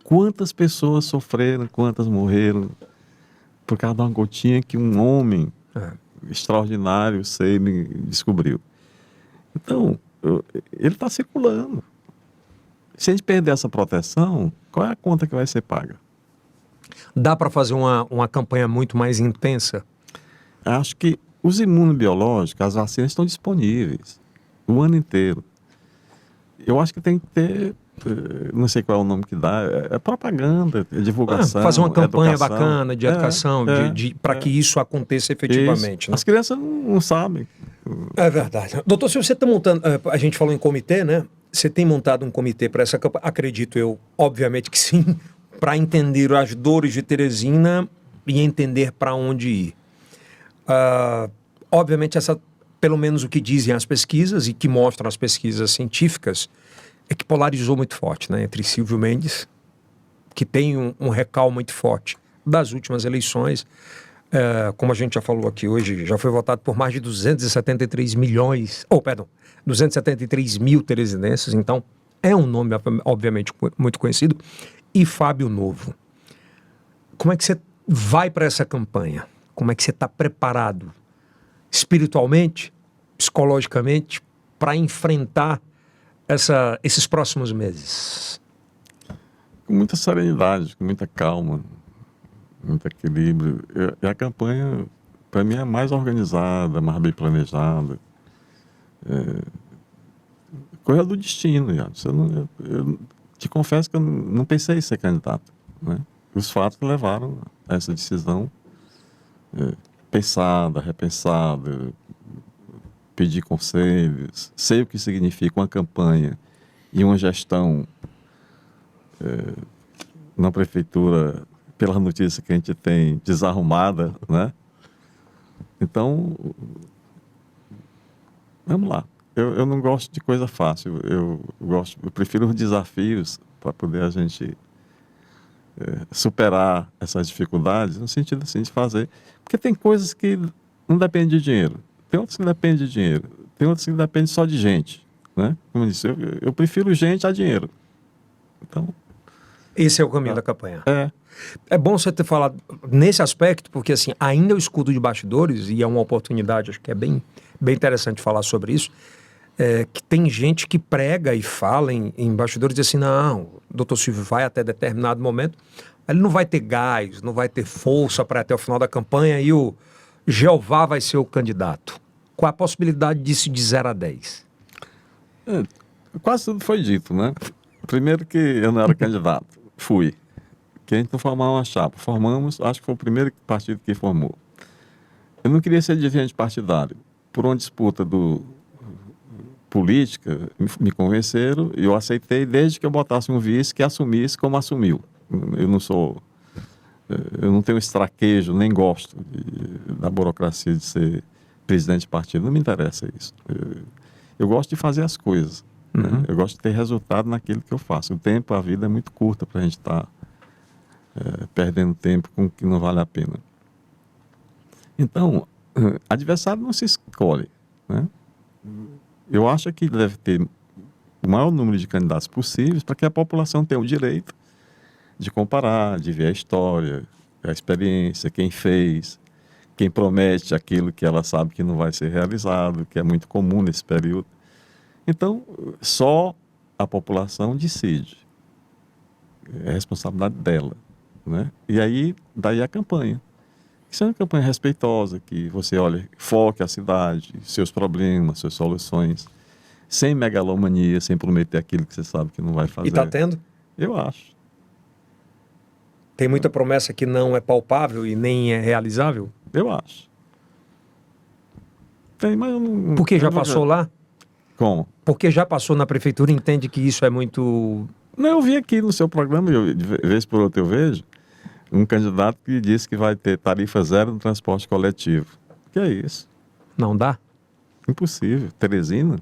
Quantas pessoas sofreram, quantas morreram por causa de uma gotinha que um homem extraordinário, Seime, descobriu. Então, ele está circulando. Se a gente perder essa proteção, qual é a conta que vai ser paga? Dá para fazer uma campanha muito mais intensa? Acho que os imunobiológicos, as vacinas estão disponíveis o ano inteiro. Eu acho que tem que ter não sei qual é o nome que dá, é propaganda, é divulgação, fazer uma campanha educação. bacana de educação, para que isso aconteça efetivamente. Isso. Né? As crianças não sabem. É verdade. Doutor, se você está montando, a gente falou em comitê, né? Você tem montado um comitê para essa campanha? Acredito eu, obviamente que sim, para entender as dores de Teresina e entender para onde ir. Obviamente, pelo menos o que dizem as pesquisas e que mostram as pesquisas científicas, é que polarizou muito forte, né? Entre Silvio Mendes, que tem um recal muito forte das últimas eleições, como a gente já falou aqui hoje, já foi votado por mais de 273 mil teresinenses, então é um nome, obviamente, muito conhecido, e Fábio Novo. Como é que você vai para essa campanha? Como é que você está preparado espiritualmente, psicologicamente, para enfrentar esses próximos meses? Com muita serenidade, com muita calma, muito equilíbrio. E a campanha, para mim, é mais organizada, mais bem planejada. Coisa do destino, já. Eu te confesso que eu não pensei em ser candidato, né? Os fatos levaram a essa decisão pensada, repensada, pedir conselhos, sei o que significa uma campanha e uma gestão na prefeitura, pela notícia que a gente tem, desarrumada, né? Então, vamos lá. Eu não gosto de coisa fácil. Eu prefiro os desafios para poder a gente superar essas dificuldades, no sentido assim, de fazer. Porque tem coisas que não dependem de dinheiro, tem outras que dependem de dinheiro, tem outras que dependem só de gente, né? Como eu disse, eu prefiro gente a dinheiro. Então, esse é o caminho da campanha. É bom você ter falado nesse aspecto, porque assim, ainda eu escuto de bastidores, e é uma oportunidade, acho que é bem interessante falar sobre isso, que tem gente que prega e fala em bastidores e diz assim, não, o doutor Silvio vai até determinado momento, ele não vai ter gás, não vai ter força para até o final da campanha e o Jeová vai ser o candidato. Qual a possibilidade disso de 0 a 10? Quase tudo foi dito, né? Primeiro que eu não era candidato, fui. Que a gente não formava uma chapa. Formamos, acho que foi o primeiro partido que formou. Eu não queria ser dirigente partidário. Por uma disputa política, me convenceram e eu aceitei desde que eu botasse um vice que assumisse como assumiu. Eu não tenho esse traquejo, nem gosto da burocracia de ser presidente de partido. Não me interessa isso. Eu gosto de fazer as coisas. Né? Eu gosto de ter resultado naquilo que eu faço. O tempo, a vida é muito curta para a gente estar perdendo tempo com o que não vale a pena. Então, adversário não se escolhe, né? Eu acho que deve ter o maior número de candidatos possíveis para que a população tenha o direito de comparar, de ver a história, a experiência, quem fez, quem promete aquilo que ela sabe que não vai ser realizado, que é muito comum nesse período. Então, só a população decide. É responsabilidade dela, né? E aí, daí a campanha. Isso é uma campanha respeitosa, que você olha, foque a cidade, seus problemas, suas soluções, sem megalomania, sem prometer aquilo que você sabe que não vai fazer. E está tendo? Eu acho. Tem muita promessa que não é palpável e nem é realizável? Eu acho. Tem, mas eu não... Porque já passou lá? Como? Porque já passou na prefeitura e entende que isso é muito... Não, eu vi aqui no seu programa, de vez por outra eu vejo, um candidato que disse que vai ter tarifa zero no transporte coletivo. Que é isso? Não dá? Impossível. Teresina,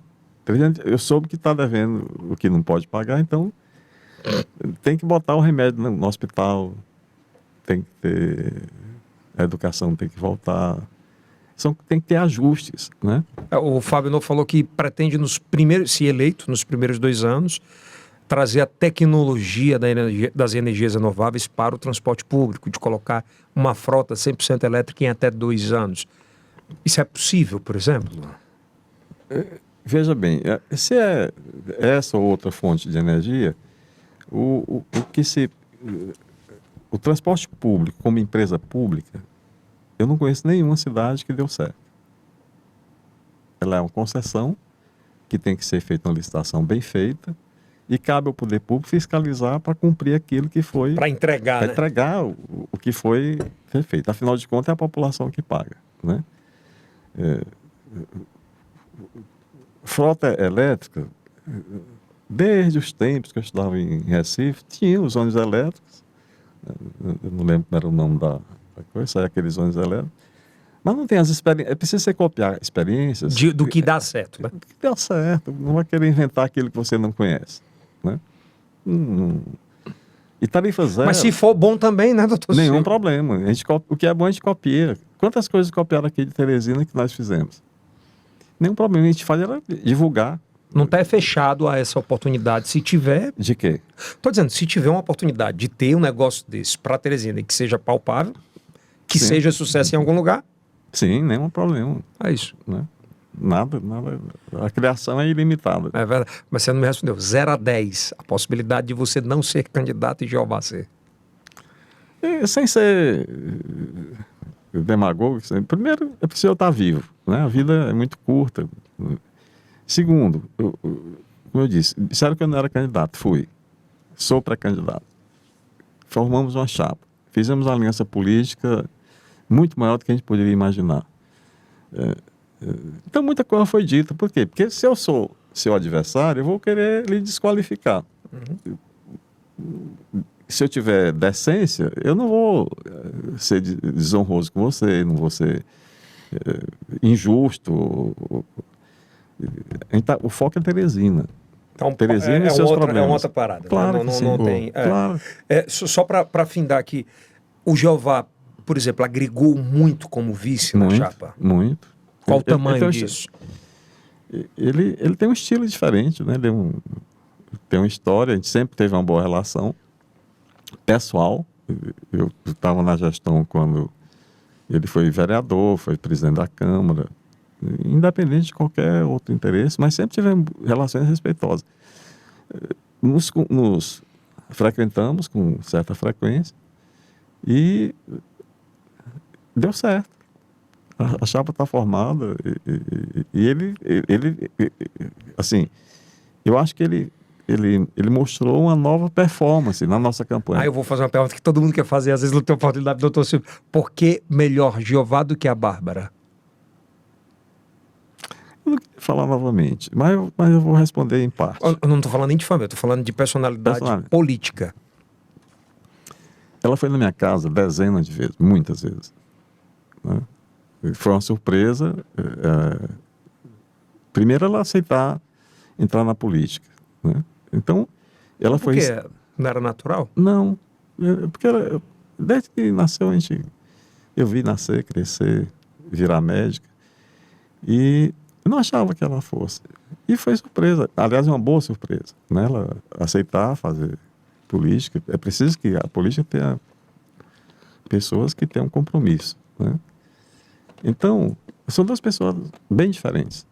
eu soube que está devendo o que não pode pagar, então tem que botar o remédio no hospital, tem que ter... A educação tem que voltar. Tem que ter ajustes, né? O Fábio Novo falou que pretende, se eleito, nos primeiros 2 anos, trazer a tecnologia das energias renováveis para o transporte público, de colocar uma frota 100% elétrica em até 2 anos. Isso é possível, por exemplo? Veja bem, se é essa ou outra fonte de energia, o transporte público como empresa pública, eu não conheço nenhuma cidade que deu certo. Ela é uma concessão que tem que ser feita uma licitação bem feita E cabe ao poder público fiscalizar para cumprir aquilo que foi... Para entregar, Para né? entregar o que foi feito. Afinal de contas, é a população que paga, né? Frota elétrica, desde os tempos que eu estudava em Recife, tinha os ônibus elétricos. Eu não lembro como era o nome da coisa, saiu aqueles ônibus elétricos. Mas não tem as experiências. É preciso você copiar experiências. Do que dá certo, né? Do que dá certo. Não vai querer inventar aquilo que você não conhece, né? E tarifa zero... Mas se for bom também, né, doutor Nenhum Silvio? problema. O que é bom a gente copia. Quantas coisas copiaram aqui de Teresina que nós fizemos? Nenhum problema. A gente faz era divulgar. Não está fechado a essa oportunidade. Se tiver... De quê? Estou dizendo, se tiver uma oportunidade de ter um negócio desse para Teresina e que seja palpável, que Sim. seja sucesso em algum lugar, Sim, nenhum problema, é isso. né? Nada. A criação é ilimitada. É verdade. Mas você não me respondeu. 0 a 10, a possibilidade de você não ser candidato e Jeová ser. E, sem ser demagogo, primeiro é preciso eu estar vivo, né? A vida é muito curta. Segundo, como eu disse, disseram que eu não era candidato, fui. Sou pré-candidato. Formamos uma chapa. Fizemos uma aliança política muito maior do que a gente poderia imaginar. Então muita coisa foi dita. Por quê? Porque se eu sou seu adversário, eu vou querer lhe desqualificar. Se eu tiver decência, eu não vou ser desonroso com você, não vou ser injusto. O foco é Teresina. Então, Teresina e seus problemas. É uma outra parada. Claro Não, que não sim. tem. Claro. Só para findar aqui, o Jeová, por exemplo, agregou muito como vice na chapa. Muito. Qual o tamanho tem disso? Ele tem um estilo diferente, né? Tem uma história, a gente sempre teve uma boa relação pessoal. Eu estava na gestão quando ele foi vereador, foi presidente da Câmara, independente de qualquer outro interesse, mas sempre tivemos relações respeitosas. Nos frequentamos com certa frequência e deu certo. A chapa está formada e ele, assim, eu acho que ele mostrou uma nova performance na nossa campanha. Aí eu vou fazer uma pergunta que todo mundo quer fazer, às vezes não tem oportunidade, doutor Silvio. Por que melhor Jeová do que a Bárbara? Eu não queria falar novamente, mas eu vou responder em parte. Eu não estou falando nem de família, estou falando de personalidade política. Ela foi na minha casa dezenas de vezes, muitas vezes, né? Foi uma surpresa. Primeiro, ela aceitar entrar na política, né? Então, ela foi... Por quê? Não era natural? Não, porque desde que nasceu, eu vi nascer, crescer, virar médica, e eu não achava que ela fosse. E foi surpresa, aliás, uma boa surpresa, né? Ela aceitar fazer política. É preciso que a política tenha pessoas que tenham compromisso, né? Então, são duas pessoas bem diferentes,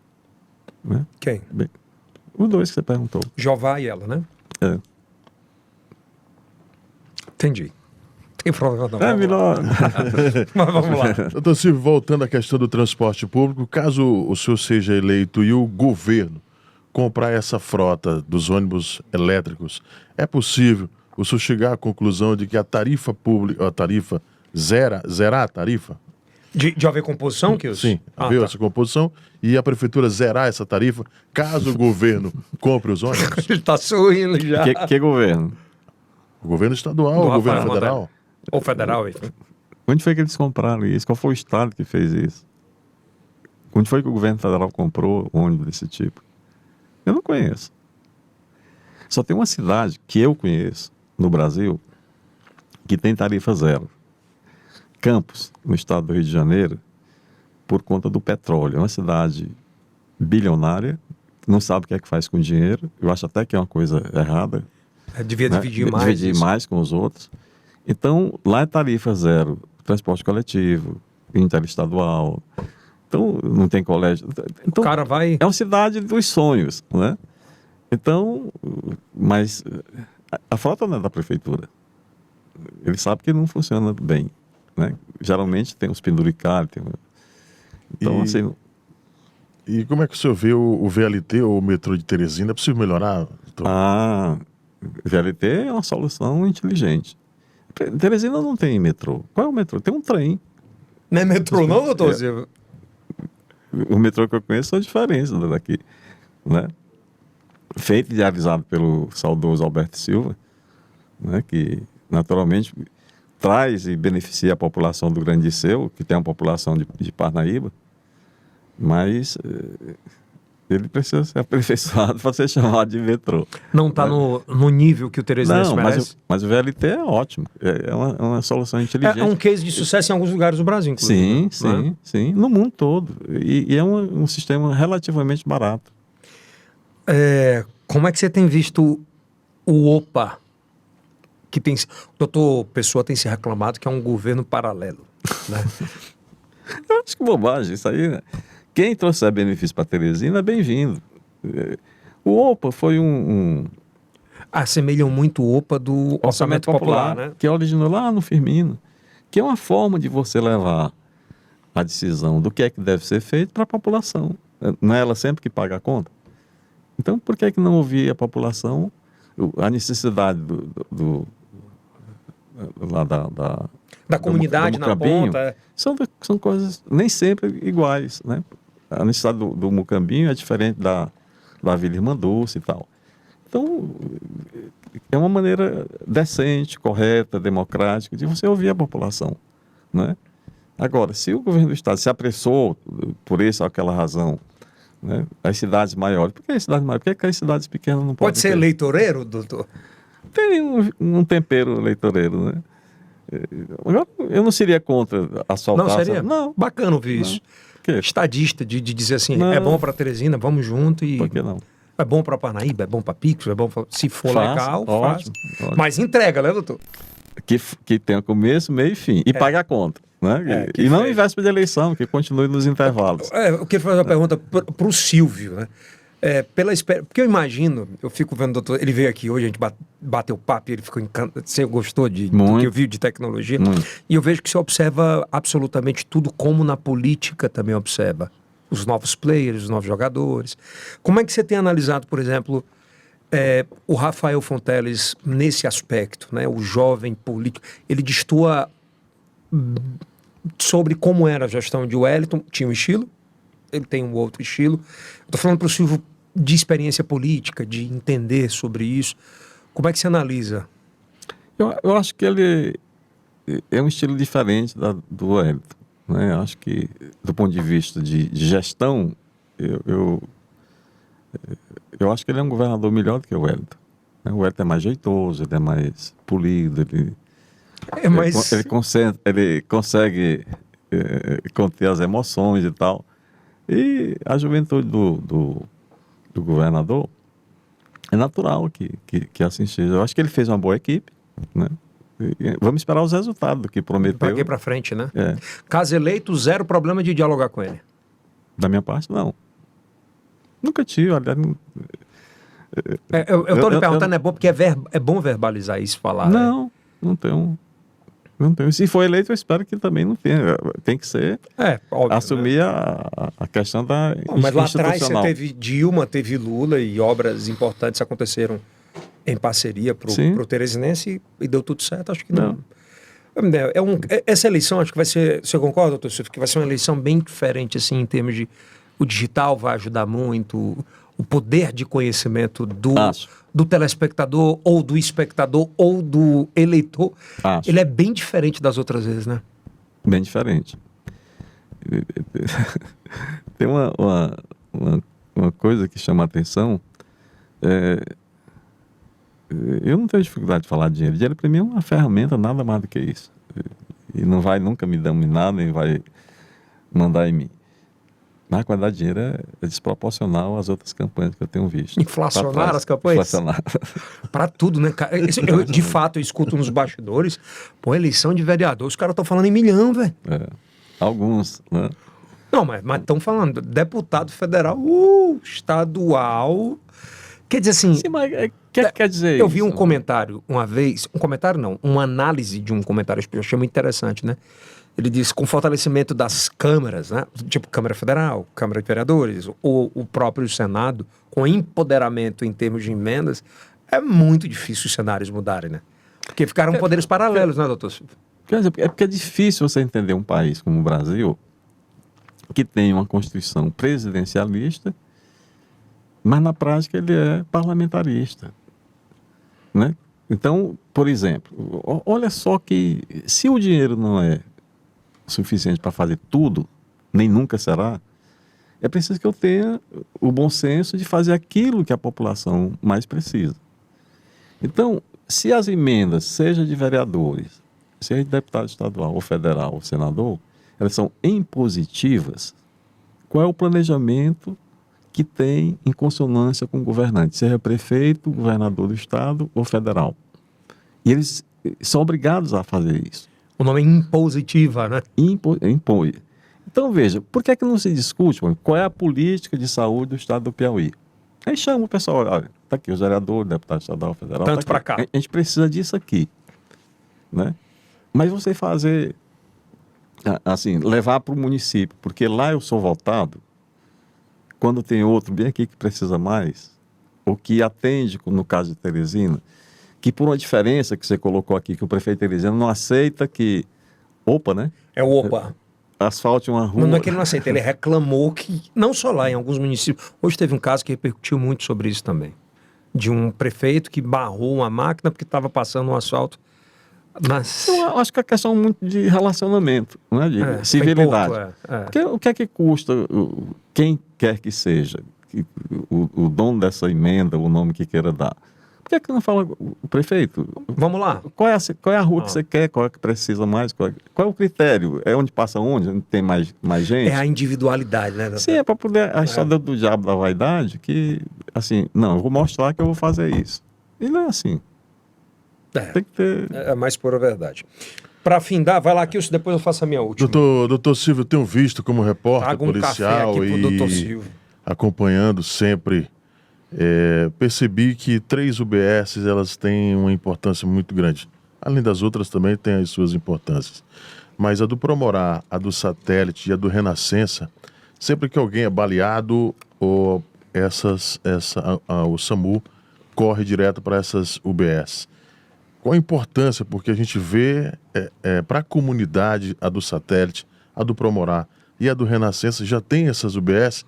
né? Quem? Os dois que você perguntou. Jeová e ela, né? É. Entendi. Tem problema não. Melhor. Mas vamos lá. Doutor Silvio, voltando à questão do transporte público, caso o senhor seja eleito e o governo comprar essa frota dos ônibus elétricos, é possível o senhor chegar à conclusão de que a tarifa pública, zerar a tarifa? De haver composição, Kilson? Sim, haver essa composição e a prefeitura zerar essa tarifa caso o governo compre os ônibus? Ele está sorrindo já. Que governo? O governo estadual, o governo federal? Ou federal, enfim. Onde foi que eles compraram isso? Qual foi o estado que fez isso? Onde foi que o governo federal comprou ônibus desse tipo? Eu não conheço. Só tem uma cidade que eu conheço no Brasil que tem tarifa zero. Campos, no estado do Rio de Janeiro, por conta do petróleo. É uma cidade bilionária, não sabe o que é que faz com o dinheiro. Eu acho até que é uma coisa errada. Devia dividir né? mais. Dividir mais com os outros. Então, lá é tarifa zero. Transporte coletivo, interestadual. Então, não tem colégio. Então, O cara vai... é uma cidade dos sonhos, né? Então, mas a frota não é da prefeitura. Ele sabe que não funciona bem, né? Geralmente tem os penduricalhos. Então, assim... E como é que o senhor vê o VLT ou o metrô de Teresina? É possível melhorar metrô. VLT é uma solução inteligente. Teresina não tem metrô. Qual é o metrô? Tem um trem. Não é metrô não, doutor? O metrô que eu conheço são diferentes daqui, né? Feito e idealizado pelo saudoso Alberto Silva, né? Que naturalmente traz e beneficia a população do Grande Liceu, que tem uma população de Parnaíba, mas ele precisa ser aperfeiçoado para ser chamado de metrô. Não está no nível que o Teresinense merece? Mas o VLT é ótimo. É uma solução inteligente. É um case de sucesso em alguns lugares do Brasil, inclusive. Sim. No mundo todo. E é um sistema relativamente barato. Como é que você tem visto o OPA? Que tem, o doutor Pessoa tem se reclamado que é um governo paralelo, né? Eu acho que bobagem isso aí, né? Quem trouxer benefício para Teresina é bem-vindo. O OPA foi assemelham muito o OPA do Orçamento Popular, né? Que originou lá no Firmino, que é uma forma de você levar a decisão do que é que deve ser feito para a população. Não é ela sempre que paga a conta? Então, por que não ouvir a população, a necessidade da comunidade na ponta? São coisas nem sempre iguais, né? A necessidade do Mucambinho é diferente da Vila Irmã Dulce e tal. Então, é uma maneira decente, correta, democrática de você ouvir a população, né? Agora, se o governo do Estado se apressou por essa ou aquela razão, né, as cidades maiores, por que as cidades maiores? Por que as cidades pequenas não podem Pode ser ter? eleitoreiro, doutor? Tem um tempero eleitoreiro, né? Agora, eu não seria contra asfaltar. Não seria? Não. Bacana ouvir isso. Estadista de dizer assim, é bom para Teresina, vamos junto e... Por que não? É bom para Parnaíba, é bom para Pix, é bom pra... Se for legal, ótimo. Mas entrega, né, doutor? Que tenha começo, meio e fim. E pague a conta. Né? E não em véspera de eleição, que continue nos intervalos. Eu queria fazer uma pergunta para o Silvio, né? Porque eu imagino, eu fico vendo o doutor, ele veio aqui hoje, a gente bateu papo e ele ficou encantado. Você gostou do que eu vi de tecnologia? Muito. E eu vejo que você observa absolutamente tudo, como na política também observa. Os novos players, os novos jogadores. Como é que você tem analisado, por exemplo, o Rafael Fonteles nesse aspecto, né? O jovem político, ele destoa sobre como era a gestão de Wellington, tinha um estilo, ele tem um outro estilo. Estou falando para o Silvio de experiência política, de entender sobre isso. Como é que você analisa? Eu acho que ele é um estilo diferente do Wellington, né? Eu acho que, do ponto de vista de gestão, eu acho que ele é um governador melhor do que o Wellington. O Wellington é mais jeitoso, ele é mais polido, ele consegue conter as emoções e tal. E a juventude do governador é natural que assim seja. Eu acho que ele fez uma boa equipe, né? Vamos esperar os resultados do que prometeu. Para aqui para frente, né? Caso eleito, zero problema de dialogar com ele. Da minha parte, não. Nunca tive, aliás. Eu estou lhe perguntando, é bom porque é bom verbalizar isso, falar. Não tenho. Não tenho. Se for eleito, eu espero que também não tenha. Tem que ser óbvio, assumir, né? a questão da mas lá atrás você teve Dilma, teve Lula e obras importantes aconteceram em parceria para o Teresinense e deu tudo certo. Acho que não. Essa eleição, acho que vai ser... Você concorda, doutor Silvio, que vai ser uma eleição bem diferente, assim, em termos de... O digital vai ajudar muito, o poder de conhecimento do telespectador, ou do espectador, ou do eleitor. Ele é bem diferente das outras vezes, né? Bem diferente. Tem uma coisa que chama a atenção. Eu não tenho dificuldade de falar de dinheiro. Dinheiro, para mim, é uma ferramenta, nada mais do que isso. E não vai nunca me dominar, nem vai mandar em mim. Mas a quantidade de dinheiro é desproporcional às outras campanhas que eu tenho visto. Inflacionar as campanhas? Inflacionar. Para tudo, né? De fato, eu escuto nos bastidores, eleição de vereador, os caras estão falando em milhão, velho. Alguns, né? Não, mas estão falando, deputado federal, estadual. Quer dizer assim... Sim, mas quer dizer eu vi um comentário uma vez, uma análise de um comentário que eu achei muito interessante, né? Ele diz com fortalecimento das câmaras, né? Tipo Câmara Federal, Câmara de Vereadores, ou o próprio Senado, com empoderamento em termos de emendas, é muito difícil os cenários mudarem, né? Porque ficaram poderes paralelos, né, doutor Silvio? Quer dizer, é porque é difícil você entender um país como o Brasil, que tem uma Constituição presidencialista, mas na prática ele é parlamentarista, né? Então, por exemplo, olha só que se o dinheiro não é suficiente para fazer tudo, nem nunca será, é preciso que eu tenha o bom senso de fazer aquilo que a população mais precisa. Então, se as emendas, seja de vereadores, seja de deputado estadual ou federal ou senador, elas são impositivas, qual é o planejamento que tem em consonância com o governante, seja prefeito, governador do estado ou federal? E eles são obrigados a fazer isso. O nome é impositiva, né? Impõe. Então, veja, por que é que não se discute qual é a política de saúde do estado do Piauí? Aí chama o pessoal, olha, está aqui os vereadores, deputado estadual, federal. Tanto tá para cá. A gente precisa disso aqui, né? Mas você fazer, assim, levar para o município, porque lá eu sou voltado, quando tem outro bem aqui que precisa mais, ou que atende, no caso de Teresina, que por uma diferença que você colocou aqui, que o prefeito Teresina não aceita que, né? É o OPA. Asfalte uma rua. Não é que ele não aceita, ele reclamou que, não só lá, em alguns municípios. Hoje teve um caso que repercutiu muito sobre isso também. De um prefeito que barrou uma máquina porque estava passando um asfalto. Mas... Eu acho que é questão muito de relacionamento, né? De civilidade. Porque o que é que custa, quem quer que seja, o dono dessa emenda, o nome que queira dar? Por que é que não fala o prefeito? Vamos lá. Qual é a rua que você quer? Qual é que precisa mais? Qual é o critério? É onde passa onde tem mais gente? É a individualidade, né? Sim, é para poder... A história do diabo da vaidade, que, assim, não, eu vou mostrar que eu vou fazer isso. E não é assim. Tem que ter... É a mais pura verdade. Para findar, vai lá que depois eu faço a minha última. Doutor Silvio, eu tenho visto como repórter Traga um policial café aqui pro doutor Silvio. Acompanhando sempre, percebi que 3 UBS elas têm uma importância muito grande. Além das outras também tem as suas importâncias. Mas a do Promorá, a do Satélite e a do Renascença, sempre que alguém é baleado, o SAMU corre direto para essas UBS. Qual a importância? Porque a gente vê para a comunidade, a do Satélite, a do Promorá e a do Renascença já tem essas UBS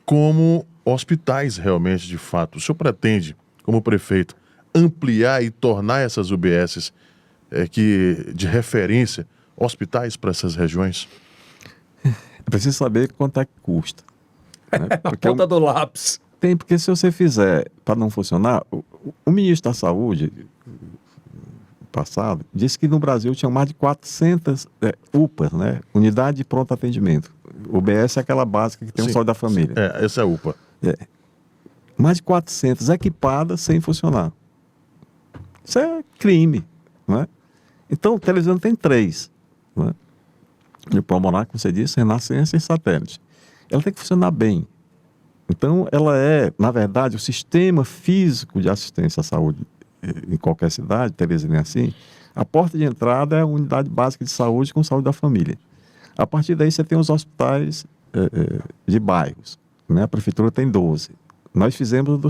como hospitais realmente, de fato. O senhor pretende, como prefeito, ampliar e tornar essas UBS de referência hospitais para essas regiões? É preciso saber quanto é que custa. Né? Na ponta do lápis. Porque se você fizer para não funcionar, o ministro da Saúde passado disse que no Brasil tinha mais de 400 UPAs, né? Unidade de pronto atendimento. UBS é aquela básica que tem um Saúde da Família. Essa é a UPA. Mais de 400 equipadas sem funcionar. Isso é crime, né? Então, Teresina tem 3, né? De Promorá, como você disse, Renascença e Satélite. Ela tem que funcionar bem. Então, ela é, na verdade, o sistema físico de assistência à saúde em qualquer cidade, Teresina é assim, a porta de entrada é a unidade básica de saúde com saúde da família. A partir daí você tem os hospitais de bairros, né? A prefeitura tem 12. Nós fizemos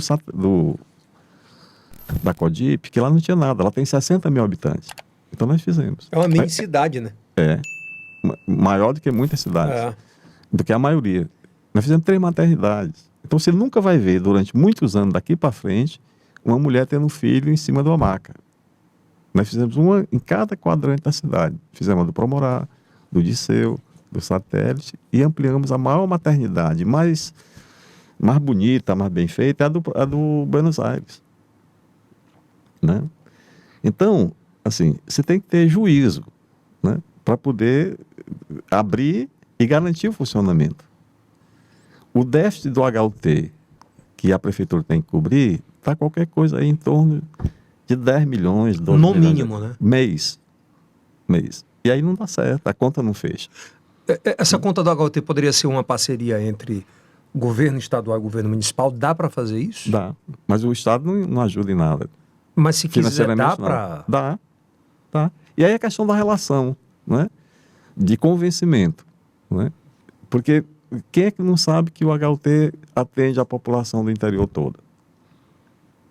da Codip, que lá não tinha nada, ela tem 60 mil habitantes. Então nós fizemos. É uma mini cidade, né? Maior do que muitas cidades, do que a maioria. Nós fizemos 3 maternidades. Então você nunca vai ver, durante muitos anos daqui para frente, uma mulher tendo um filho em cima de uma maca. Nós fizemos uma em cada quadrante da cidade. Fizemos a do Promorá, do Disseu, do Satélite e ampliamos a maior maternidade, mais bonita, mais bem feita, é a do Buenos Aires. Né? Então, assim, você tem que ter juízo, né? Para poder abrir e garantir o funcionamento. O déficit do HUT que a prefeitura tem que cobrir está qualquer coisa aí em torno de 10 milhões, 12 no milhões. mínimo, né? Mês. E aí não dá certo, a conta não fecha. Essa conta do HUT poderia ser uma parceria entre governo estadual e governo municipal? Dá para fazer isso? Dá, mas o Estado não ajuda em nada. Mas se quiser, dá para... Dá. E aí a questão da relação, né? de convencimento, né? Porque quem é que não sabe que o HUT atende a população do interior toda?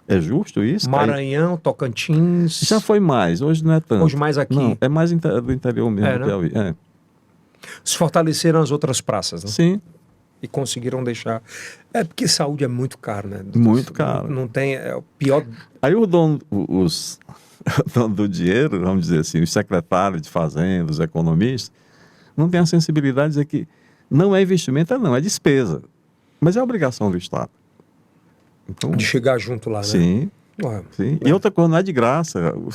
É justo isso? Maranhão, Tocantins. Já foi mais, hoje não é tanto. Hoje mais aqui. Não, é mais do interior mesmo do né? Piauí. É. Se fortaleceram as outras praças, né? Sim, E conseguiram deixar. É porque saúde é muito caro, né? muito caro. Não tem. É o pior. Aí o dono do dinheiro, vamos dizer assim, os secretários de fazenda, os economistas, não tem a sensibilidade de dizer que não é investimento, não, é despesa. Mas é obrigação do Estado. Então, De chegar junto lá, né? sim, Ué, sim. E outra coisa, não é de graça, o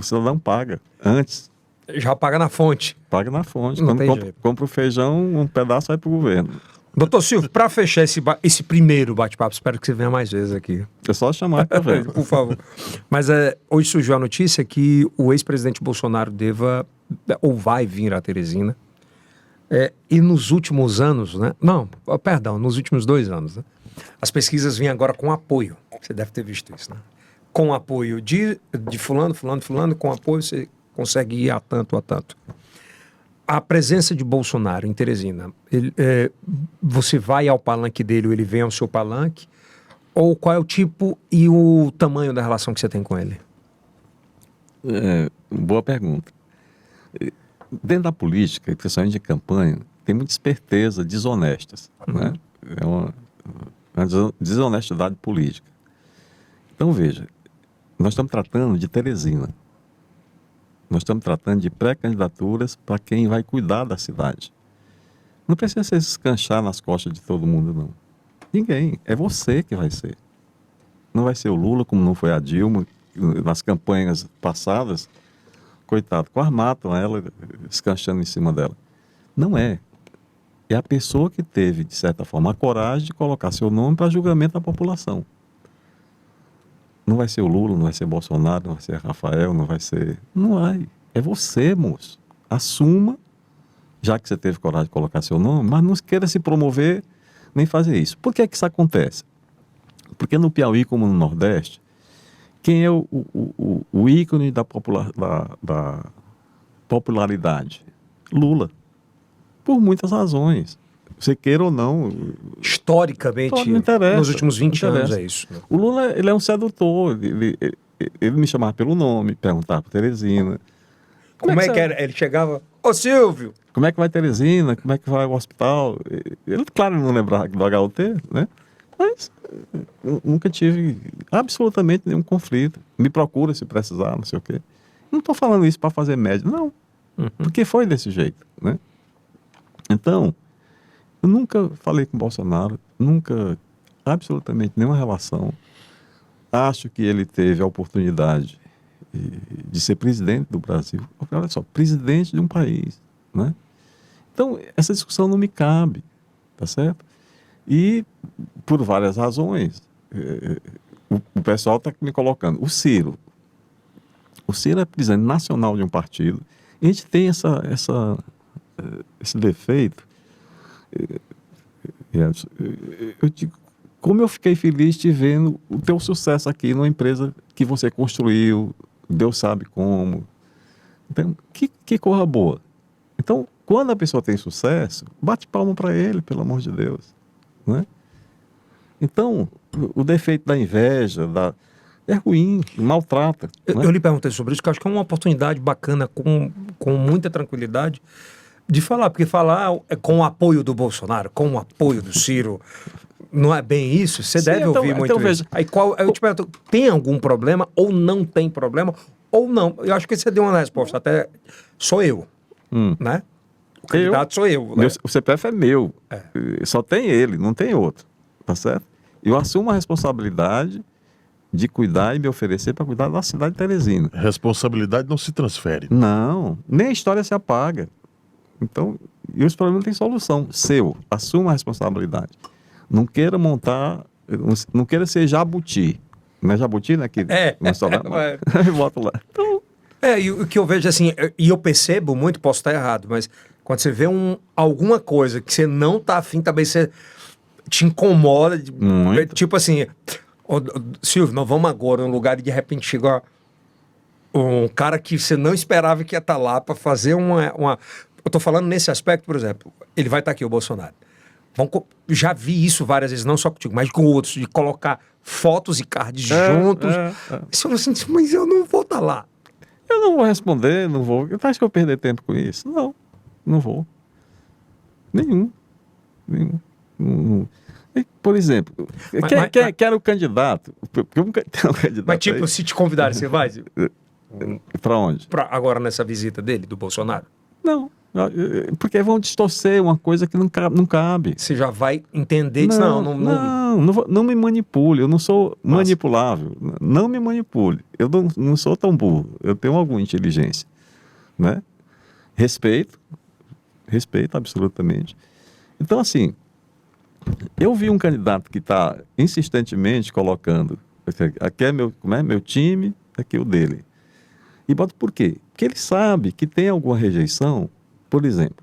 cidadão paga antes, já paga na fonte. paga na fonte. Não Quando tem compra, jeito. compra o feijão, um pedaço vai para o governo. Doutor Silvio, para fechar esse primeiro bate-papo, espero que você venha mais vezes aqui. É só chamar para ver. Por favor. Mas hoje surgiu a notícia que o ex-presidente Bolsonaro deva ou vai vir a Teresina. E nos últimos anos, né? Não, perdão, nos últimos 2 anos, né? As pesquisas vêm agora com apoio. Você deve ter visto isso, né? Com apoio de fulano, com apoio você consegue ir a tanto. A presença de Bolsonaro em Teresina, você vai ao palanque dele ou ele vem ao seu palanque? Ou qual é o tipo e o tamanho da relação que você tem com ele? Boa pergunta. Dentro da política, principalmente de campanha, tem muita esperteza desonestas, né? É uma desonestidade política. Então, veja, nós estamos tratando de Teresina. Nós estamos tratando de pré-candidaturas para quem vai cuidar da cidade. Não precisa se escanchar nas costas de todo mundo, não. Ninguém. É você que vai ser. Não vai ser o Lula, como não foi a Dilma, nas campanhas passadas. Coitado, quase matam ela, escanchando em cima dela. Não é. É a pessoa que teve, de certa forma, a coragem de colocar seu nome para julgamento da população. Não vai ser o Lula, não vai ser Bolsonaro, não vai ser Rafael, não vai ser... Não vai. É você, moço. Assuma, já que você teve coragem de colocar seu nome, mas não queira se promover nem fazer isso. Por que é que isso acontece? Porque no Piauí, como no Nordeste, quem é o ícone da popularidade? Lula. Por muitas razões. Você queira ou não. Historicamente, não interessa, nos últimos 20 não anos interessa. é isso. Né? O Lula, ele é um sedutor. Ele me chamava pelo nome, perguntava para Teresina. Como é que era? Ele chegava, ô Silvio! Como é que vai Teresina? Como é que vai o hospital? Ele, claro, não lembrava do HUT, né? Mas eu nunca tive absolutamente nenhum conflito. Me procura se precisar, não sei o quê. Não estou falando isso para fazer média, não. Porque foi desse jeito, né? Então, eu nunca falei com o Bolsonaro, nunca, absolutamente nenhuma relação. Acho que ele teve a oportunidade de ser presidente do Brasil. Olha só, presidente de um país, né? Então, essa discussão não me cabe, tá certo? E, por várias razões, o pessoal está me colocando. O Ciro é presidente nacional de um partido, e a gente tem esse defeito. Eu digo, como eu fiquei feliz te vendo o teu sucesso aqui numa empresa que você construiu, Deus sabe como. Então, que corra boa. Então, quando a pessoa tem sucesso, bate palma para ele, pelo amor de Deus, né? Então, o defeito da inveja, é ruim, maltrata. Né? Eu lhe perguntei sobre isso, que eu acho que é uma oportunidade bacana, com muita tranquilidade, de falar, porque falar com o apoio do Bolsonaro, com o apoio do Ciro, não é bem isso? Você deve ouvir muito isso. Veja, aí eu te pergunto, tem algum problema ou não tem problema? Ou não? Eu acho que você deu uma resposta, até sou eu, né? O candidato sou eu. Né? O CPF é meu, só tem ele, não tem outro, tá certo? Eu assumo a responsabilidade de cuidar e me oferecer para cuidar da cidade de Teresina. Responsabilidade não se transfere. Não, nem a história se apaga. Então, e os problemas têm solução. Seu, assuma a responsabilidade. Não queira montar, não queira ser jabuti. Não é jabuti, né? Que eu boto lá. Então, e o que eu vejo assim, e eu percebo muito, posso estar errado, mas quando você vê alguma coisa que você não tá afim, também você te incomoda. Muito. Tipo assim, Silvio, nós vamos agora num lugar e de repente chega um cara que você não esperava que ia estar lá para fazer Eu tô falando nesse aspecto, por exemplo, ele vai estar aqui, o Bolsonaro. Já vi isso várias vezes, não só contigo, mas com outros, de colocar fotos e cards juntos. Você fala assim, mas eu não vou estar lá. Eu não vou responder, não vou. Você acha que eu vou perder tempo com isso? Não, não vou. Nenhum. E, por exemplo, quem era o candidato? Porque eu nunca tenho um candidato. Mas tipo, se te convidarem, você vai? Para onde? Agora nessa visita dele, do Bolsonaro? Não. Porque vão distorcer uma coisa que não cabe. Você já vai entender. Não me manipule. Eu não sou manipulável. Não me manipule. Eu não sou tão burro. Eu tenho alguma inteligência, né? Respeito absolutamente. Então, assim, eu vi um candidato que está insistentemente colocando aqui é meu time, aqui é o dele. E bota por quê? Porque ele sabe que tem alguma rejeição. Por exemplo,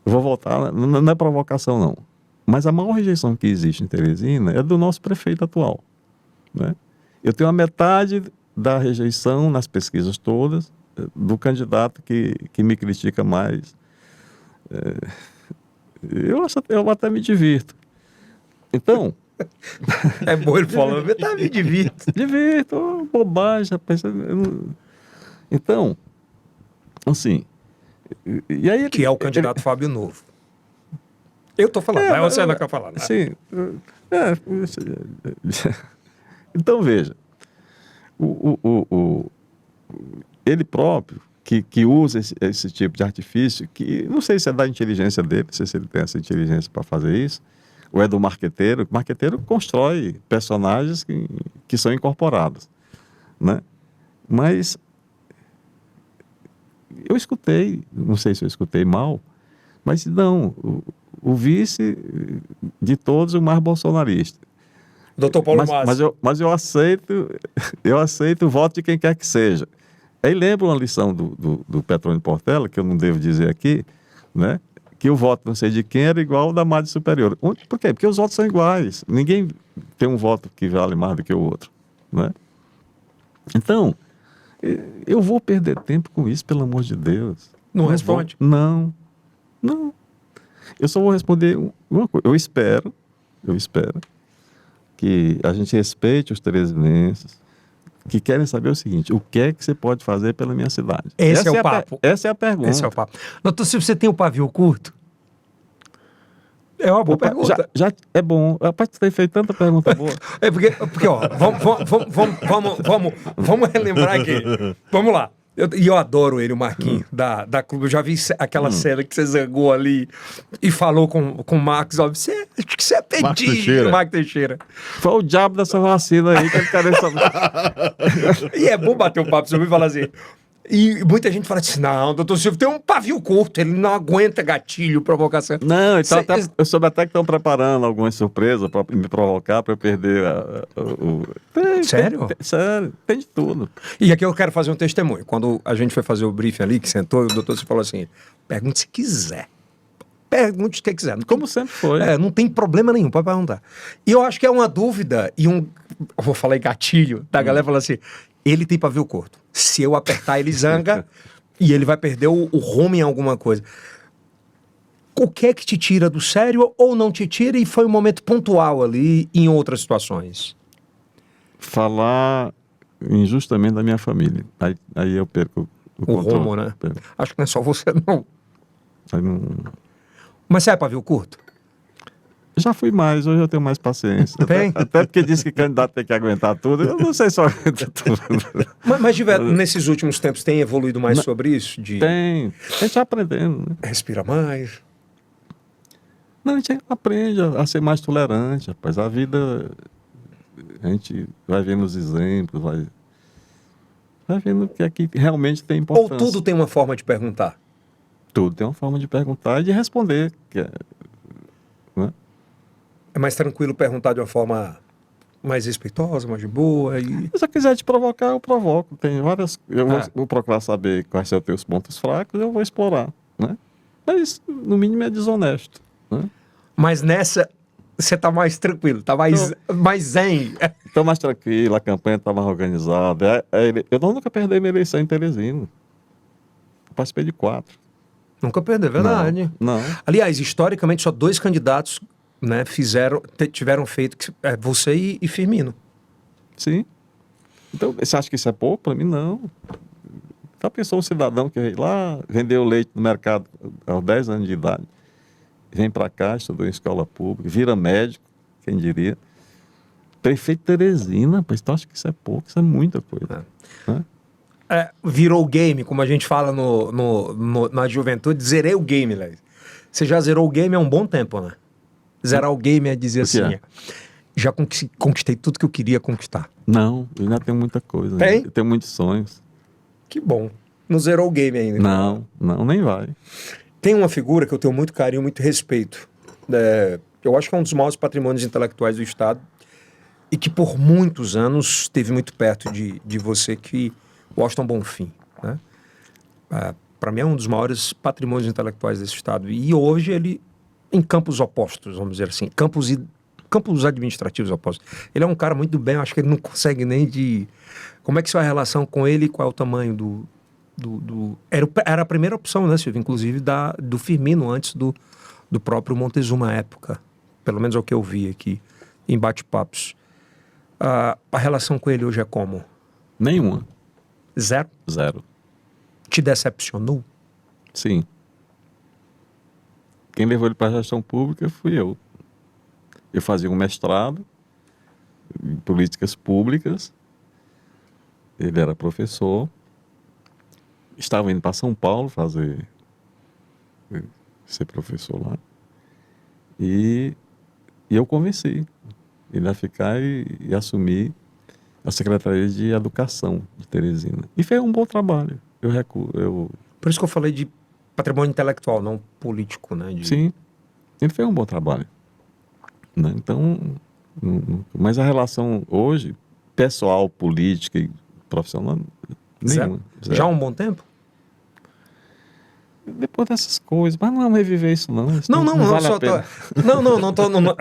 eu vou voltar, não é provocação não, mas a maior rejeição que existe em Teresina é do nosso prefeito atual, né? Eu tenho a metade da rejeição nas pesquisas todas do candidato que me critica mais. Eu até me divirto. Então... É bom ele falando, eu até me divirto. Divirto, bobagem, rapaz. Então, assim... E aí, que é o candidato Fábio Novo. Eu tô falando, mas você não quer falar, né? Sim. Então, veja. Ele próprio, que usa esse tipo de artifício, que não sei se é da inteligência dele, não sei se ele tem essa inteligência para fazer isso, ou é do marqueteiro. O marqueteiro constrói personagens que são incorporados, né? Mas... eu escutei, não sei se eu escutei mal, mas não, o vice de todos, o mais bolsonarista. Doutor Paulo Márcio. Mas eu aceito o voto de quem quer que seja. Aí lembra uma lição do Petrônio Portela, que eu não devo dizer aqui, né? Que o voto não sei de quem era igual ao da Madre Superior. Por quê? Porque os votos são iguais. Ninguém tem um voto que vale mais do que o outro, né? Então... eu vou perder tempo com isso, pelo amor de Deus. Não responde? Não. Eu só vou responder uma coisa. Eu espero que a gente respeite os teresinenses que querem saber o seguinte: o que é que você pode fazer pela minha cidade? Esse é o papo. Essa é a pergunta. Esse é o papo. Doutor Silvio, você tem o pavio curto? É uma boa pergunta. Já é bom. Rapaz, tu tem feito tanta pergunta boa. É porque ó, vamos relembrar aqui. Vamos lá. Eu adoro ele, o Marquinhos, da Clube. Eu já vi aquela cena que você zangou ali e falou com o Marcos. Ó, acho que você é pedido, Marcos Teixeira. Foi o diabo dessa vacina aí que ele quer saber. E é bom bater um papo sobre e falar assim. E muita gente fala assim, não, doutor Silvio tem um pavio curto, ele não aguenta gatilho, provocação. Não, então eu soube até que estão preparando algumas surpresas para me provocar, para eu perder Sério? Sério, tem de tudo. E aqui eu quero fazer um testemunho. Quando a gente foi fazer o briefing ali, que sentou, o doutor falou assim, pergunte se quiser. Pergunte o que quiser. Como sempre foi. Não tem problema nenhum, pode perguntar. E eu acho que é uma dúvida eu vou falar em gatilho, da galera fala assim, ele tem pavio curto. Se eu apertar, ele zanga e ele vai perder o rumo em alguma coisa. O que é que te tira do sério ou não te tira e foi um momento pontual ali em outras situações? Falar injustamente da minha família. Aí eu perco o rumo, né? Acho que não é só você, não. Aí não... Mas você é pavio curto? Já fui mais, hoje eu tenho mais paciência. Até porque disse que candidato tem que aguentar tudo. Eu não sei se eu aguento tudo. Mas nesses últimos tempos tem evoluído mais sobre isso? Tem. A gente está aprendendo, né? Respira mais. Não, a gente aprende a ser mais tolerante, rapaz. A vida, a gente vai vendo os exemplos, vai vendo que aqui realmente tem importância. Ou tudo tem uma forma de perguntar? Tudo tem uma forma de perguntar e de responder. Né? É mais tranquilo perguntar de uma forma mais respeitosa, mais de boa? Se eu quiser te provocar, eu provoco. Tem várias... Eu vou procurar saber quais são os teus pontos fracos, eu vou explorar, né? Mas, no mínimo, é desonesto, né? Mas nessa, você tá mais tranquilo, tá mais zen. Estou mais tranquilo, a campanha está mais organizada. Eu nunca perdi minha eleição em Teresina. Eu participei de 4. Nunca perdeu, é verdade. Não. Aliás, historicamente, só 2 candidatos, né, tiveram feito, você e Firmino. Sim. Então, você acha que isso é pouco? Para mim, não. Já pensou um cidadão que veio lá, vendeu leite no mercado aos 10 anos de idade, vem para cá, estudou em escola pública, vira médico, quem diria. Prefeito de Teresina, pois tu acha que isso é pouco? Isso é muita coisa. Né? Virou game, como a gente fala na juventude, zerei o game, Léo. Você já zerou o game há um bom tempo, né? Zerar o game é dizer assim, já conquistei tudo que eu queria conquistar. Não, eu ainda tenho muita coisa. Tem? Eu tenho muitos sonhos. Que bom. Não zerou o game ainda. Não, nem vai. Tem uma figura que eu tenho muito carinho, muito respeito. Eu acho que é um dos maiores patrimônios intelectuais do Estado e que por muitos anos esteve muito perto de você, que Washington Bonfim, né? Para mim é um dos maiores patrimônios intelectuais desse Estado. E hoje ele, em campos opostos, vamos dizer assim, campos administrativos opostos. Ele é um cara muito do bem, eu acho que ele não consegue nem de... Como é que é a relação com ele e qual é o tamanho Era a primeira opção, né, Silvio? Inclusive do Firmino, antes do próprio Montezuma à época. Pelo menos é o que eu vi aqui em bate-papos. A relação com ele hoje é como? Nenhuma. Zero? Zero. Te decepcionou? Sim. Quem levou ele para a gestão pública fui eu. Eu fazia um mestrado em políticas públicas. Ele era professor. Estava indo para São Paulo ser professor lá. E eu convenci ele a ficar e assumir a Secretaria de Educação de Teresina. E fez um bom trabalho. Por isso que eu falei de patrimônio intelectual, não político, né? Sim, ele fez um bom trabalho. Né? Então, mas a relação hoje, pessoal, política e profissional, nenhuma. Zero. Já há um bom tempo? Depois dessas coisas, mas não vamos reviver isso não. Isso não vale a pena.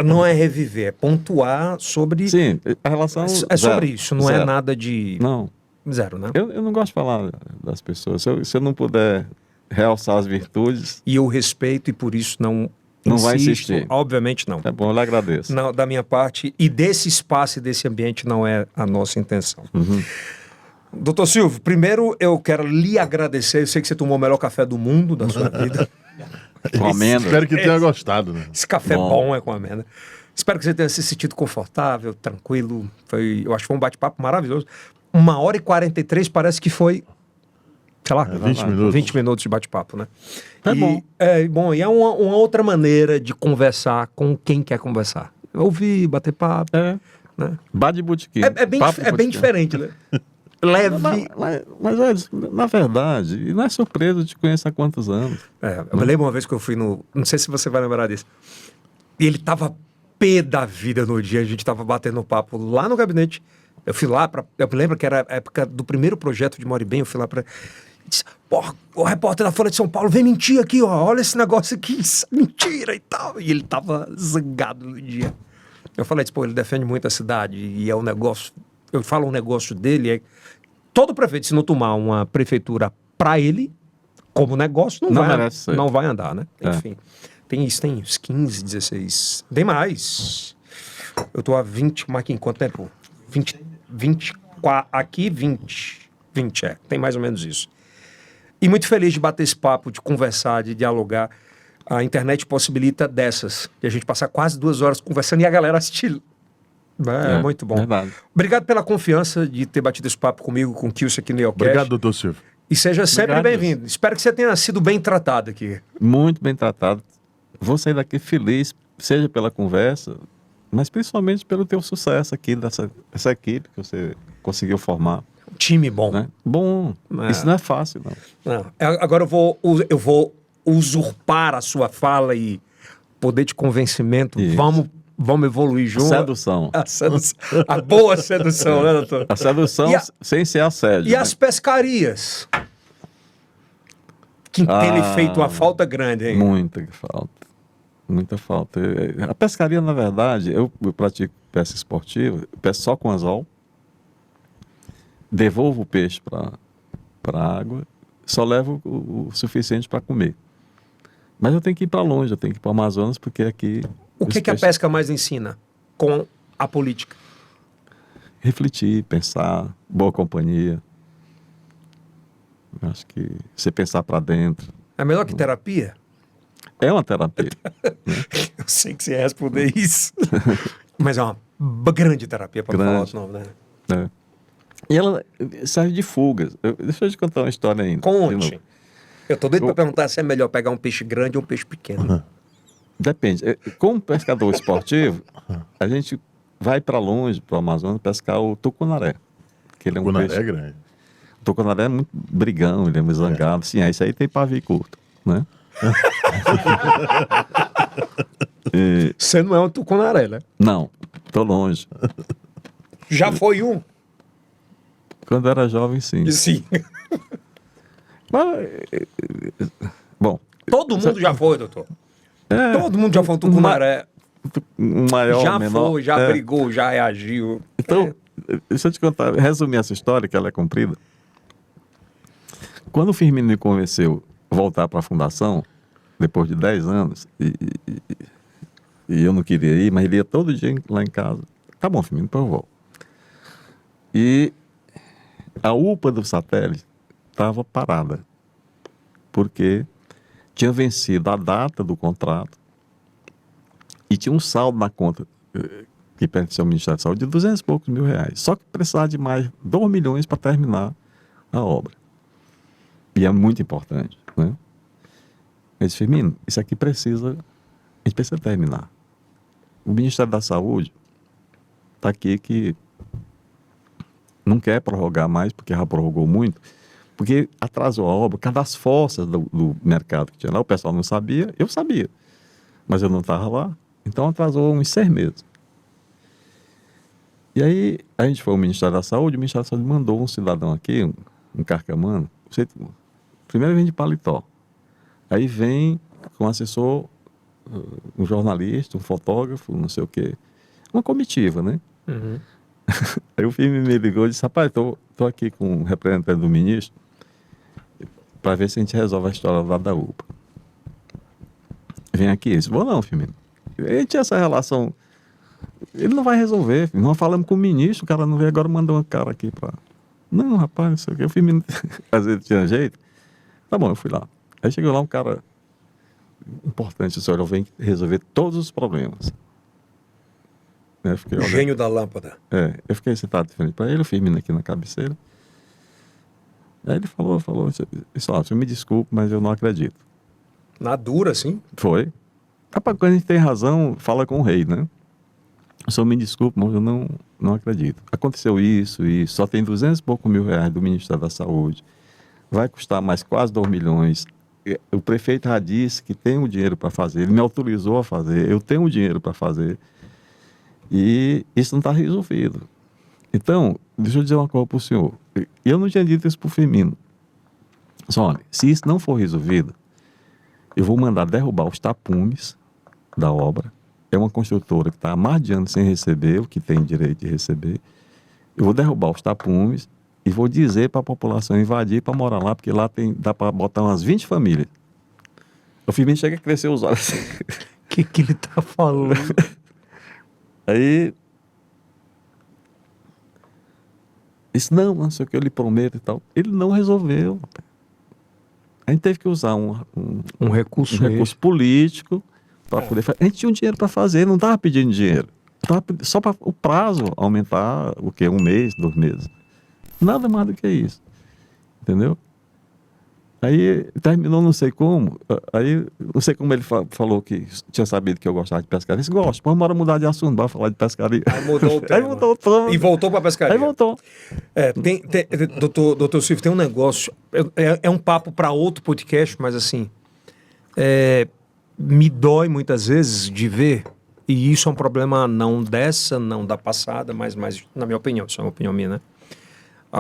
Não é reviver, é pontuar sobre... Sim, a relação... É sobre isso, não é nada de... Não. Zero, né? Eu não gosto de falar das pessoas. Se eu não puder realçar as virtudes... E eu respeito e por isso não vai insistir. Obviamente não. É bom, eu lhe agradeço. Não, da minha parte, e desse espaço e desse ambiente não é a nossa intenção. Doutor Silvio, primeiro eu quero lhe agradecer. Eu sei que você tomou o melhor café do mundo da sua vida. Com amêndoa. Espero que tenha gostado, né? Esse café bom é com amêndoa. Espero que você tenha se sentido confortável, tranquilo. Eu acho que foi um bate-papo maravilhoso. 1h43 parece que foi, sei lá, 20 minutos. 20 minutos de bate-papo, né? Bom. E é uma outra maneira de conversar com quem quer conversar. Ouvir, bater papo. Né? Bar de botequim. É bem diferente, né? Leve. Mas, na verdade, não é surpresa, eu te conheço há quantos anos. Eu me lembro uma vez que eu fui no... Não sei se você vai lembrar disso. E ele tava pé da vida no dia, a gente tava batendo papo lá no gabinete. Eu fui lá, eu me lembro que era a época do primeiro projeto de More Bem, eu fui lá pra... Disse, porra, o repórter da Folha de São Paulo vem mentir aqui, ó, olha esse negócio aqui, isso é mentira e tal. E ele tava zangado no dia. Eu falei, ele defende muito a cidade e é um negócio... Eu falo um negócio dele, todo prefeito, se não tomar uma prefeitura pra ele, como negócio, não vai andar, né? Enfim, tem uns 15, 16, tem mais. Eu tô há 20, mas aqui em quanto tempo? 24, aqui 20, tem mais ou menos isso. E muito feliz de bater esse papo, de conversar, de dialogar. A internet possibilita dessas, de a gente passar quase 2 horas conversando e a galera assistir. É muito bom. Verdade. Obrigado pela confiança de ter batido esse papo comigo, com o Kilson aqui no Neocast. Obrigado, doutor Silvio. E seja sempre bem-vindo. Espero que você tenha sido bem tratado aqui. Muito bem tratado. Vou sair daqui feliz, seja pela conversa, mas principalmente pelo teu sucesso aqui, dessa equipe que você conseguiu formar. Um time bom. Né? Bom, isso não é fácil, não. Agora eu vou usurpar a sua fala e poder de convencimento. Vamos evoluir juntos. Sedução. A boa sedução, né, doutor? A sedução sem ser assédio. E as pescarias? Que tem lhe feito uma falta grande, hein? Muita falta. A pescaria, na verdade, eu pratico pesca esportiva, pesco só com anzol, devolvo o peixe para a água, só levo o suficiente para comer. Mas eu tenho que ir para longe, eu tenho que ir para o Amazonas, porque aqui... O que a pesca mais ensina com a política? Refletir, pensar, boa companhia. Eu acho que você pensar para dentro. É melhor que terapia? É uma terapia. Eu sei que você ia responder isso. Mas é uma grande terapia, para não falar outro nome, né? É. E ela serve de fugas. Deixa eu te contar uma história ainda. Conte. Eu tô doido para perguntar se é melhor pegar um peixe grande ou um peixe pequeno. Depende. Como pescador esportivo, a gente vai para longe, para o Amazonas, pescar o tucunaré. Que ele é um Tucunaré peixe... é grande. O tucunaré é muito brigão, ele é muito zangado. Sim, isso aí tem pavio curto, né? Você não é um tucunaré, né? Não, tô longe. Já foi um? Quando eu era jovem, sim. Sim. Mas, bom, Todo mundo já foi, doutor. É. Todo mundo já foi um tucunaré. um maior, Já menor. foi, já brigou, já reagiu. Então, deixa eu te contar, resumir essa história, que ela é comprida. Quando o Firmino me convenceu a voltar para a fundação, depois de 10 anos, e eu não queria ir, mas ele ia todo dia lá em casa. Tá bom, Firmino, depois eu volto. E a UPA do satélite estava parada, porque tinha vencido a data do contrato e tinha um saldo na conta que pertencia ao Ministério da Saúde de 200 e poucos mil reais. Só que precisava de mais 2 milhões para terminar a obra. E é muito importante, né? Eu disse, Firmino, isso aqui a gente precisa terminar. O Ministério da Saúde está aqui que não quer prorrogar mais, porque já prorrogou muito, porque atrasou a obra, por causa das forças do mercado que tinha lá. O pessoal não sabia, eu sabia, mas eu não estava lá, então atrasou uns 6 meses. E aí a gente foi ao Ministério da Saúde, o Ministério da Saúde mandou um cidadão aqui, um carcamano, primeiro vem de paletó, aí vem com um assessor, um jornalista, um fotógrafo, não sei o quê, uma comitiva, né? Uhum. Aí o filme me ligou e disse, rapaz, tô aqui com o representante do ministro para ver se a gente resolve a história lá da UPA. Vem aqui. Eu disse, vou não, Firmino. A gente tinha essa relação. Ele não vai resolver. Nós falamos com o ministro, o cara não veio, agora mandou um cara aqui para... Não, rapaz, não sei o que. O Firmino, às vezes tinha jeito. Tá bom, eu fui lá. Aí chegou lá um cara importante, disse, olha, eu venho resolver todos os problemas. O gênio da lâmpada. Eu fiquei sentado de frente para ele, o Firmino aqui na cabeceira. Aí ele falou, você me desculpe, mas eu não acredito. Na dura, sim. Foi. Rapaz, quando a gente tem razão, fala com o rei, né? O senhor me desculpe, mas eu não acredito. Aconteceu isso, só tem 200 e poucos mil reais do Ministério da Saúde. Vai custar mais quase 2 milhões. O prefeito já disse que tem o dinheiro para fazer, ele me autorizou a fazer, eu tenho o dinheiro para fazer. E isso não está resolvido. Então, deixa eu dizer uma coisa para o senhor. Eu não tinha dito isso para o Firmino. Só, olha, se isso não for resolvido, eu vou mandar derrubar os tapumes da obra. É uma construtora que está há mais de anos sem receber o que tem direito de receber. Eu vou derrubar os tapumes e vou dizer para a população invadir para morar lá, porque lá dá para botar umas 20 famílias. O Firmino chega a crescer os olhos assim. O que ele está falando? Aí, disse, não sei o que, eu lhe prometo e tal. Ele não resolveu. A gente teve que usar um recurso político para poder fazer. A gente tinha um dinheiro para fazer, não estava pedindo dinheiro. Só para o prazo aumentar, o quê? 1 mês, 2 meses. Nada mais do que isso. Entendeu? Aí terminou não sei como, aí não sei como ele falou que tinha sabido que eu gostava de pescaria. Eu disse, gosto, vamos embora mudar de assunto, bora falar de pescaria. Aí mudou o tema. Aí mudou o tema. E voltou para a pescaria. Aí voltou. Doutor Silvio, tem um negócio, é um papo para outro podcast, mas assim, me dói muitas vezes de ver, e isso é um problema não da passada, mas na minha opinião, isso é uma opinião minha, né?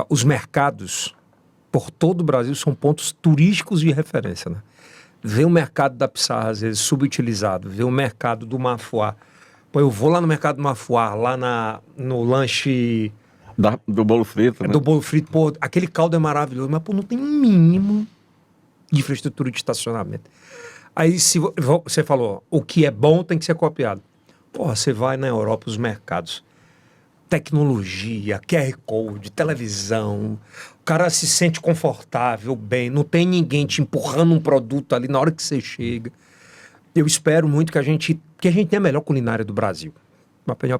Os mercados por todo o Brasil são pontos turísticos de referência, né? Vê o mercado da Pissarra, às vezes, subutilizado. Vê o mercado do Mafuá. Pô, eu vou lá no mercado do Mafuá, lá no lanche... Do bolo frito, né? Do bolo frito. Pô, aquele caldo é maravilhoso, mas, pô, não tem um mínimo de infraestrutura de estacionamento. Aí se você falou, o que é bom tem que ser copiado. Porra, você vai na Europa, os mercados, tecnologia, QR Code, televisão, o cara se sente confortável, bem, não tem ninguém te empurrando um produto ali na hora que você chega. Eu espero muito que a gente tenha a melhor culinária do Brasil.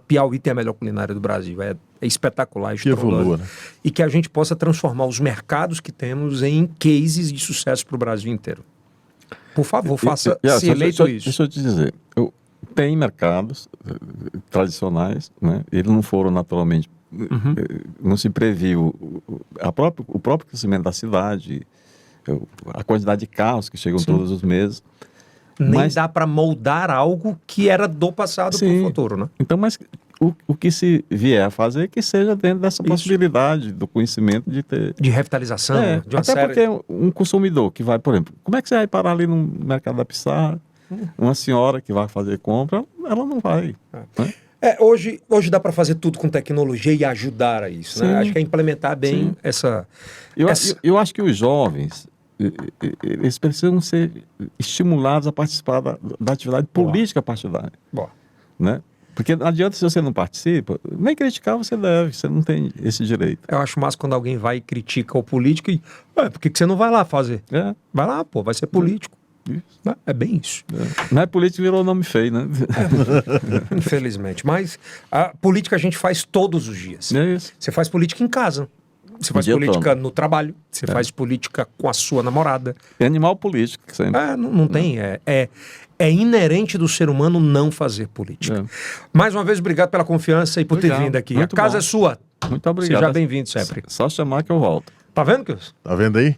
Piauí tem a melhor culinária do Brasil. É espetacular, Que evolua, né? E que a gente possa transformar os mercados que temos em cases de sucesso para o Brasil inteiro. Por favor, faça se eleito isso. Deixa eu te dizer, tem mercados tradicionais, né? Eles não foram naturalmente, não se previu o próprio crescimento da cidade, a quantidade de carros que chegam todos os meses. Nem dá para moldar algo que era do passado para o futuro, né? Então, mas o que se vier a fazer, que seja dentro dessa possibilidade do conhecimento de ter... De revitalização, de uma até série... porque um consumidor que vai, por exemplo, como é que você vai parar ali no mercado da Pissarra? Uma senhora que vai fazer compra, ela não vai. Né? Hoje dá para fazer tudo com tecnologia e ajudar a isso, né? Acho que é implementar bem essa... Eu acho que os jovens... eles precisam ser estimulados a participar da atividade política partidária. Né? Porque não adianta, se você não participa, nem criticar você deve, você não tem esse direito. Eu acho massa quando alguém vai e critica o político e... por que você não vai lá fazer? Vai lá, pô, vai ser político. Isso. É bem isso. Não é político, virou nome feio, né? Infelizmente. Mas a política a gente faz todos os dias. É isso. Você faz política em casa. Você faz política no trabalho, você faz política com a sua namorada. É animal político. Sempre. Não tem. É inerente do ser humano não fazer política. Mais uma vez, obrigado pela confiança e por ter vindo aqui. A casa é sua. Muito obrigado. Seja bem-vindo sempre. Só chamar que eu volto. Tá vendo, Kilson? Tá vendo aí?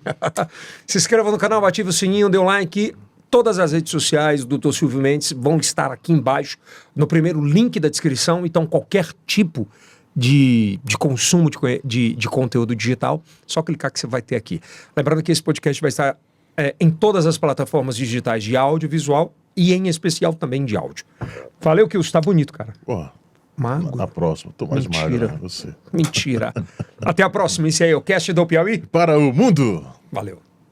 Se inscreva no canal, ative o sininho, dê um like. Todas as redes sociais do Dr. Silvio Mendes vão estar aqui embaixo, no primeiro link da descrição. Então, qualquer tipo de consumo de conteúdo digital, só clicar que você vai ter aqui. Lembrando que esse podcast vai estar em todas as plataformas digitais de audiovisual e em especial também de áudio. Valeu, Kilson, tá bonito, cara. Mago. Na próxima, tô mais magro que você. Mentira. Até a próxima. Esse aí é o Cast do Piauí. Para o mundo. Valeu.